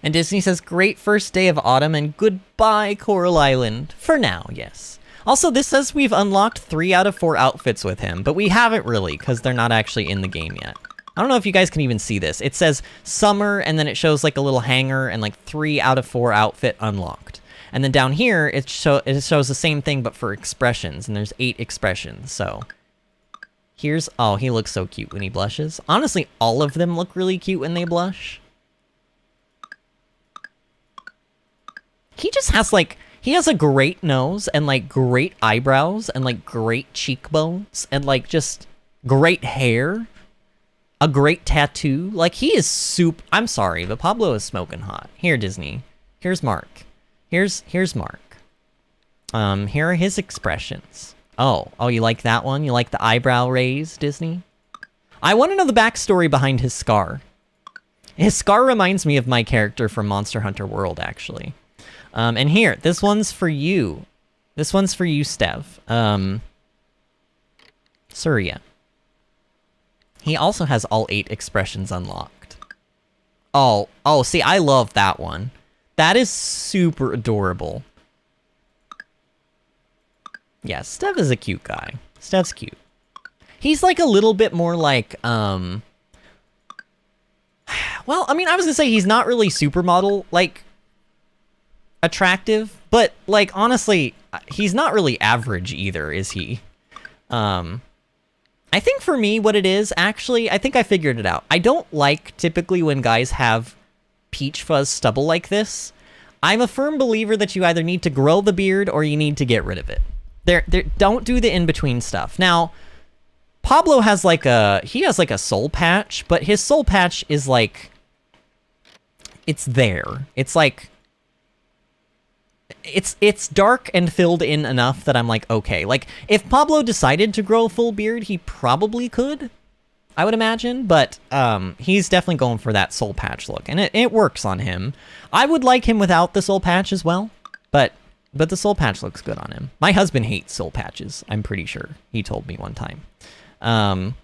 And Disney says, great first day of autumn and goodbye, Coral Island. For now, yes. Also, this says we've unlocked 3 out of 4 outfits with him, but we haven't really, because they're not actually in the game yet. I don't know if you guys can even see this. It says summer, and then it shows like a little hanger and like 3 out of 4 outfit unlocked. And then down here, it shows the same thing, but for expressions, and there's 8 expressions, so... Here's... Oh, he looks so cute when he blushes. Honestly, all of them look really cute when they blush. He just has, like... He has a great nose, and, like, great eyebrows, and, like, great cheekbones, and, like, just great hair. A great tattoo. Like, he is I'm sorry, but Pablo is smoking hot. Here, Disney. Here's Mark. Here's Mark. Here are his expressions. Oh, you like that one? You like the eyebrow raise, Disney? I want to know the backstory behind his scar. His scar reminds me of my character from Monster Hunter World, actually. And here, this one's for you. This one's for you, Stev. Surya. He also has all 8 expressions unlocked. Oh, see, I love that one. That is super adorable. Yeah, Stev is a cute guy. Stev's cute. He's like a little bit more like, well, I mean, I was gonna say he's not really supermodel, like, attractive, but, like, honestly, he's not really average either, is he? I think for me, what it is, actually, I think I figured it out. I don't like, typically, when guys have peach fuzz stubble like this. I'm a firm believer that you either need to grow the beard or you need to get rid of it. Don't do the in-between stuff. Now, Pablo has, like, a soul patch, but his soul patch is, like, it's there. It's, like... It's dark and filled in enough that I'm like, okay. Like, if Pablo decided to grow a full beard, he probably could, I would imagine. But he's definitely going for that soul patch look, and it works on him. I would like him without the soul patch as well, but the soul patch looks good on him. My husband hates soul patches, I'm pretty sure. He told me one time. And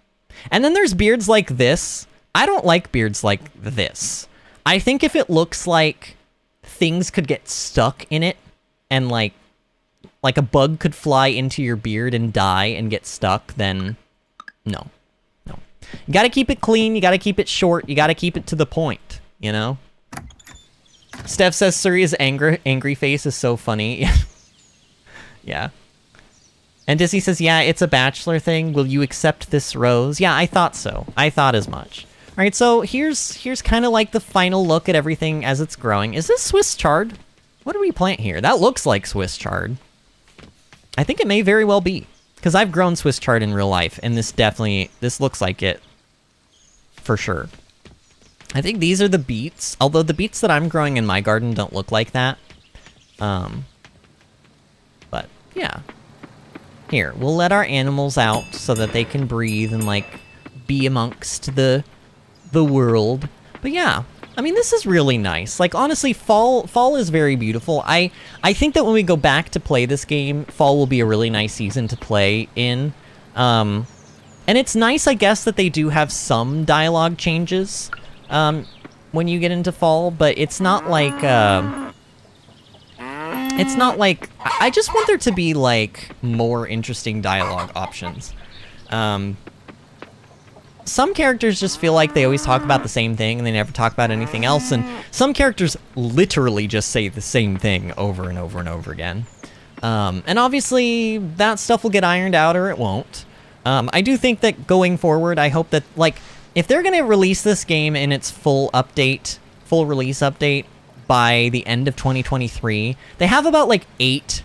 then there's beards like this. I don't like beards like this. I think if it looks like things could get stuck in it, and like a bug could fly into your beard and die and get stuck, then no. You gotta keep it clean, you gotta keep it short, you gotta keep it to the point, you know? Steph says Surya's angry face is so funny. Yeah. And Disney says, yeah, it's a bachelor thing. Will you accept this rose? Yeah, I thought so. I thought as much. All right, so here's kind of like the final look at everything as it's growing. Is this Swiss chard? What do we plant here? That looks like Swiss chard. I think it may very well be, because I've grown Swiss chard in real life, and this looks like it for sure. I think these are the beets, although the beets that I'm growing in my garden don't look like that. But yeah. Here, we'll let our animals out so that they can breathe and, like, be amongst the world. But yeah, I mean, this is really nice. Like, honestly, fall is very beautiful. I think that when we go back to play this game, fall will be a really nice season to play in. And it's nice, I guess, that they do have some dialogue changes when you get into fall, but it's not like... It's not like... I just want there to be, like, more interesting dialogue options. Some characters just feel like they always talk about the same thing and they never talk about anything else, and some characters literally just say the same thing over and over and over again. And obviously, that stuff will get ironed out or it won't. I do think that going forward, I hope that, like, if they're gonna release this game in its full release update by the end of 2023, they have about, like, 8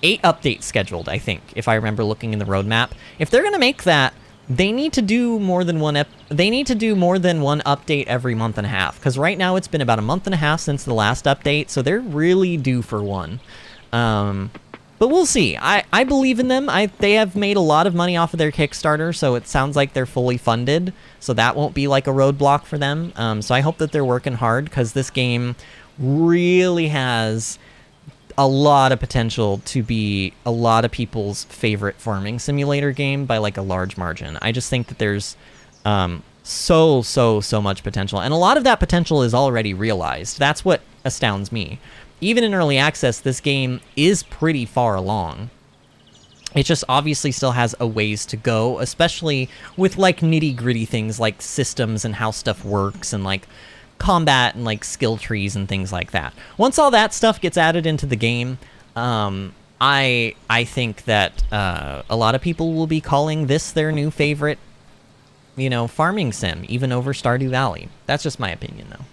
updates scheduled, I think, if I remember looking in the roadmap. If they're gonna make that, they need to do more than one update every month and a half, because right now it's been about a month and a half since the last update, so they're really due for one. But we'll see. I believe in them. They have made a lot of money off of their Kickstarter, so it sounds like they're fully funded, so that won't be like a roadblock for them. So I hope that they're working hard, because this game really has a lot of potential to be a lot of people's favorite farming simulator game by, like, a large margin. I just think that there's so much potential, and a lot of that potential is already realized. That's what astounds me. Even in early access, this game is pretty far along. It just obviously still has a ways to go, especially with like nitty-gritty things like systems and how stuff works and like combat and like skill trees and things like that. Once all that stuff gets added into the game, I think that a lot of people will be calling this their new favorite, you know, farming sim, even over Stardew Valley. That's just my opinion, though.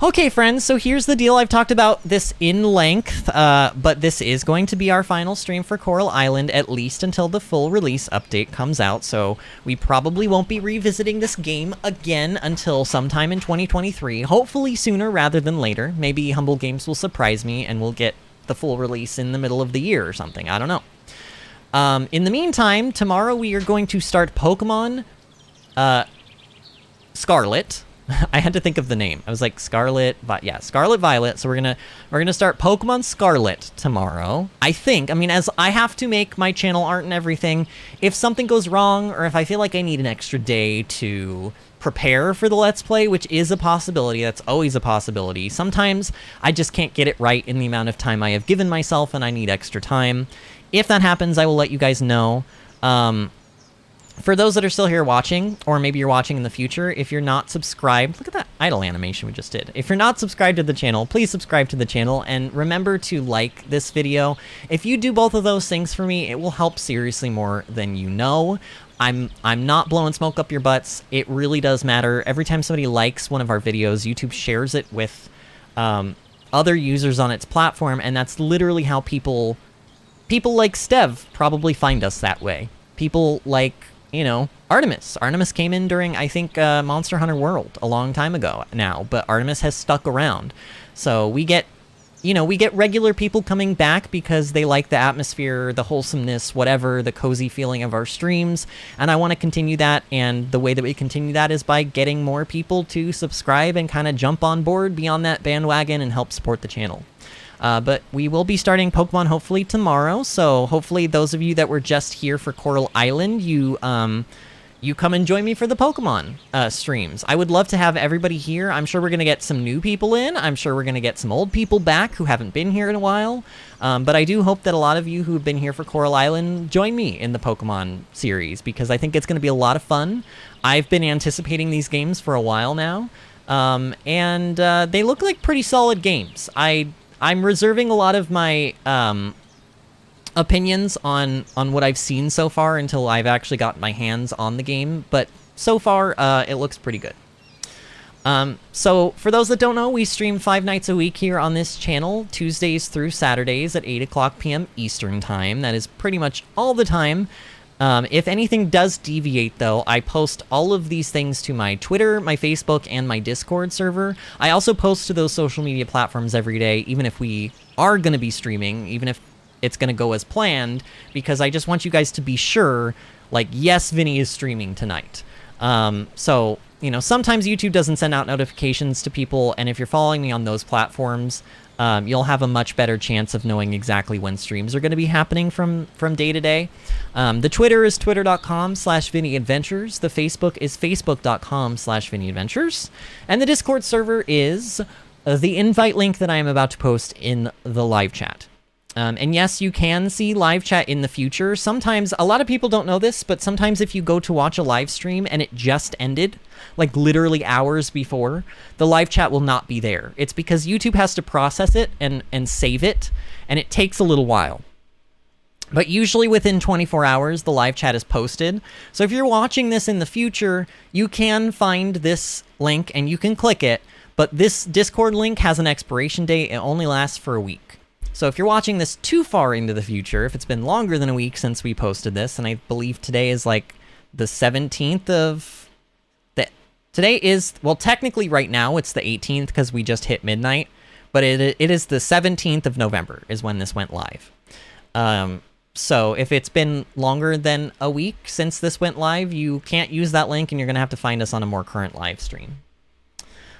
Okay, friends, so here's the deal. I've talked about this in length, but this is going to be our final stream for Coral Island, at least until the full release update comes out, so we probably won't be revisiting this game again until sometime in 2023, hopefully sooner rather than later. Maybe Humble Games will surprise me and we'll get the full release in the middle of the year or something. I don't know. In the meantime, tomorrow we are going to start Pokemon Scarlet. I had to think of the name. I was like Scarlet Violet. So we're gonna start Pokemon Scarlet tomorrow. I think. I mean, as I have to make my channel art and everything, if something goes wrong or if I feel like I need an extra day to prepare for the Let's Play, which is a possibility, that's always a possibility. Sometimes I just can't get it right in the amount of time I have given myself and I need extra time. If that happens, I will let you guys know. For those that are still here watching, or maybe you're watching in the future, if you're not subscribed, look at that idle animation we just did. If you're not subscribed to the channel, please subscribe to the channel, and remember to like this video. If you do both of those things for me, it will help seriously more than you know. I'm not blowing smoke up your butts. It really does matter. Every time somebody likes one of our videos, YouTube shares it with other users on its platform, and that's literally how people like Stev probably find us that way. People like, you know, Artemis. Artemis came in during, I think, Monster Hunter World a long time ago now, but Artemis has stuck around. So we get, you know, we get regular people coming back because they like the atmosphere, the wholesomeness, whatever, the cozy feeling of our streams, and I want to continue that, and the way that we continue that is by getting more people to subscribe and kind of jump on board, be on that bandwagon, and help support the channel. But we will be starting Pokemon hopefully tomorrow, so hopefully those of you that were just here for Coral Island, you come and join me for the Pokemon streams. I would love to have everybody here. I'm sure we're going to get some new people in. I'm sure we're going to get some old people back who haven't been here in a while. But I do hope that a lot of you who have been here for Coral Island join me in the Pokemon series, because I think it's going to be a lot of fun. I've been anticipating these games for a while now, and they look like pretty solid games. I'm reserving a lot of my opinions on what I've seen so far until I've actually got my hands on the game, but so far it looks pretty good. So for those that don't know, we stream 5 nights a week here on this channel, Tuesdays through Saturdays at 8 o'clock p.m. Eastern Time. That is pretty much all the time. If anything does deviate, though, I post all of these things to my Twitter, my Facebook, and my Discord server. I also post to those social media platforms every day, even if we are going to be streaming, even if it's going to go as planned, because I just want you guys to be sure, like, yes, Vinny is streaming tonight. So, you know, sometimes YouTube doesn't send out notifications to people, and if you're following me on those platforms, you'll have a much better chance of knowing exactly when streams are going to be happening from day to day. The Twitter is twitter.com/VinnyAdventures. The Facebook is facebook.com/VinnyAdventures. And the Discord server is the invite link that I am about to post in the live chat. And yes, you can see live chat in the future. Sometimes, a lot of people don't know this, but sometimes if you go to watch a live stream and it just ended, like literally hours before, the live chat will not be there. It's because YouTube has to process it and save it, and it takes a little while. But usually within 24 hours, the live chat is posted. So if you're watching this in the future, you can find this link and you can click it, but this Discord link has an expiration date. It only lasts for a week. So if you're watching this too far into the future, if it's been longer than a week since we posted this, and I believe today is like the 17th of... Today is, well, technically right now it's the 18th because we just hit midnight, but it is the 17th of November is when this went live. So if it's been longer than a week since this went live, you can't use that link and you're going to have to find us on a more current live stream.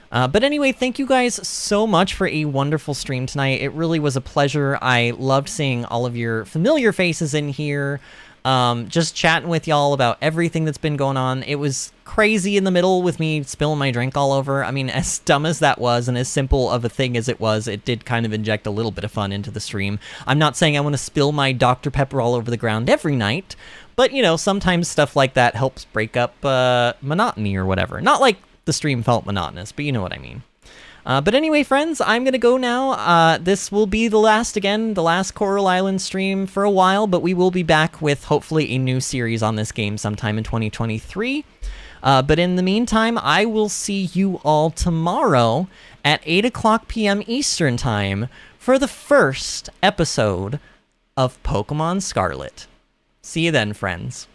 But anyway, thank you guys so much for a wonderful stream tonight. It really was a pleasure. I loved seeing all of your familiar faces in here. just chatting with y'all about everything that's been going on. It was crazy in the middle with me spilling my drink all over. I mean, as dumb as that was and as simple of a thing as it was, it did kind of inject a little bit of fun into the stream. I'm not saying I want to spill my Dr. Pepper all over the ground every night, but, you know, sometimes stuff like that helps break up monotony or whatever. Not like the stream felt monotonous, but you know what I mean. But anyway, friends, I'm going to go now. This will be the last Coral Island stream for a while, but we will be back with hopefully a new series on this game sometime in 2023. But in the meantime, I will see you all tomorrow at 8 o'clock p.m. Eastern Time for the first episode of Pokemon Scarlet. See you then, friends.